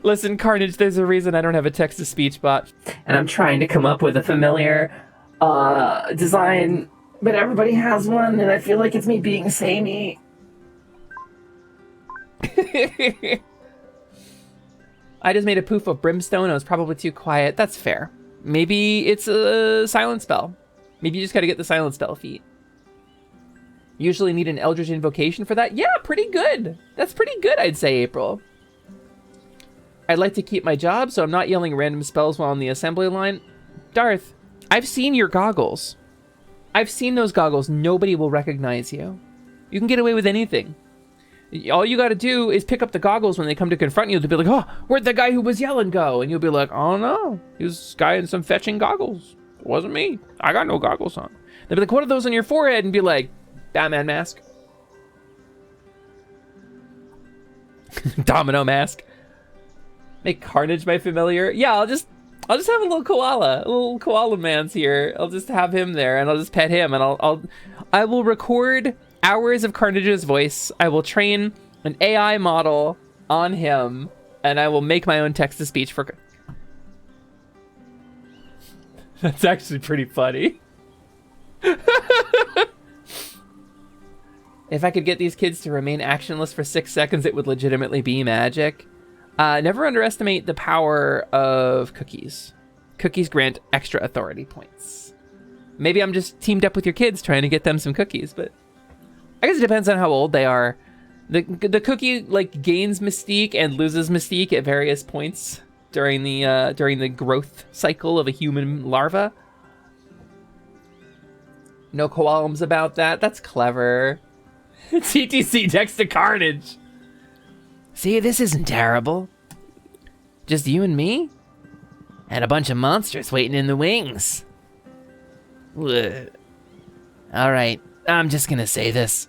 Listen, Carnage, there's a reason I don't have a text-to-speech bot. And I'm trying to come up with a familiar design, but everybody has one, and I feel like it's me being samey. I just made a poof of brimstone. I was probably too quiet. That's fair. Maybe it's a silent spell. Maybe you just gotta get the silent spell feat. Usually need an Eldritch Invocation for that. Yeah, pretty good. That's pretty good, I'd say, April. I'd like to keep my job, so I'm not yelling random spells while on the assembly line. Darth, I've seen your goggles. I've seen those goggles. Nobody will recognize you. You can get away with anything. All you gotta do is pick up the goggles when they come to confront you. They'll be like, oh, where'd the guy who was yelling go? And you'll be like, oh no, he was this guy in some fetching goggles. It wasn't me. I got no goggles on. They'll be like, what are those on your forehead? And be like, Batman mask. Domino mask. Make Carnage my familiar. Yeah, I'll just have a little koala man's here. I'll just have him there, and I'll just pet him, and I will record hours of Carnage's voice. I will train an AI model on him, and I will make my own text-to-speech for. That's actually pretty funny. If I could get these kids to remain actionless for 6 seconds, it would legitimately be magic. Never underestimate the power of cookies. Cookies grant extra authority points. Maybe I'm just teamed up with your kids trying to get them some cookies, but I guess it depends on how old they are. The cookie like gains mystique and loses mystique at various points during the growth cycle of a human larva. No qualms about that. That's clever. TTC next to Carnage. See, this isn't terrible. Just you and me? And a bunch of monsters waiting in the wings. Ugh. Alright, I'm just gonna say this.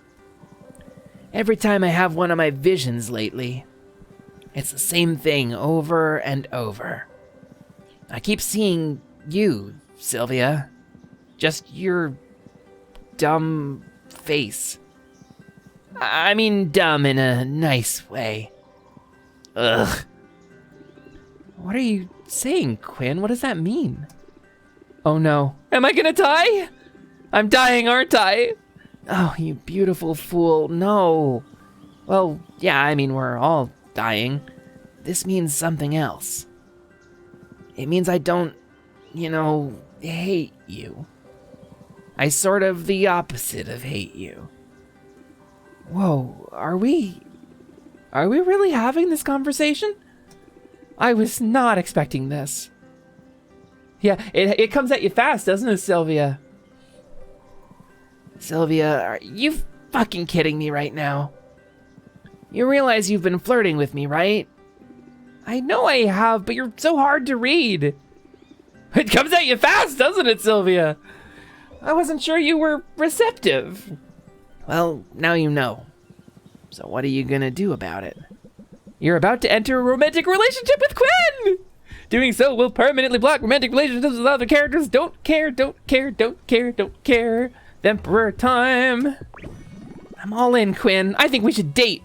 Every time I have one of my visions lately, it's the same thing over and over. I keep seeing you, Sylvia. Just your dumb face. I mean dumb in a nice way. Ugh. What are you saying, Quinn? What does that mean? Oh no. Am I gonna die? I'm dying, aren't I? Oh, you beautiful fool. No. Well, yeah, I mean, we're all dying. This means something else. It means I don't, hate you. I sort of the opposite of hate you. Whoa, are we really having this conversation? I was not expecting this. Yeah, it comes at you fast, doesn't it, Sylvia? Sylvia, are you fucking kidding me right now? You realize you've been flirting with me, right? I know I have, but you're so hard to read. It comes at you fast, doesn't it, Sylvia? I wasn't sure you were receptive. Well, now you know. So what are you gonna do about it? You're about to enter a romantic relationship with Quinn! Doing so will permanently block romantic relationships with other characters. Don't care, don't care, don't care, don't care. The Emperor time. I'm all in, Quinn. I think we should date.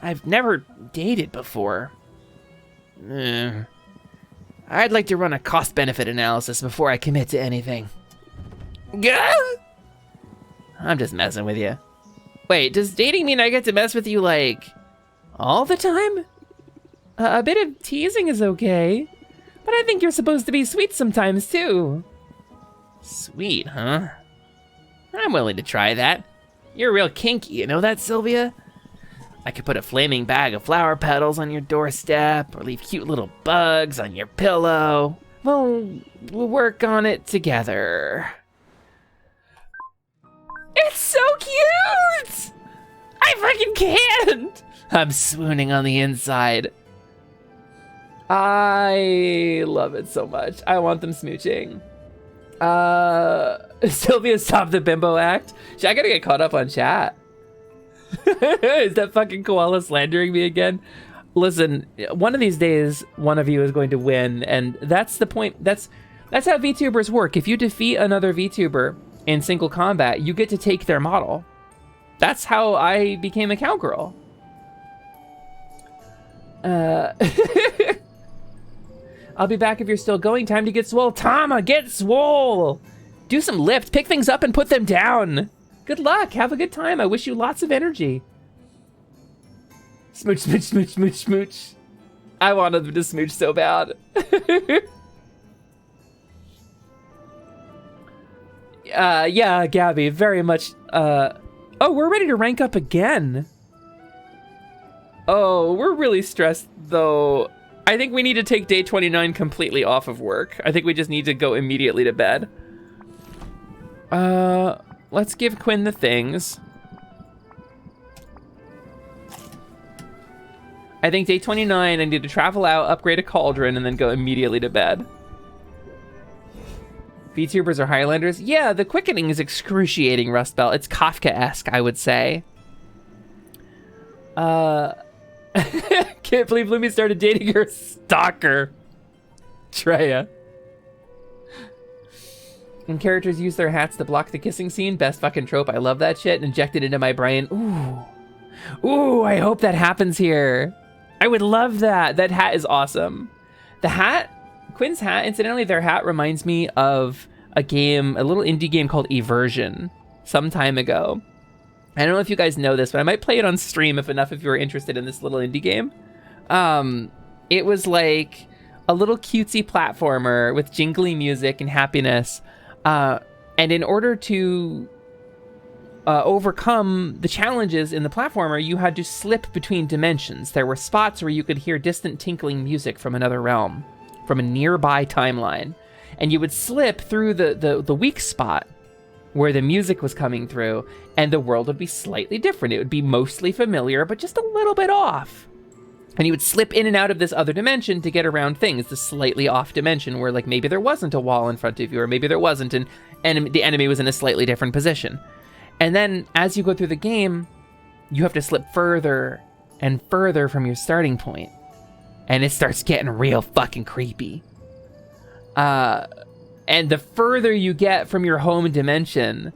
I've never dated before. I'd like to run a cost-benefit analysis before I commit to anything. Gah! I'm just messing with you. Wait, does dating mean I get to mess with you, like, all the time? A bit of teasing is okay, but I think you're supposed to be sweet sometimes, too. Sweet, huh? I'm willing to try that. You're real kinky, you know that, Sylvia? I could put a flaming bag of flower petals on your doorstep, or leave cute little bugs on your pillow. Well, we'll work on it together. It's so cute! I fucking can't! I'm swooning on the inside. I love it so much. I want them smooching. Sylvia, stop the bimbo act. I gotta get caught up on chat. Is that fucking koala slandering me again? Listen, one of these days, one of you is going to win, and that's the point. That's how VTubers work. If you defeat another VTuber in single combat, you get to take their model. That's how I became a cowgirl. I'll be back if you're still going. Time to get swole. Tama, get swole! Do some lift, pick things up and put them down. Good luck, have a good time. I wish you lots of energy. Smooch, smooch, smooch, smooch, smooch. I wanted them to smooch so bad. Yeah, Gabby, very much, oh, we're ready to rank up again. Oh, we're really stressed, though. I think we need to take day 29 completely off of work. I think we just need to go immediately to bed. Let's give Quinn the things. I think day 29, I need to travel out, upgrade a cauldron, and then go immediately to bed. VTubers are Highlanders? Yeah, the quickening is excruciating, Rust Belt. It's Kafka-esque, I would say. Can't believe Lumi started dating her stalker. Treya. When characters use their hats to block the kissing scene, best fucking trope. I love that shit. Injected into my brain. Ooh. Ooh, I hope that happens here. I would love that. That hat is awesome. The hat, Quinn's hat, incidentally, their hat reminds me of a game, a little indie game called Eversion some time ago. I don't know if you guys know this, but I might play it on stream if enough of you are interested in this little indie game. It was like a little cutesy platformer with jingly music and happiness. And in order to overcome the challenges in the platformer, you had to slip between dimensions. There were spots where you could hear distant tinkling music from another realm, from a nearby timeline. And you would slip through the weak spot where the music was coming through, and the world would be slightly different. It would be mostly familiar, but just a little bit off. And you would slip in and out of this other dimension to get around things, the slightly off dimension where like maybe there wasn't a wall in front of you, or maybe there wasn't, and the enemy was in a slightly different position. And then as you go through the game, you have to slip further and further from your starting point. And it starts getting real fucking creepy. And the further you get from your home dimension,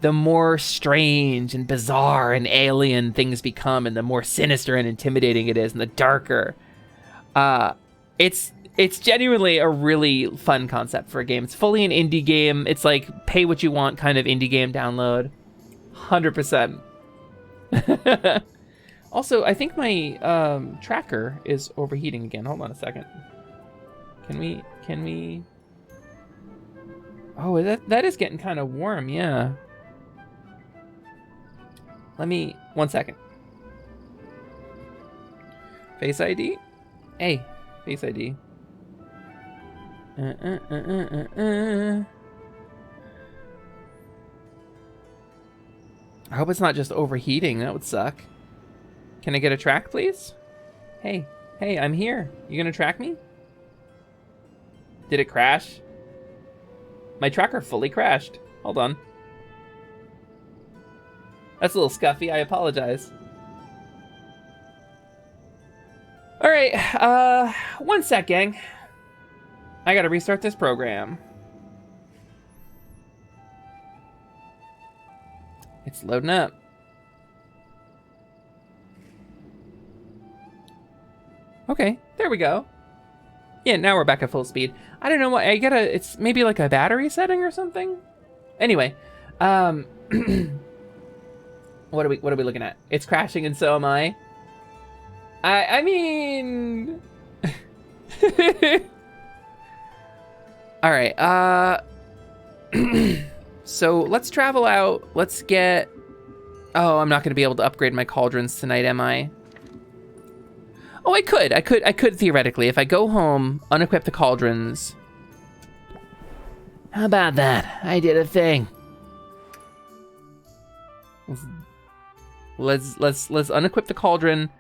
the more strange and bizarre and alien things become, and the more sinister and intimidating it is, and the darker. It's genuinely a really fun concept for a game. It's fully an indie game. It's like pay what you want kind of indie game download. 100%. Also, I think my tracker is overheating again. Hold on a second. Can we? Oh, that is getting kind of warm, yeah. One second. Face ID? Hey, Face ID. I hope it's not just overheating. That would suck. Can I get a track, please? Hey, I'm here. You gonna track me? Did it crash? My tracker fully crashed. Hold on. That's a little scuffy. I apologize. All right, 1 sec, gang. I gotta restart this program. It's loading up. Okay, there we go. Yeah, now we're back at full speed. I don't know what, it's maybe like a battery setting or something? Anyway, what are we looking at? It's crashing and so am I. I mean... All right, so let's travel out. Let's get... Oh, I'm not gonna be able to upgrade my cauldrons tonight, am I? Oh, I could theoretically. If I go home, unequip the cauldrons. How about that? I did a thing. Let's unequip the cauldron.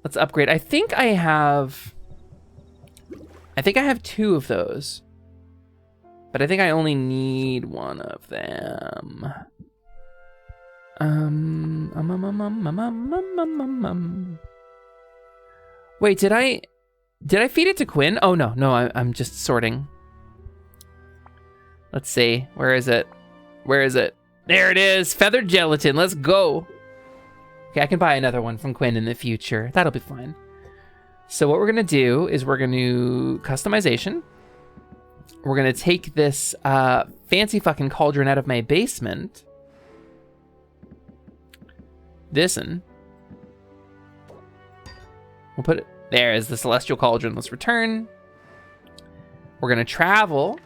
Let's upgrade. I think I have 2 of those. But I think I only need 1 of them. Wait, did I feed it to Quinn? Oh, no, I'm just sorting. Let's see, where is it? Where is it? There it is, feathered gelatin, let's go. Okay, I can buy another one from Quinn in the future. That'll be fine. So what we're gonna do is we're gonna customization. We're gonna take this fancy fucking cauldron out of my basement. This'n. We'll put it, there is the celestial cauldron. Let's return. We're gonna travel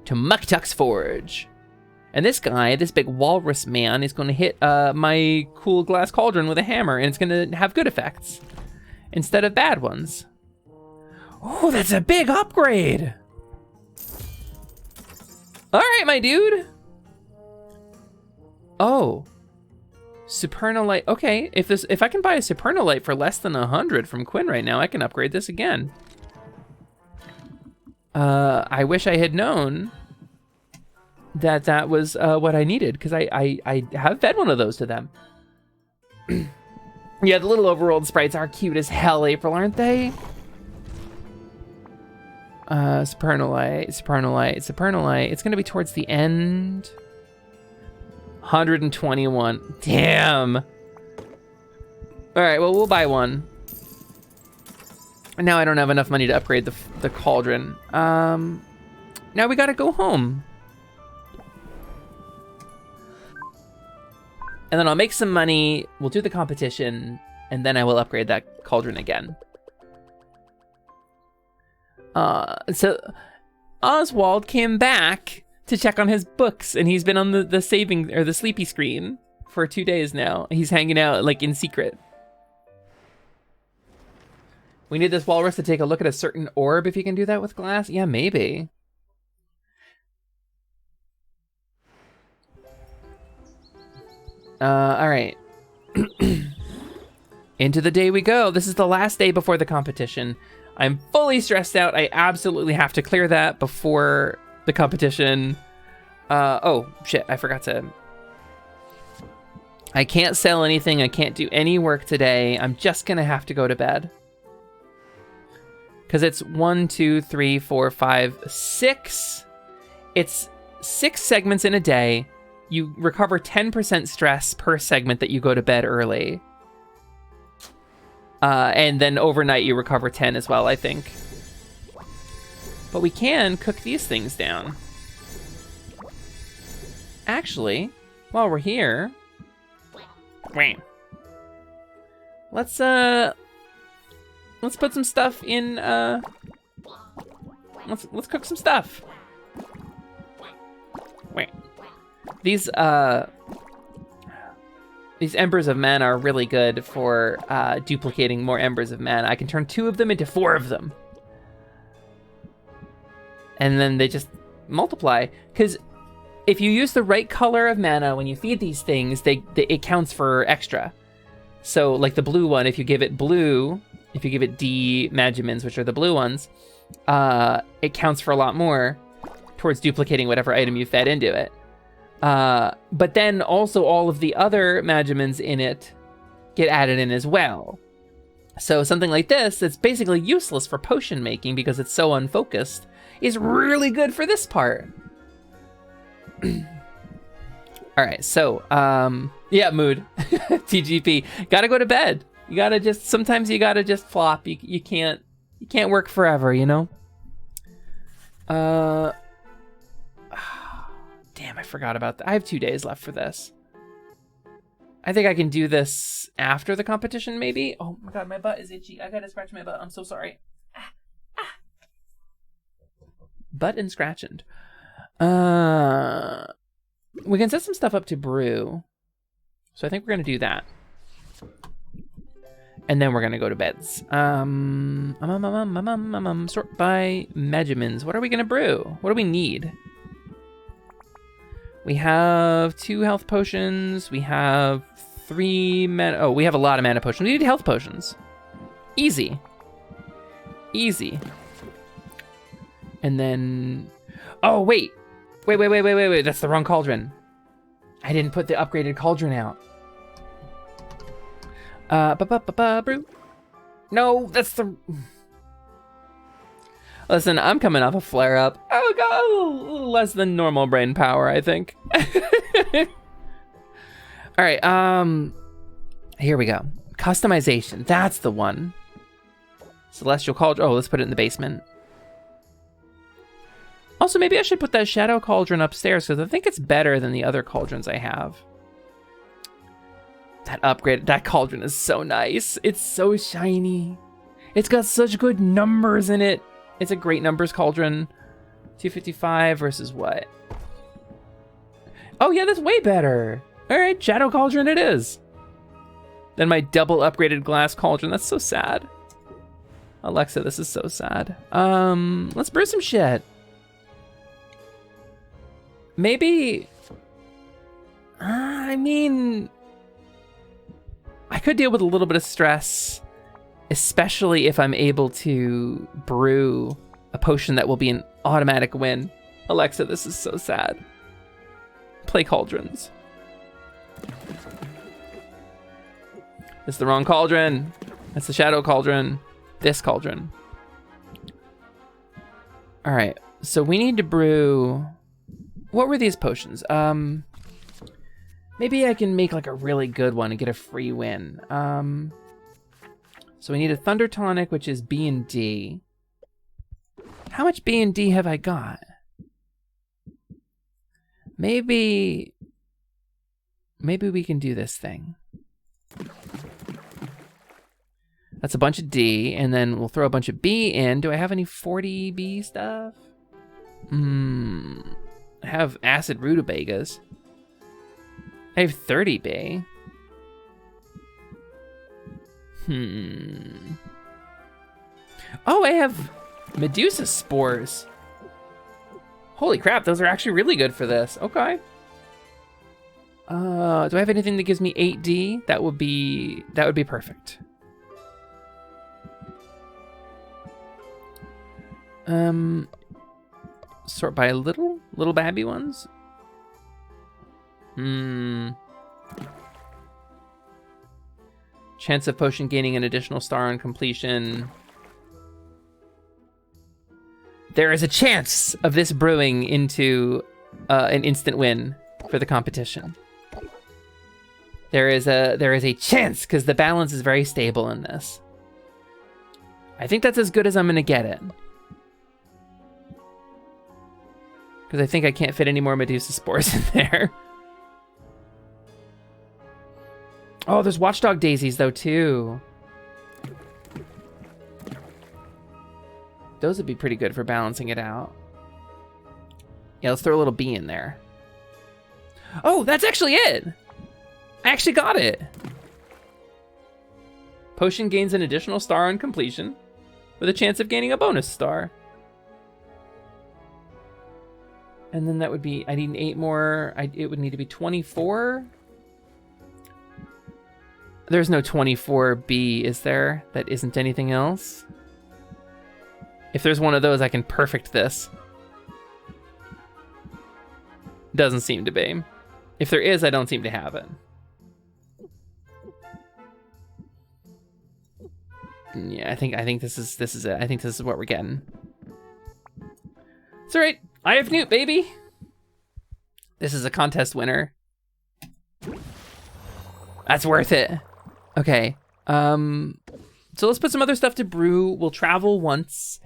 to Muktuk's Forge. And this guy, this big walrus man, is gonna hit my cool glass cauldron with a hammer, and it's gonna have good effects instead of bad ones. Oh, that's a big upgrade. All right, my dude. Oh. Supernalite. Okay, if I can buy a Supernalite for less than 100 from Quinn right now, I can upgrade this again. I wish I had known that was what I needed, because I have fed one of those to them. Yeah, the little overworld sprites are cute as hell, April, aren't they? Supernalite. It's gonna be towards the end. 121. Damn. All right, well, we'll buy one. Now I don't have enough money to upgrade the cauldron. Now we gotta go home. And then I'll make some money, we'll do the competition, and then I will upgrade that cauldron again. So Oswald came back to check on his books, and he's been on the saving, or the sleepy screen for 2 days now. He's hanging out, like, in secret. We need this walrus to take a look at a certain orb, if you can do that with glass. Yeah, maybe. All right. Into the day we go. This is the last day before the competition. I'm fully stressed out. I absolutely have to clear that before the competition. Oh, shit, I forgot to... I can't sell anything. I can't do any work today. I'm just gonna have to go to bed. Because it's 1, 2, 3, 4, 5, 6. It's 6 segments in a day. You recover 10% stress per segment that you go to bed early. And then overnight you recover 10 as well, I think. But we can cook these things down. Actually, while we're here, let's put some stuff in, let's cook some stuff. These embers of mana are really good for duplicating more embers of mana. I can turn 2 of them into 4 of them. And then they just multiply. Because if you use the right color of mana when you feed these things, it counts for extra. So like the blue one, if you give it blue, if you give it D Magimins, which are the blue ones, it counts for a lot more towards duplicating whatever item you fed into it. But then also all of the other Magimins in it get added in as well. So something like this, that's basically useless for potion making because it's so unfocused, is really good for this part. All right, so, yeah, mood. TGP, gotta go to bed. You gotta just, sometimes you gotta just flop. You can't work forever, you know? Damn, I forgot about that. I have 2 days left for this. I think I can do this after the competition, maybe? Oh my god, my butt is itchy. I gotta scratch my butt. I'm so sorry. Butt and scratching. We can set some stuff up to brew. So I think we're gonna do that. And then we're gonna go to beds. Sort by Magimins. What are we gonna brew? What do we need? We have 2 health potions. We have 3 mana. Oh, we have a lot of mana potions. We need health potions. Easy. Easy. And then... Oh, wait. Wait. That's the wrong cauldron. I didn't put the upgraded cauldron out. Brew. No, that's the... Listen, I'm coming off a flare-up. Oh, got a little less than normal brain power, I think. All right, here we go. Customization, that's the one. Celestial Cauldron, oh, let's put it in the basement. Also, maybe I should put that Shadow Cauldron upstairs because I think it's better than the other cauldrons I have. That upgrade, that cauldron is so nice. It's so shiny. It's got such good numbers in it. It's a great numbers cauldron. 255 versus what? Oh yeah, that's way better. All right, Shadow Cauldron it is. Then my double upgraded glass cauldron. That's so sad. Alexa, this is so sad. Let's brew some shit. Maybe, I mean, I could deal with a little bit of stress, especially if I'm able to brew a potion that will be an automatic win. Alexa, this is so sad. Play cauldrons. It's the wrong cauldron. That's the Shadow Cauldron. This cauldron. All right, so we need to brew... What were these potions? Maybe I can make like a really good one and get a free win. So we need a Thunder Tonic, which is B and D. How much B and D have I got? Maybe we can do this thing. That's a bunch of D, and then we'll throw a bunch of B in. Do I have any 40 B stuff? I have acid rutabagas. I have 30 B. Oh, I have Medusa spores. Holy crap, those are actually really good for this. Okay. Do I have anything that gives me 8D? That would be perfect. Sort by little babby ones. Chance of potion gaining an additional star on completion. There is a chance of this brewing into an instant win for the competition. There is a chance because the balance is very stable in this. I think that's as good as I'm gonna get it. Because I think I can't fit any more Medusa spores in there. Oh, there's Watchdog Daisies though too. Those would be pretty good for balancing it out. Yeah, let's throw a little B in there. Oh, that's actually it. I actually got it. Potion gains an additional star on completion with a chance of gaining a bonus star. And then that would be, I need 8 more. It would need to be 24. There's no 24B, is there? That isn't anything else? If there's one of those, I can perfect this. Doesn't seem to be. If there is, I don't seem to have it. Yeah, I think this is it. I think this is what we're getting. It's all right. I have Newt, baby. This is a contest winner. That's worth it. Okay. So let's put some other stuff to brew. We'll travel once,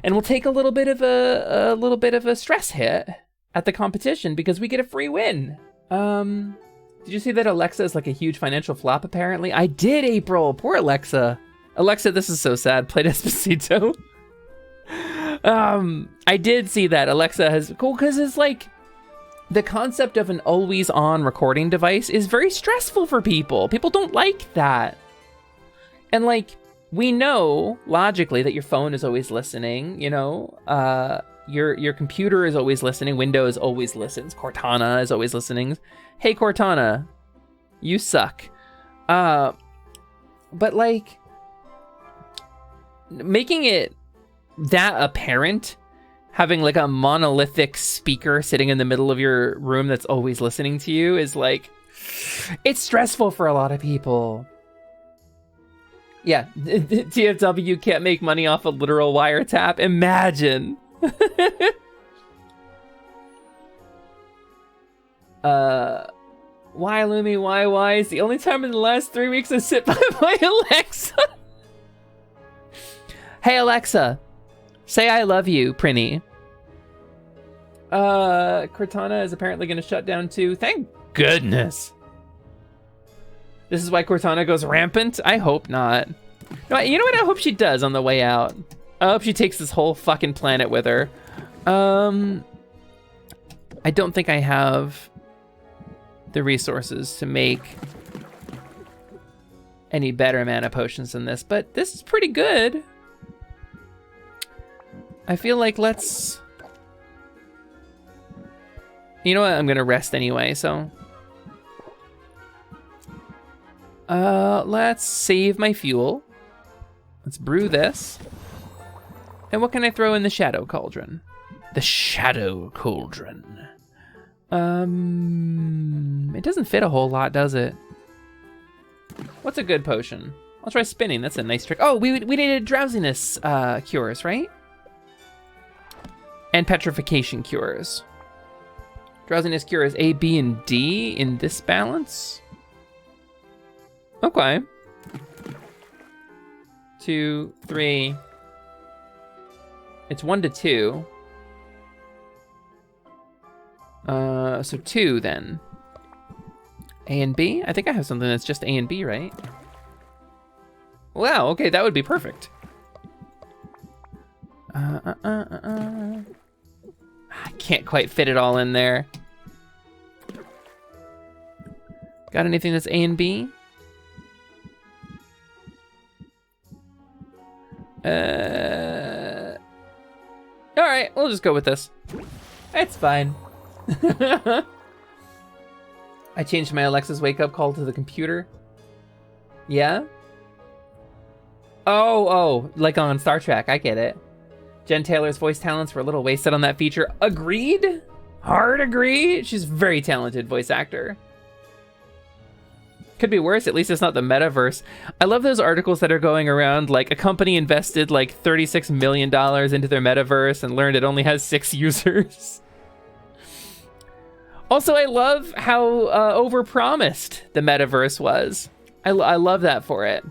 and we'll take a little bit of a stress hit at the competition because we get a free win. Did you see that Alexa is like a huge financial flop? Apparently, I did. April, poor Alexa. Alexa, this is so sad. Play Despacito. I did see that Alexa has cool because it's like the concept of an always on recording device is very stressful for people. People don't like that. And like, we know logically that your phone is always listening, you know, your computer is always listening. Windows always listens. Cortana is always listening. Hey, Cortana, you suck. But like making it that apparent, having like a monolithic speaker sitting in the middle of your room that's always listening to you is like, it's stressful for a lot of people. Yeah, TFW can't make money off a literal wiretap. Imagine. Why, Lumi? Why? It's the only time in the last 3 weeks I sit by my Alexa. Hey, Alexa. Say I love you, Prinny. Cortana is apparently going to shut down too. Thank goodness. This is why Cortana goes rampant? I hope not. No, you know what? I hope she does on the way out. I hope she takes this whole fucking planet with her. I don't think I have the resources to make any better mana potions than this, but this is pretty good. I feel like let's... You know what? I'm gonna rest anyway, so... let's save my fuel. Let's brew this. And what can I throw in the Shadow Cauldron? The Shadow Cauldron. It doesn't fit a whole lot, does it? What's a good potion? I'll try spinning. That's a nice trick. Oh, we needed drowsiness cures, right? And petrification cures. Drowsiness cure is A, B, and D in this balance. Okay. 2, 3. It's 1 to 2. So 2 then. A and B? I think I have something that's just A and B, right? Wow, okay, that would be perfect. I can't quite fit it all in there. Got anything that's A and B? Alright, we'll just go with this. It's fine. I changed my Alexa's wake-up call to the computer. Yeah? Oh, like on Star Trek, I get it. Jen Taylor's voice talents were a little wasted on that feature. Agreed? Hard agree? She's a very talented voice actor. Could be worse, at least it's not the metaverse. I love those articles that are going around, like a company invested like $36 million into their metaverse and learned it only has 6 users. Also, I love how overpromised the metaverse was. I love that for it.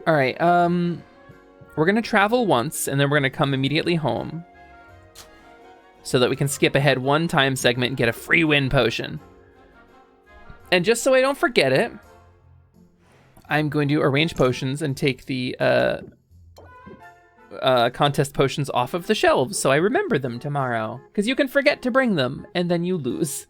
All right, we're gonna travel once and then we're gonna come immediately home so that we can skip ahead 1 time segment and get a free win potion. And just so I don't forget it, I'm going to arrange potions and take the contest potions off of the shelves so I remember them tomorrow. Because you can forget to bring them and then you lose.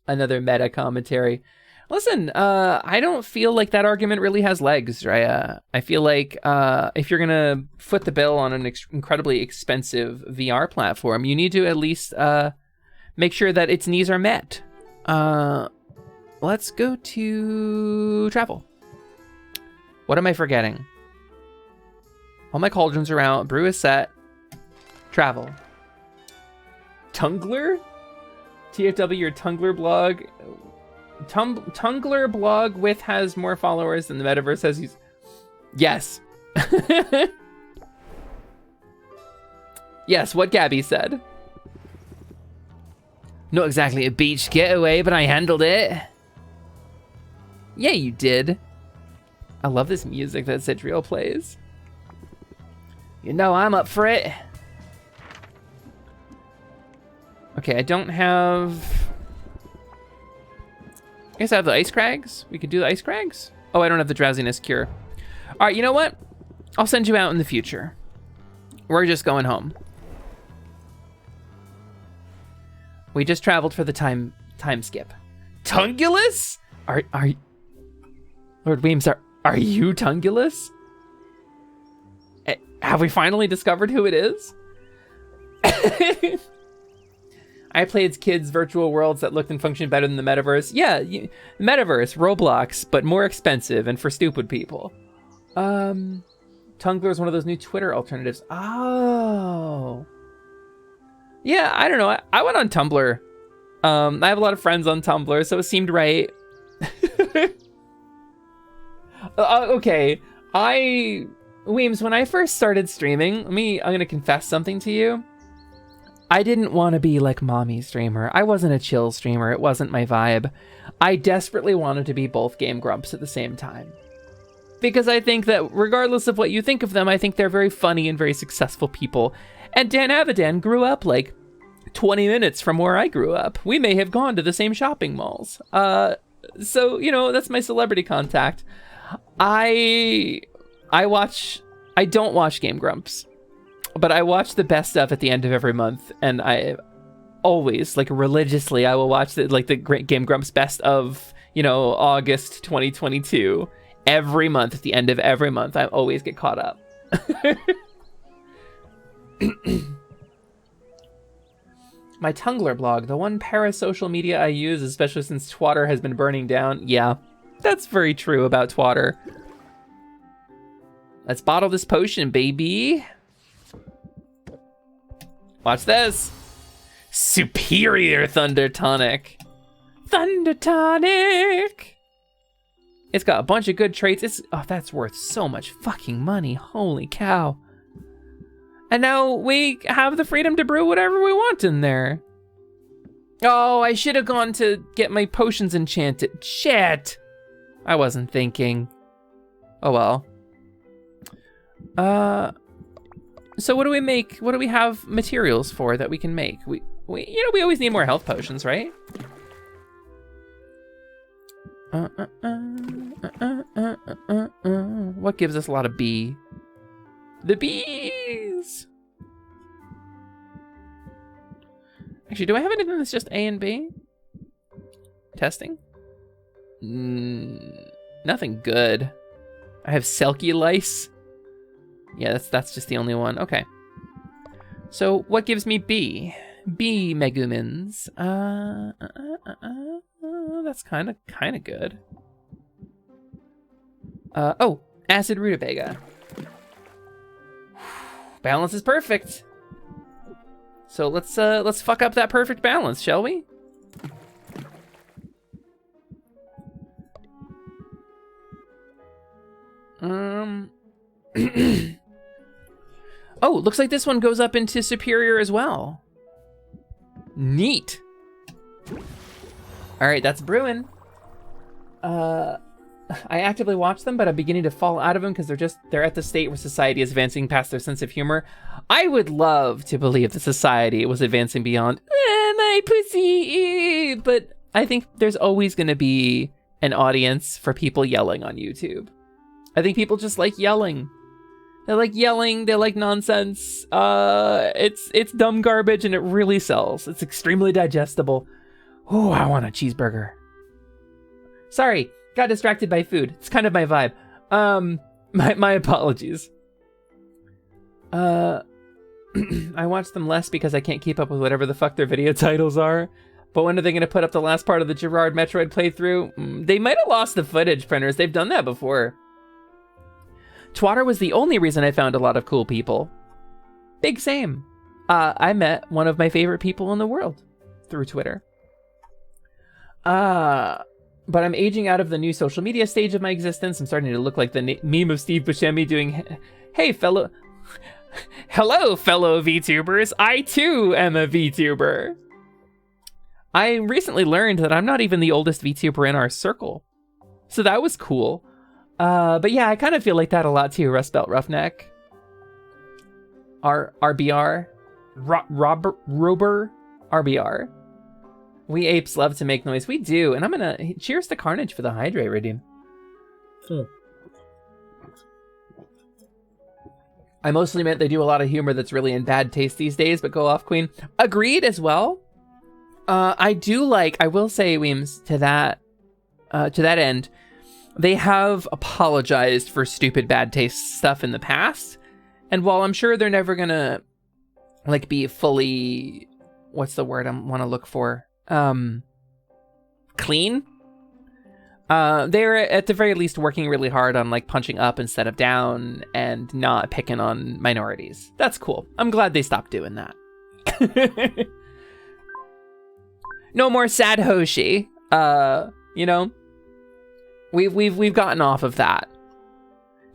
Another meta commentary. Listen, I don't feel like that argument really has legs, Raya. I feel like if you're gonna foot the bill on an incredibly expensive VR platform, you need to at least make sure that its needs are met. Let's go to travel. What am I forgetting? All my cauldrons are out. Brew is set. Travel. Tungler? TFW, your Tungler blog. Tungler blog with has more followers than the metaverse has. Yes. Yes, what Gabby said. Not exactly a beach getaway, but I handled it. Yeah, you did. I love this music that Citriel plays. You know I'm up for it. Okay, I don't have... I guess I have the ice crags. We could do the ice crags. Oh, I don't have the drowsiness cure. All right, you know what? I'll send you out in the future. We're just going home. We just traveled for the time skip. Tungulus? Are Lord Weems, are you Tungulus? Have we finally discovered who it is? I played kids' virtual worlds that looked and functioned better than the metaverse. Yeah, metaverse, Roblox, but more expensive and for stupid people. Tumblr is one of those new Twitter alternatives. Oh. Yeah, I don't know. I went on Tumblr. I have a lot of friends on Tumblr, so it seemed right. Okay, Weems, when I first started streaming, I'm gonna confess something to you. I didn't want to be like mommy streamer. I wasn't a chill streamer. It wasn't my vibe. I desperately wanted to be both Game Grumps at the same time. Because I think that regardless of what you think of them, I think they're very funny and very successful people. And Dan Avidan grew up like 20 minutes from where I grew up. We may have gone to the same shopping malls. So, you know, that's my celebrity contact. I don't watch Game Grumps, but I watch the best stuff at the end of every month, and I always, like, religiously, I will watch the Great Game Grumps best of, you know, August 2022 every month. At the end of every month, I always get caught up. My Tumblr blog, the one parasocial media I use, especially since Twatter has been burning down. Yeah, that's very true about Twatter. Let's bottle this potion, baby. Watch this. Superior Thunder Tonic. Thunder Tonic. It's got a bunch of good traits. Oh, that's worth so much fucking money. Holy cow. And now we have the freedom to brew whatever we want in there. Oh, I should have gone to get my potions enchanted. Shit. I wasn't thinking. Oh well. So what do we make? What do we have materials for that we can make? We always need more health potions, right? What gives us a lot of B? The bees! Actually, do I have anything that's just A and B? Testing? Nothing good. I have Selkie Lice. Yeah, that's just the only one. Okay. So what gives me B? B Megumins. That's kind of good. Oh, acid rutabaga. Balance is perfect. So let's fuck up that perfect balance, shall we? Oh, looks like this one goes up into superior as well. Neat. All right, that's brewing. I actively watch them, but I'm beginning to fall out of them because they're at the state where society is advancing past their sense of humor. I would love to believe that society was advancing beyond my pussy, but I think there's always going to be an audience for people yelling on YouTube. I think people just like yelling. They like yelling. They like nonsense. It's dumb garbage, and it really sells. It's extremely digestible. Oh, I want a cheeseburger. Sorry. Got distracted by food. It's kind of my vibe. My apologies. I watch them less because I can't keep up with whatever the fuck their video titles are. But when are they going to put up the last part of the Gerard Metroid playthrough? They might have lost the footage, printers. They've done that before. Twatter was the only reason I found a lot of cool people. Big same. I met one of my favorite people in the world through Twitter. But I'm aging out of the new social media stage of my existence. I'm starting to look like the meme of Steve Buscemi doing, hey, hello, fellow VTubers. I, too, am a VTuber. I recently learned that I'm not even the oldest VTuber in our circle. So that was cool. But yeah, I kind of feel like that a lot, too. Rust Belt Roughneck. RBR. Rober. RBR. We apes love to make noise. We do. And I'm going to... Cheers to Carnage for the Hydrate Redeem. I mostly meant they do a lot of humor that's really in bad taste these days, but go off, Queen. Agreed as well. I do like... I will say, Weems, to that end, they have apologized for stupid bad taste stuff in the past. And while I'm sure they're never going to, like, be fully... What's the word I want to look for? Clean. They're at the very least working really hard on like punching up instead of down and not picking on minorities. That's cool. I'm glad they stopped doing that. No more sad Hoshi. You know, We've gotten off of that.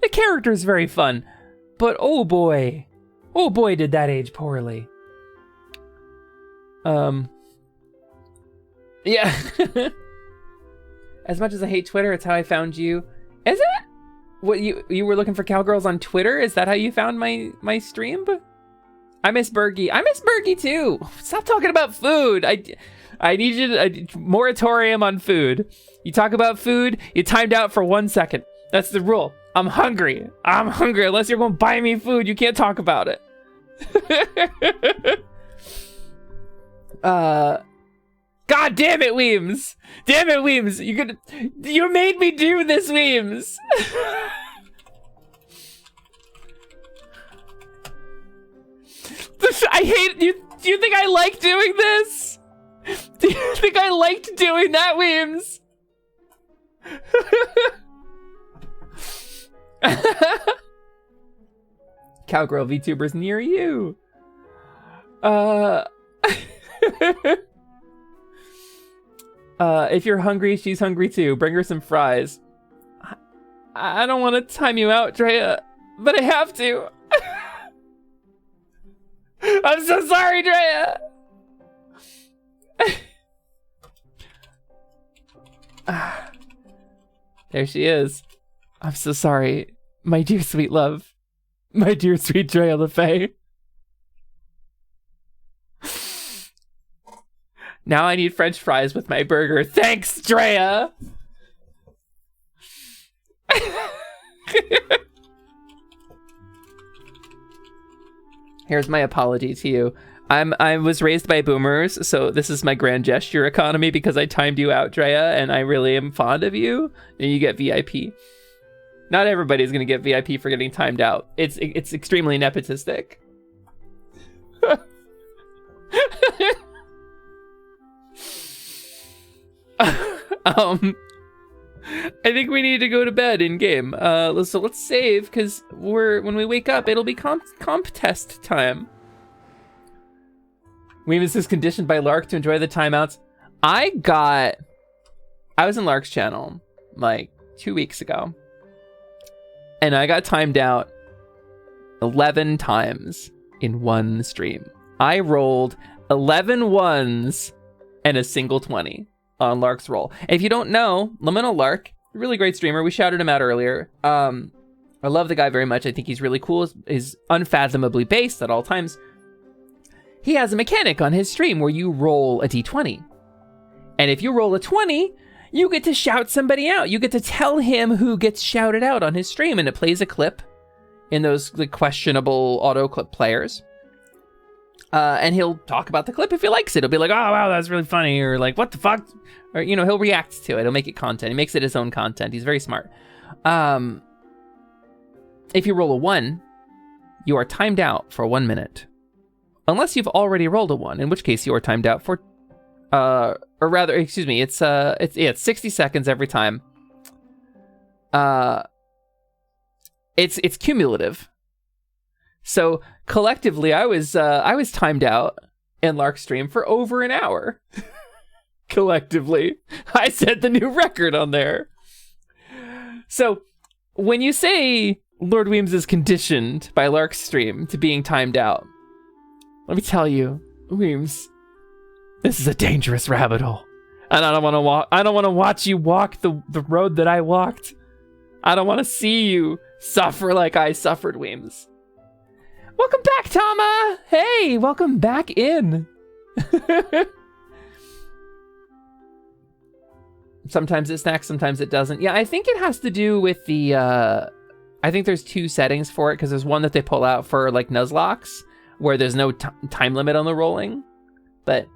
The character's very fun, but oh boy, did that age poorly. Yeah. As much as I hate Twitter, it's how I found you. Is it? What, you were looking for cowgirls on Twitter? Is that how you found my stream? I miss Bergie. I miss Bergie too. Stop talking about food. I need you to moratorium on food. You talk about food, you timed out for 1 second. That's the rule. I'm hungry. Unless you're going to buy me food, you can't talk about it. God damn it, Weems. Damn it, Weems. You made me do this, Weems. I hate you. Do you think I like doing this? Do you think I liked doing that, Weems? Cowgirl VTubers near you. If you're hungry, she's hungry too. Bring her some fries. I don't want to time you out, Drea, but I have to. I'm so sorry, Drea. There she is. I'm so sorry, my dear sweet love. My dear sweet Drea LaFay. Now I need French fries with my burger. Thanks, Drea! Here's my apology to you. I was raised by boomers, so this is my grand gesture economy because I timed you out, Drea, and I really am fond of you. And you get VIP. Not everybody's gonna get VIP for getting timed out. It's extremely nepotistic. I think we need to go to bed in game. So let's save because when we wake up, it'll be comp test time. Weemus is conditioned by Lark to enjoy the timeouts. I was in Lark's channel like 2 weeks ago, and I got timed out 11 times in one stream. I rolled 11 ones and a single 20 on Lark's roll. If you don't know, Liminal Lark, really great streamer. We shouted him out earlier. I love the guy very much. I think he's really cool. He's unfathomably based at all times. He has a mechanic on his stream where you roll a d20. And if you roll a 20, you get to shout somebody out. You get to tell him who gets shouted out on his stream, and it plays a clip in those questionable auto clip players. And he'll talk about the clip if he likes it. He'll be like, oh, wow, that's really funny. Or like, what the fuck? Or, he'll react to it. He'll make it content. He makes it his own content. He's very smart. If you roll a 1, you are timed out for 1 minute. Unless you've already rolled a 1, in which case you are timed out for, or rather, excuse me, it's 60 seconds every time. It's cumulative. So collectively, I was timed out in Lark's stream for over an hour. Collectively, I set the new record on there. So when you say Lord Weems is conditioned by Lark's stream to being timed out, let me tell you, Weems, this is a dangerous rabbit hole, and I don't want to walk. I don't want to watch you walk the road that I walked. I don't want to see you suffer like I suffered, Weems. Welcome back, Tama. Hey, welcome back in. Sometimes it snacks, sometimes it doesn't. Yeah, I think it has to do with the. I think there's 2 settings for it because there's one that they pull out for like Nuzlocke, where there's no time limit on the rolling, but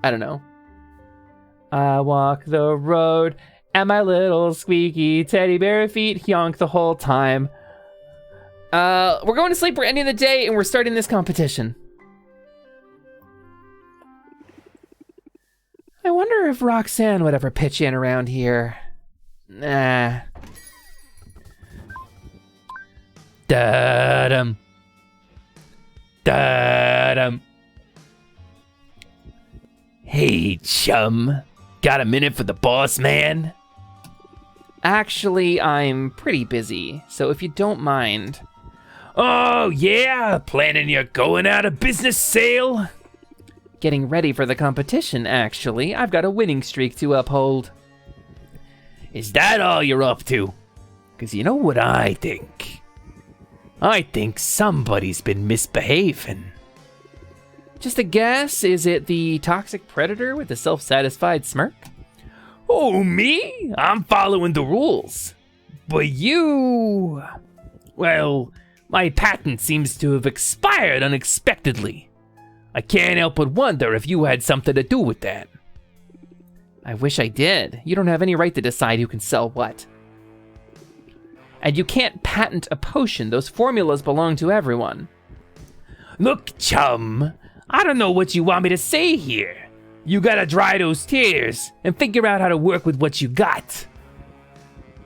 I don't know. I walk the road and my little squeaky teddy bear feet yonk the whole time. We're going to sleep, we're ending the day, and we're starting this competition. I wonder if Roxanne would ever pitch in around here. Nah. Da-dum. Da-dum. Hey, chum. Got a minute for the boss man? Actually, I'm pretty busy, so if you don't mind. Oh, yeah? Planning your going out of business sale? Getting ready for the competition, actually. I've got a winning streak to uphold. Is that all you're up to? 'Cause you know what I think? I think somebody's been misbehaving. Just a guess, is it the toxic predator with the self-satisfied smirk? Oh, me? I'm following the rules. But you... Well, my patent seems to have expired unexpectedly. I can't help but wonder if you had something to do with that. I wish I did. You don't have any right to decide who can sell what. And you can't patent a potion. Those formulas belong to everyone. Look, chum, I don't know what you want me to say here. You gotta dry those tears and figure out how to work with what you got.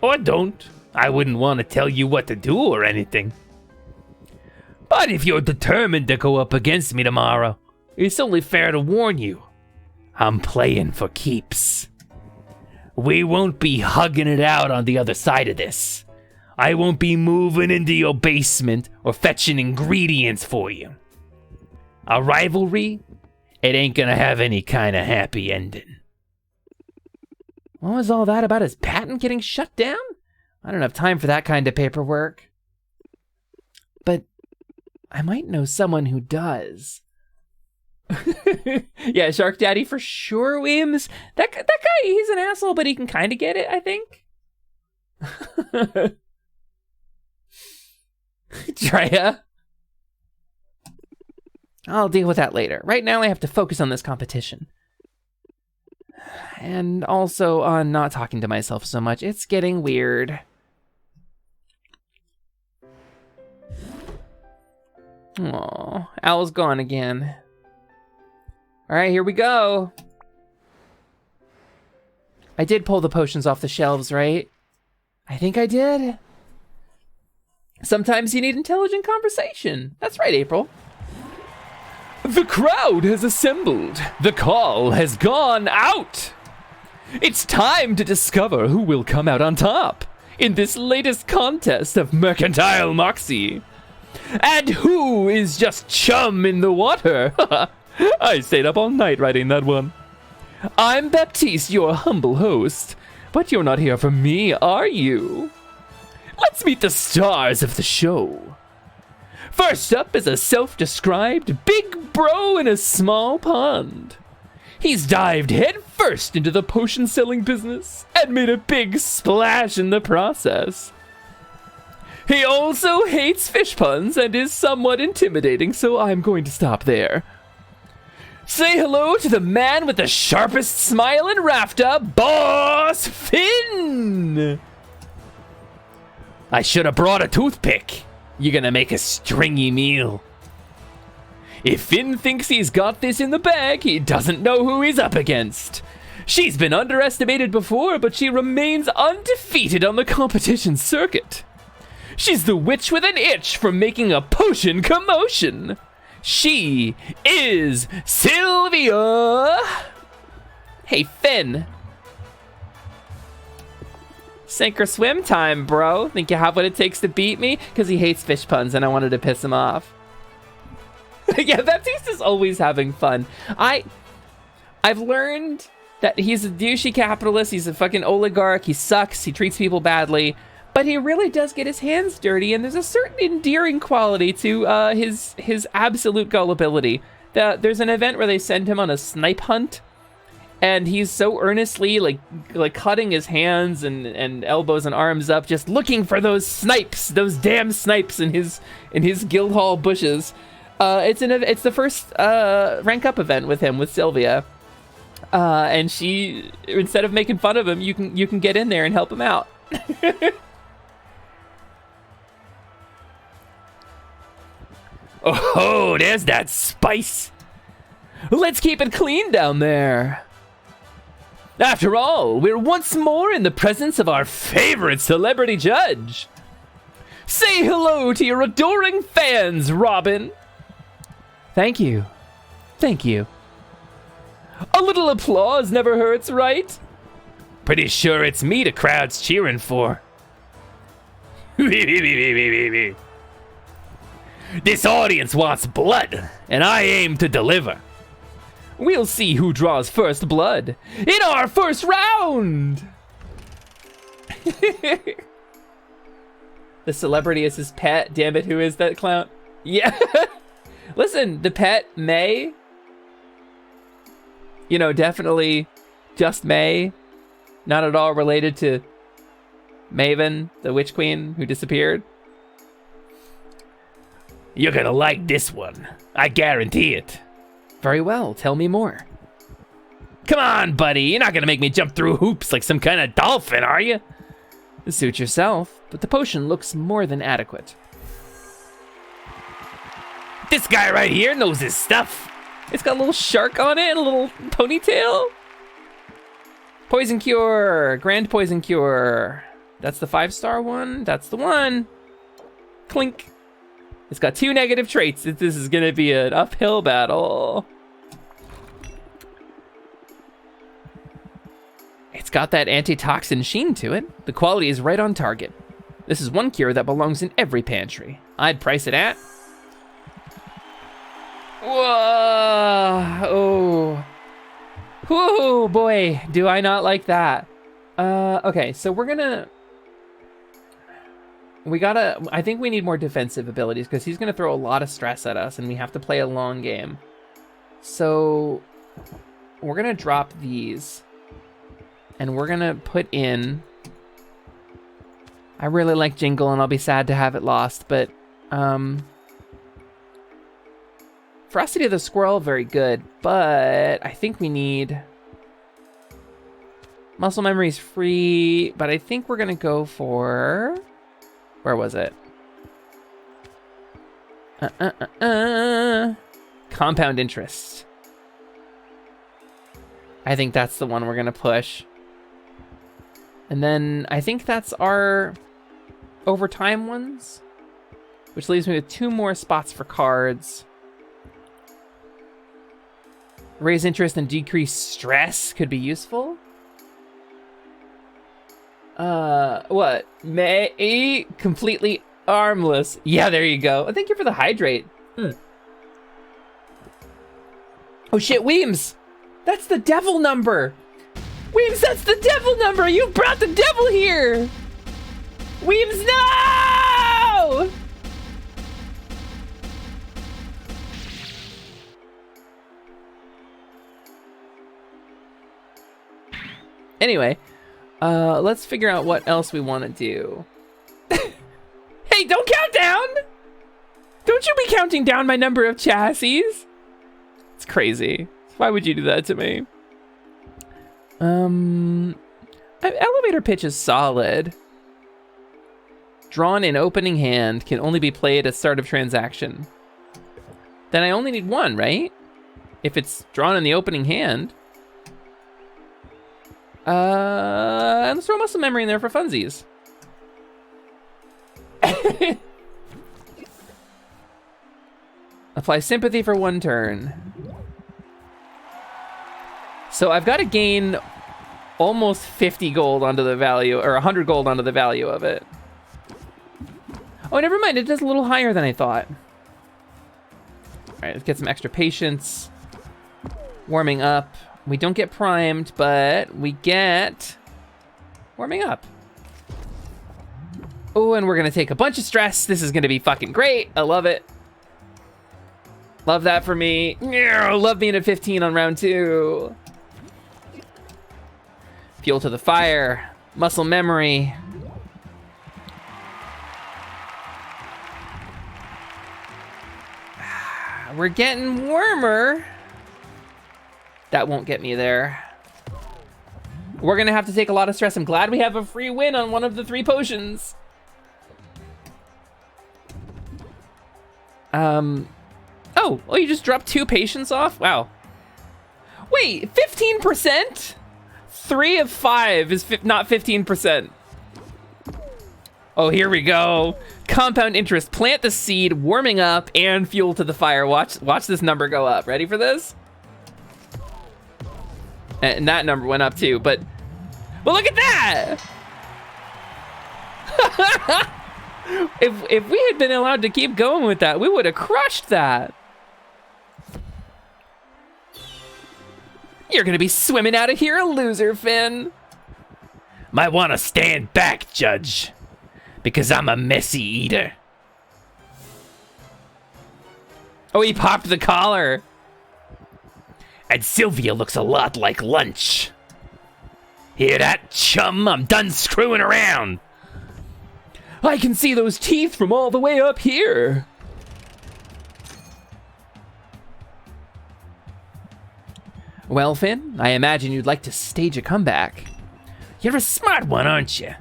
Or don't. I wouldn't want to tell you what to do or anything. But if you're determined to go up against me tomorrow, it's only fair to warn you. I'm playing for keeps. We won't be hugging it out on the other side of this. I won't be moving into your basement or fetching ingredients for you. A rivalry? It ain't gonna have any kind of happy ending. What was all that about his patent getting shut down? I don't have time for that kind of paperwork. But I might know someone who does. Yeah, Shark Daddy for sure, Weems. That guy, he's an asshole, but he can kind of get it, I think. Drea. I'll deal with that later. Right now I have to focus on this competition. And also on not talking to myself so much. It's getting weird. Aw, Owl's gone again. Alright, here we go. I did pull the potions off the shelves, right? I think I did. Sometimes you need intelligent conversation. That's right, April. The crowd has assembled. The call has gone out. It's time to discover who will come out on top in this latest contest of mercantile moxie. And who is just chum in the water? I stayed up all night writing that one. I'm Baptiste, your humble host, but you're not here for me, are you? Let's meet the stars of the show. First up is a self-described big bro in a small pond. He's dived headfirst into the potion-selling business and made a big splash in the process. He also hates fish puns and is somewhat intimidating, so I'm going to stop there. Say hello to the man with the sharpest smile in Rafta, Boss Finn! I should have brought a toothpick. You're gonna make a stringy meal. If Finn thinks he's got this in the bag, he doesn't know who he's up against. She's been underestimated before, but she remains undefeated on the competition circuit. She's the witch with an itch for making a potion commotion. She is Sylvia! Hey, Finn. Sink or swim time, bro. Think you have what it takes to beat me? Because he hates fish puns and I wanted to piss him off. Yeah, Baptiste is always having fun. I've learned that he's a douchey capitalist. He's a fucking oligarch. He sucks. He treats people badly. But he really does get his hands dirty, and there's a certain endearing quality to his absolute gullibility. There's an event where they send him on a snipe hunt, and he's so earnestly like cutting his hands and elbows and arms up, just looking for those snipes, those damn snipes in his Guildhall bushes. It's the first rank up event with him with Sylvia, and she, instead of making fun of him, you can get in there and help him out. Oh, there's that spice. Let's keep it clean down there. After all, we're once more in the presence of our favorite celebrity judge. Say hello to your adoring fans, Robin. Thank you. Thank you. A little applause never hurts, right? Pretty sure it's me the crowd's cheering for. This audience wants blood, and I aim to deliver. We'll see who draws first blood in our first round. The celebrity is his pet. Damn it, who is that clown? Yeah. Listen, the pet, May. You know, definitely just May. Not at all related to Maven, the Witch Queen who disappeared. You're gonna like this one. I guarantee it. Very well, tell me more. Come on, buddy. You're not gonna make me jump through hoops like some kind of dolphin, are you? Suit yourself, but the potion looks more than adequate. This guy right here knows his stuff. It's got a little shark on it and a little ponytail. Poison cure, grand poison cure. That's the 5-star one. That's the one. Clink. It's got 2 negative traits. This is gonna be an uphill battle. It's got that antitoxin sheen to it. The quality is right on target. This is one cure that belongs in every pantry. I'd price it at... Whoa! Oh. Whoa, boy, do I not like that. Okay, so we're gonna... I think we need more defensive abilities because he's gonna throw a lot of stress at us and we have to play a long game. So we're gonna drop these and we're gonna put in... I really like Jingle and I'll be sad to have it lost, but Ferocity of the Squirrel, very good, but I think we need... Muscle Memory is free, but I think we're gonna go for... Where was it? Compound Interest. I think that's the one we're gonna push. And then I think that's our overtime ones, which leaves me with 2 more spots for cards. Raise interest and decrease stress could be useful. What? May completely armless. Yeah, there you go. Thank you for the hydrate. Oh shit, Weems! That's the devil number! Weems, that's the devil number! You brought the devil here! Weems, no! Anyway, let's figure out what else we want to do. Hey, don't count down! Don't you be counting down my number of chassis! It's crazy. Why would you do that to me? Elevator pitch is solid. Drawn in opening hand, can only be played at start of transaction. Then I only need 1, right? If it's drawn in the opening hand. Let's throw muscle memory in there for funsies. Apply sympathy for 1 turn. So I've got to gain almost 50 gold onto the value, or 100 gold onto the value of it. Oh, never mind, it does a little higher than I thought. All right, let's get some extra patience. Warming up. We don't get primed, but we get warming up. Oh, and we're gonna take a bunch of stress. This is gonna be fucking great. I love it. Love that for me. Love being at 15 on round 2. Fuel to the fire. Muscle memory. We're getting warmer. That won't get me there. We're gonna have to take a lot of stress. I'm glad we have a free win on one of the 3 potions. Oh, you just dropped 2 patience off? Wow. Wait, 15%? 3 of 5 is not 15%. Oh, here we go. Compound interest, plant the seed, warming up, and fuel to the fire. Watch this number go up. Ready for this? And that number went up too, but Well, look at that! If we had been allowed to keep going with that, we would have crushed that. You're gonna be swimming out of here a loser, Finn. Might want to stand back, Judge, because I'm a messy eater. Oh, he popped the collar. And Sylvia looks a lot like lunch. Hear that, chum? I'm done screwing around. I can see those teeth from all the way up here. Well, Finn, I imagine you'd like to stage a comeback. You're a smart one, aren't you?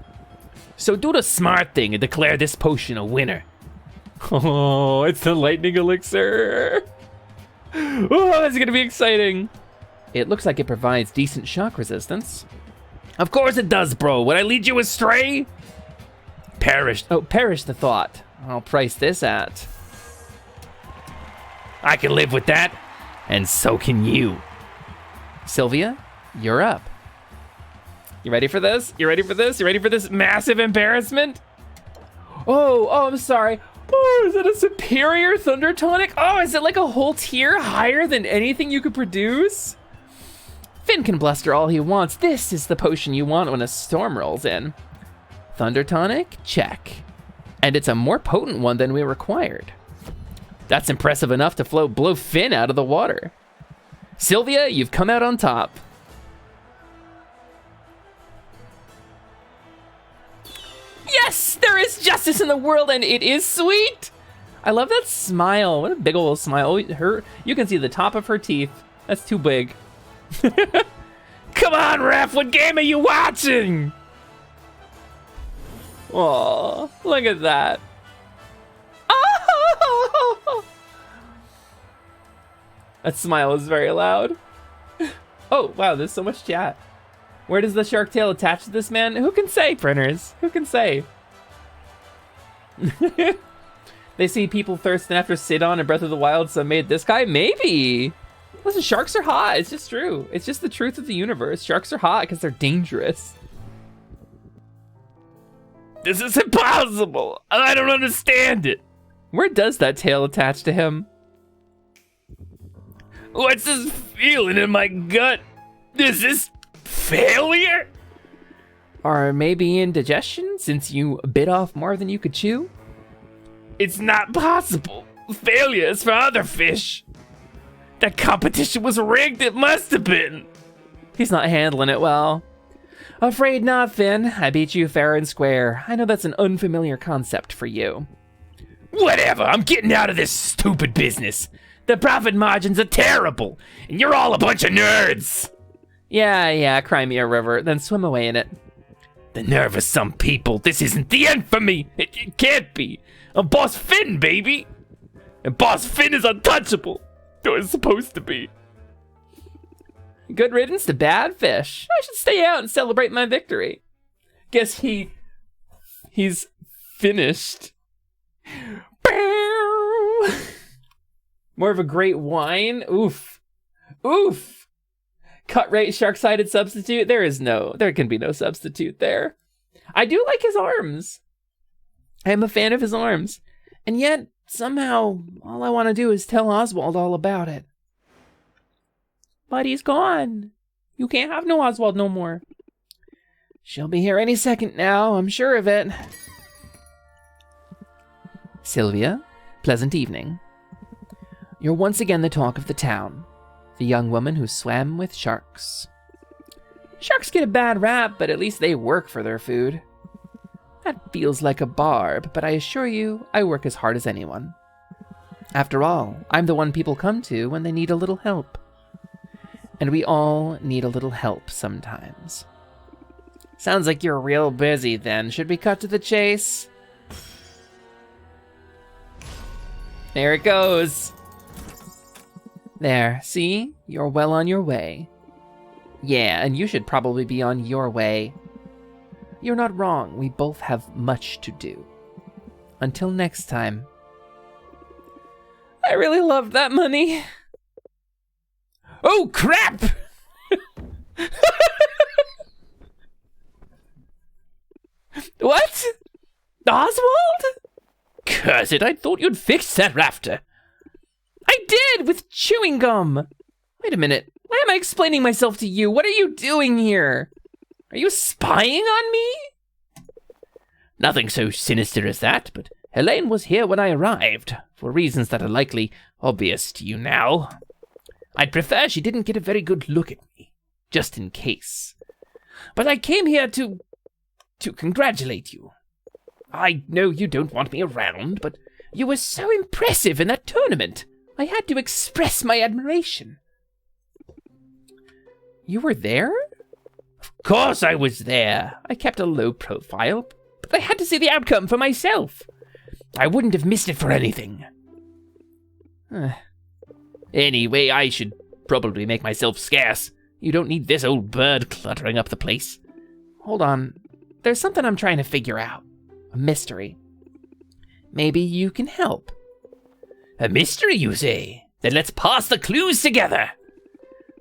So do the smart thing and declare this potion a winner. Oh, it's the lightning elixir. Oh, that's gonna be exciting. It looks like it provides decent shock resistance. Of course it does, bro. Would I lead you astray? Perish. Oh, perish the thought. I'll price this at. I can live with that, and so can you. Sylvia, you're up. You ready for this? You ready for this? You ready for this massive embarrassment? Oh, I'm sorry. Oh, is it a superior thunder tonic? Oh, is it like a whole tier higher than anything you could produce? Finn can bluster all he wants. This is the potion you want when a storm rolls in. Thunder tonic, check. And it's a more potent one than we required. That's impressive enough to blow Finn out of the water. Sylvia, you've come out on top. Yes, there is justice in the world, and it is sweet. I love that smile. What a big old smile. You can see the top of her teeth. That's too big. Come on, ref, what game are you watching? Oh, look at that. Oh! That smile is very loud. Oh, wow, there's so much chat. Where does the shark tail attach to this man? Who can say, printers? Who can say? They see people thirsting after Sidon and Breath of the Wild, so made this guy? Maybe. Listen, sharks are hot. It's just true. It's just the truth of the universe. Sharks are hot because they're dangerous. This is impossible. I don't understand it. Where does that tail attach to him? What's this feeling in my gut? Is this failure? Or maybe indigestion, since you bit off more than you could chew? It's not possible. Failure is for other fish. That competition was rigged. It must have been. He's not handling it well. Afraid not, Finn. I beat you fair and square. I know that's an unfamiliar concept for you. Whatever. I'm getting out of this stupid business. The profit margins are terrible, and you're all a bunch of nerds. Yeah, cry me a river, then swim away in it. The nerve of some people. This isn't the end for me. It can't be. I'm Boss Finn, baby. And Boss Finn is untouchable. Or it's supposed to be. Good riddance to bad fish. I should stay out and celebrate my victory. Guess he's finished. More of a great wine. Oof. Cut rate shark-sided substitute. There can be no substitute there. I do like his arms. I am a fan of his arms. And yet, somehow, all I want to do is tell Oswald all about it. But he's gone. You can't have no Oswald no more. She'll be here any second now, I'm sure of it. Sylvia, pleasant evening. You're once again the talk of the town. The young woman who swam with sharks. Sharks get a bad rap, but at least they work for their food. That feels like a barb, but I assure you, I work as hard as anyone. After all, I'm the one people come to when they need a little help. And we all need a little help sometimes. Sounds like you're real busy then. Should we cut to the chase? There it goes. There, see? You're well on your way. Yeah, and you should probably be on your way. You're not wrong, we both have much to do. Until next time. I really loved that money. Oh, crap! What? Oswald? Curse it, I thought you'd fixed that rafter. I did, with chewing gum. Wait a minute. Why am I explaining myself to you? What are you doing here? Are you spying on me? Nothing so sinister as that, but Helene was here when I arrived, for reasons that are likely obvious to you now. I'd prefer she didn't get a very good look at me, just in case. But I came here to congratulate you. I know you don't want me around, but you were so impressive in that tournament. I had to express my admiration. You were there? Of course I was there. I kept a low profile, but I had to see the outcome for myself. I wouldn't have missed it for anything. Anyway, I should probably make myself scarce. You don't need this old bird cluttering up the place. Hold on. There's something I'm trying to figure out. A mystery. Maybe you can help. A mystery, you say? Then let's pass the clues together.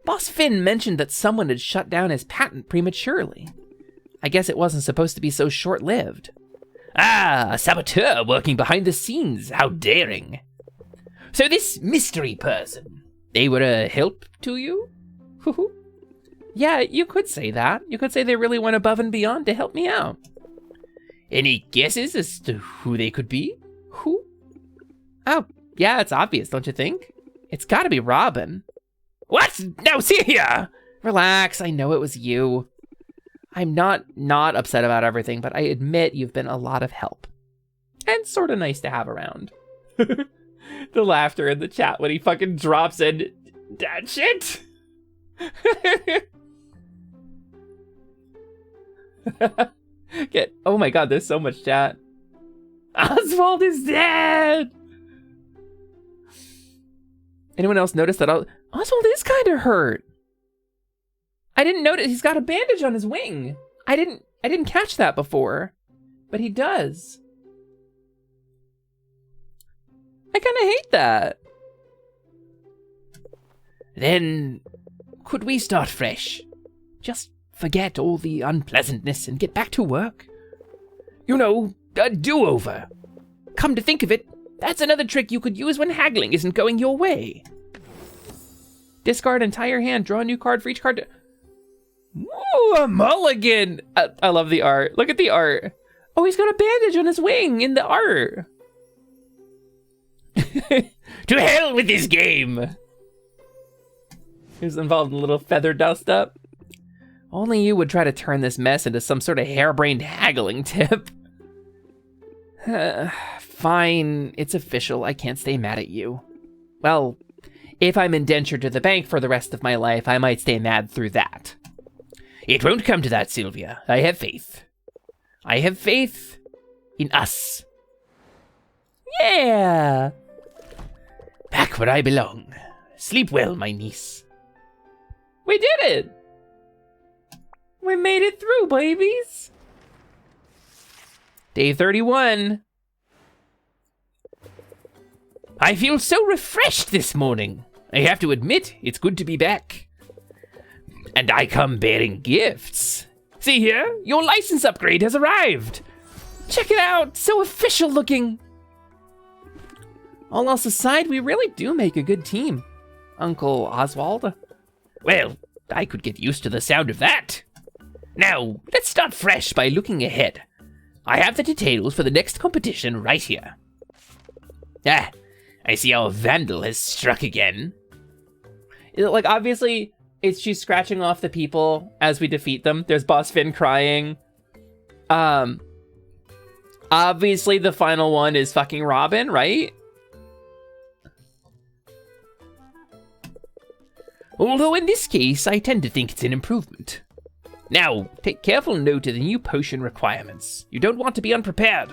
Boss Finn mentioned that someone had shut down his patent prematurely. I guess it wasn't supposed to be so short-lived. Ah, a saboteur working behind the scenes. How daring. So this mystery person, they were a help to you? Yeah, you could say that. You could say they really went above and beyond to help me out. Any guesses as to who they could be? Who? Oh, yeah, it's obvious, don't you think? It's gotta be Robin. What? Now see here! Relax, I know it was you. I'm not upset about everything, but I admit you've been a lot of help. And sort of nice to have around. The laughter in the chat when he fucking drops in that shit. Oh my god, there's so much chat. Oswald is dead! Anyone else notice that Oswald is kind of hurt? I didn't notice he's got a bandage on his wing. I didn't catch that before, but he does. I kind of hate that. Then, could we start fresh? Just forget all the unpleasantness and get back to work? You know, a do-over. Come to think of it, that's another trick you could use when haggling isn't going your way. Discard entire hand, draw a new card for each card. Ooh, a mulligan! I love the art. Look at the art. Oh, he's got a bandage on his wing in the art. To hell with this game! He's involved in a little feather dust up. Only you would try to turn this mess into some sort of harebrained haggling tip. Fine, it's official. I can't stay mad at you. Well, if I'm indentured to the bank for the rest of my life, I might stay mad through that. It won't come to that, Sylvia. I have faith. I have faith in us. Yeah! Back where I belong. Sleep well, my niece. We did it! We made it through, babies! Day 31. I feel so refreshed this morning. I have to admit, it's good to be back. And I come bearing gifts. See here, your license upgrade has arrived. Check it out, so official looking. All else aside, we really do make a good team, Uncle Oswald. Well, I could get used to the sound of that. Now, let's start fresh by looking ahead. I have the details for the next competition right here. Ah, I see our vandal has struck again. Like, obviously, she's scratching off the people as we defeat them. There's Boss Finn crying. Obviously, the final one is fucking Robin, right? Although in this case, I tend to think it's an improvement. Now, take careful note of the new potion requirements. You don't want to be unprepared.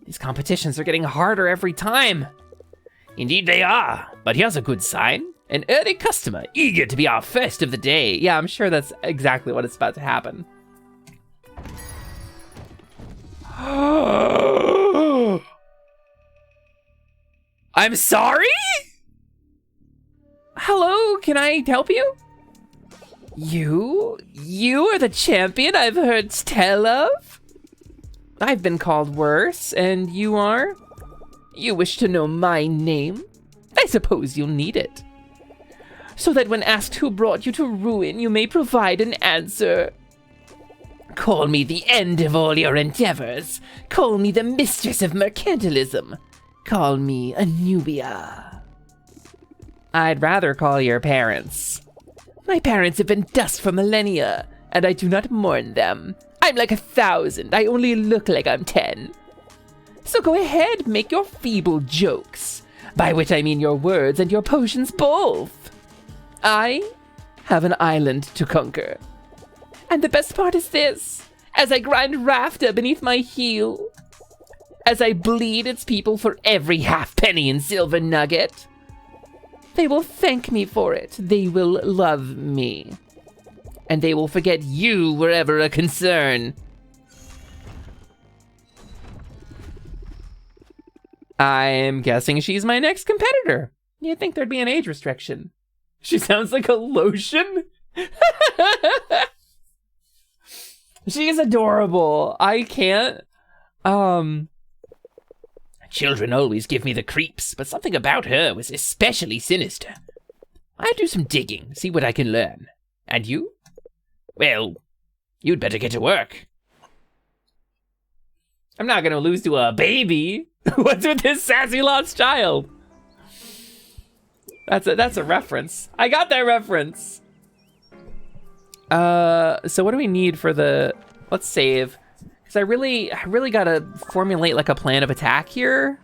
These competitions are getting harder every time. Indeed they are, but here's a good sign. An early customer, eager to be our first of the day. Yeah, I'm sure that's exactly what is about to happen. I'm sorry? Hello, can I help you? You are the champion I've heard tell of? I've been called worse, and you are? You wish to know my name? I suppose you'll need it. So that when asked who brought you to ruin, you may provide an answer. Call me the end of all your endeavors. Call me the mistress of mercantilism. Call me Anubia. I'd rather call your parents. My parents have been dust for millennia, and I do not mourn them. I'm like 1,000. I only look like I'm 10. So go ahead, make your feeble jokes. By which I mean your words and your potions both. I have an island to conquer. And the best part is this. As I grind rafter beneath my heel, as I bleed its people for every halfpenny and silver nugget, they will thank me for it. They will love me. And they will forget you were ever a concern. I'm guessing she's my next competitor. You'd think there'd be an age restriction. She sounds like a lotion. She is adorable. I can't. Children always give me the creeps, but something about her was especially sinister. I'll do some digging, see what I can learn. And you? Well, you'd better get to work. I'm not gonna lose to a baby. What's with this sassy lost child? That's a reference. I got that reference. So what do we need for the... Let's save. Because I really gotta formulate like a plan of attack here.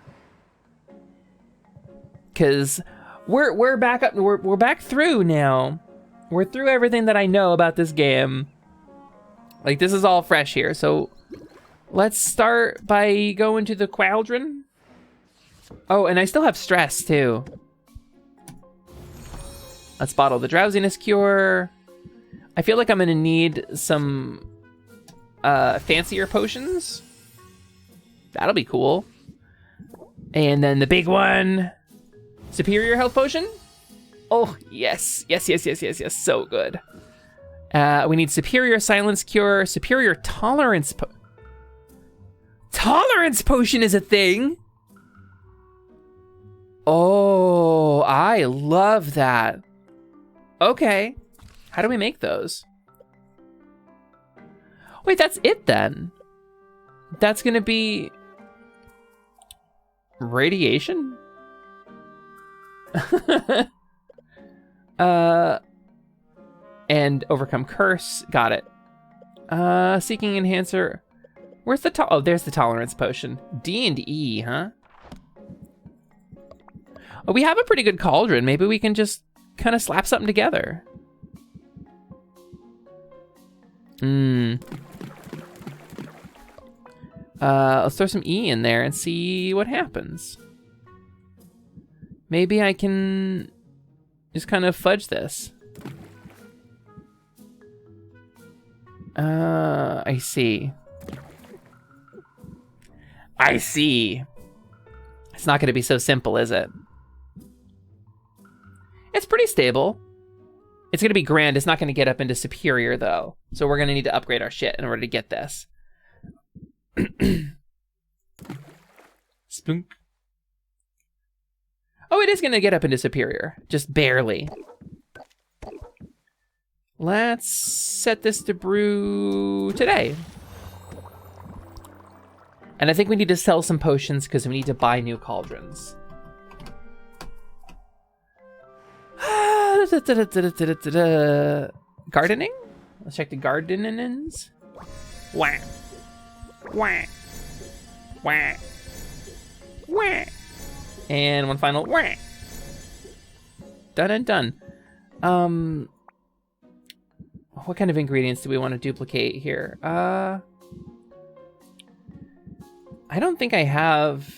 Because we're back up. We're back through now. We're through everything that I know about this game. Like, this is all fresh here. So let's start by going to the Cauldron. Oh, and I still have stress too. Let's bottle the drowsiness cure. I feel like I'm gonna need some fancier potions. That'll be cool. And then the big one, superior health potion. Oh, yes. Yes. So good. We need superior silence cure, superior tolerance. Tolerance potion is a thing. Oh, I love that. Okay. How do we make those? Wait, that's it then. That's gonna be radiation? And overcome curse. Got it. Seeking enhancer. Where's the oh, there's the tolerance potion. D and E, huh? Oh, we have a pretty good cauldron. Maybe we can just kind of slap something together. Let's throw some E in there and see what happens. Maybe I can just kind of fudge this. I see. I see. It's not going to be so simple, is it? It's pretty stable. It's going to be grand. It's not going to get up into superior, though. So we're going to need to upgrade our shit in order to get this. Spunk. Oh, it is going to get up into superior. Just barely. Let's set this to brew today. And I think we need to sell some potions because we need to buy new cauldrons. Gardening? Let's check the gardenings. Wah. Wah. Wah. Wah. And one final wah. Done and done. What kind of ingredients do we want to duplicate here? I don't think I have...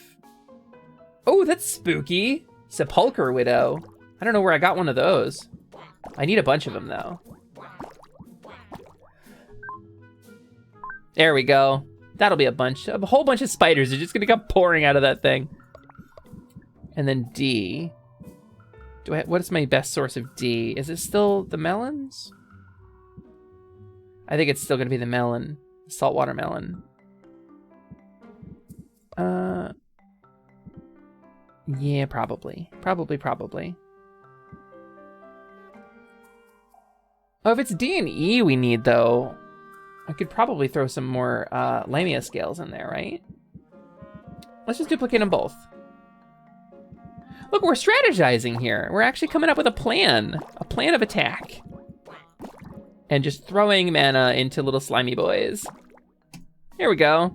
Oh, that's spooky. Sepulchre Widow. I don't know where I got one of those. I need a bunch of them, though. There we go. That'll be a whole bunch of spiders are just gonna come pouring out of that thing. And then D. What is my best source of D? Is it still the melons? I think it's still gonna be the melon. Saltwater melon. Yeah, probably. Probably. Oh, if it's D and E we need, though, I could probably throw some more Lamia scales in there, right? Let's just duplicate them both. Look, we're strategizing here. We're actually coming up with a plan of attack. And just throwing mana into little slimy boys. Here we go.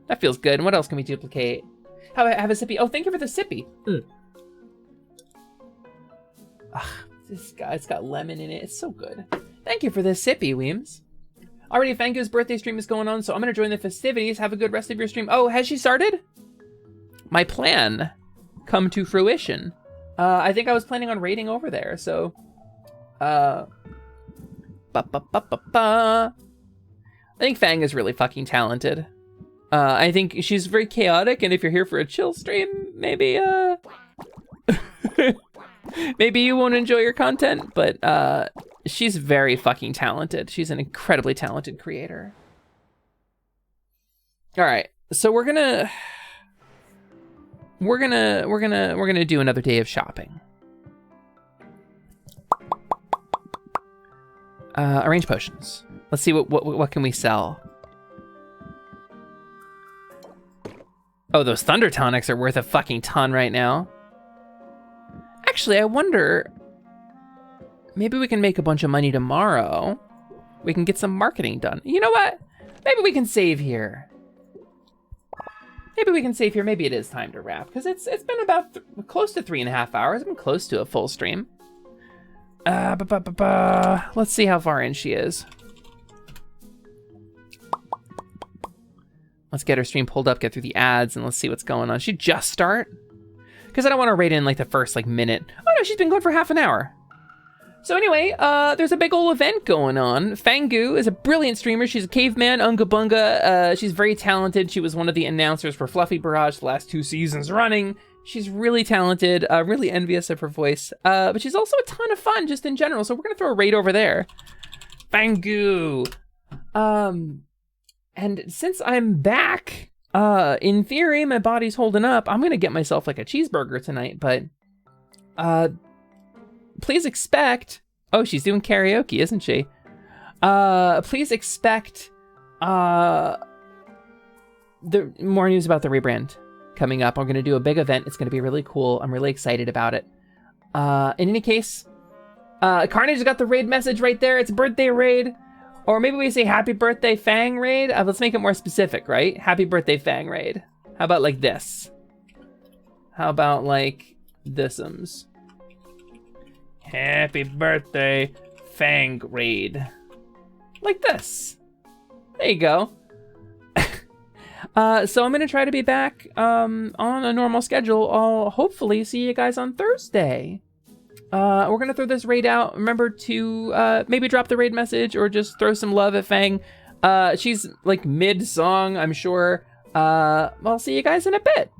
That feels good. And what else can we duplicate? Have a sippy. Oh, thank you for the sippy. This guy's got lemon in it. It's so good. Thank you for the sippy, Weems. Already, Fangu's birthday stream is going on, so I'm going to join the festivities. Have a good rest of your stream. Oh, has she started? My plan come to fruition. I think I was planning on raiding over there, so... I think Fang is really fucking talented. I think she's very chaotic, and if you're here for a chill stream, maybe, maybe you won't enjoy your content, but, she's very fucking talented. She's an incredibly talented creator. All right, so we're gonna do another day of shopping. Arrange potions. Let's see what can we sell. Oh, those Thunder Tonics are worth a fucking ton right now. Actually, I wonder, maybe we can make a bunch of money tomorrow. We can get some marketing done. You know what? Maybe we can save here. Maybe it is time to wrap, because it's been about close to 3.5 hours. I've been close to a full stream. Let's see how far in she is. Let's get her stream pulled up, get through the ads, and let's see what's going on. She just start? Because I don't want to rate in like the first like minute. Oh no, she's been going for half an hour. So anyway, there's a big old event going on. Fangu is a brilliant streamer. She's a caveman, Unga Bunga. She's very talented. She was one of the announcers for Fluffy Barrage the last 2 seasons running. She's really talented, really envious of her voice. But she's also a ton of fun just in general. So we're going to throw a raid over there. Fangu. And since I'm back, in theory, my body's holding up. I'm going to get myself like a cheeseburger tonight, but please expect... Oh, she's doing karaoke, isn't she? Please expect the more news about the rebrand coming up. I'm going to do a big event. It's going to be really cool. I'm really excited about it. In any case, Carnage got the raid message right there. It's a birthday raid. Or maybe we say happy birthday Fang raid. Let's make it more specific, right? Happy birthday Fang raid. How about like this? How about like thisums? Happy birthday Fang raid. Like this. There you go. So I'm going to try to be back on a normal schedule. I'll hopefully see you guys on Thursday. We're going to throw this raid out. Remember to maybe drop the raid message or just throw some love at Fang. She's like mid-song, I'm sure. I'll see you guys in a bit.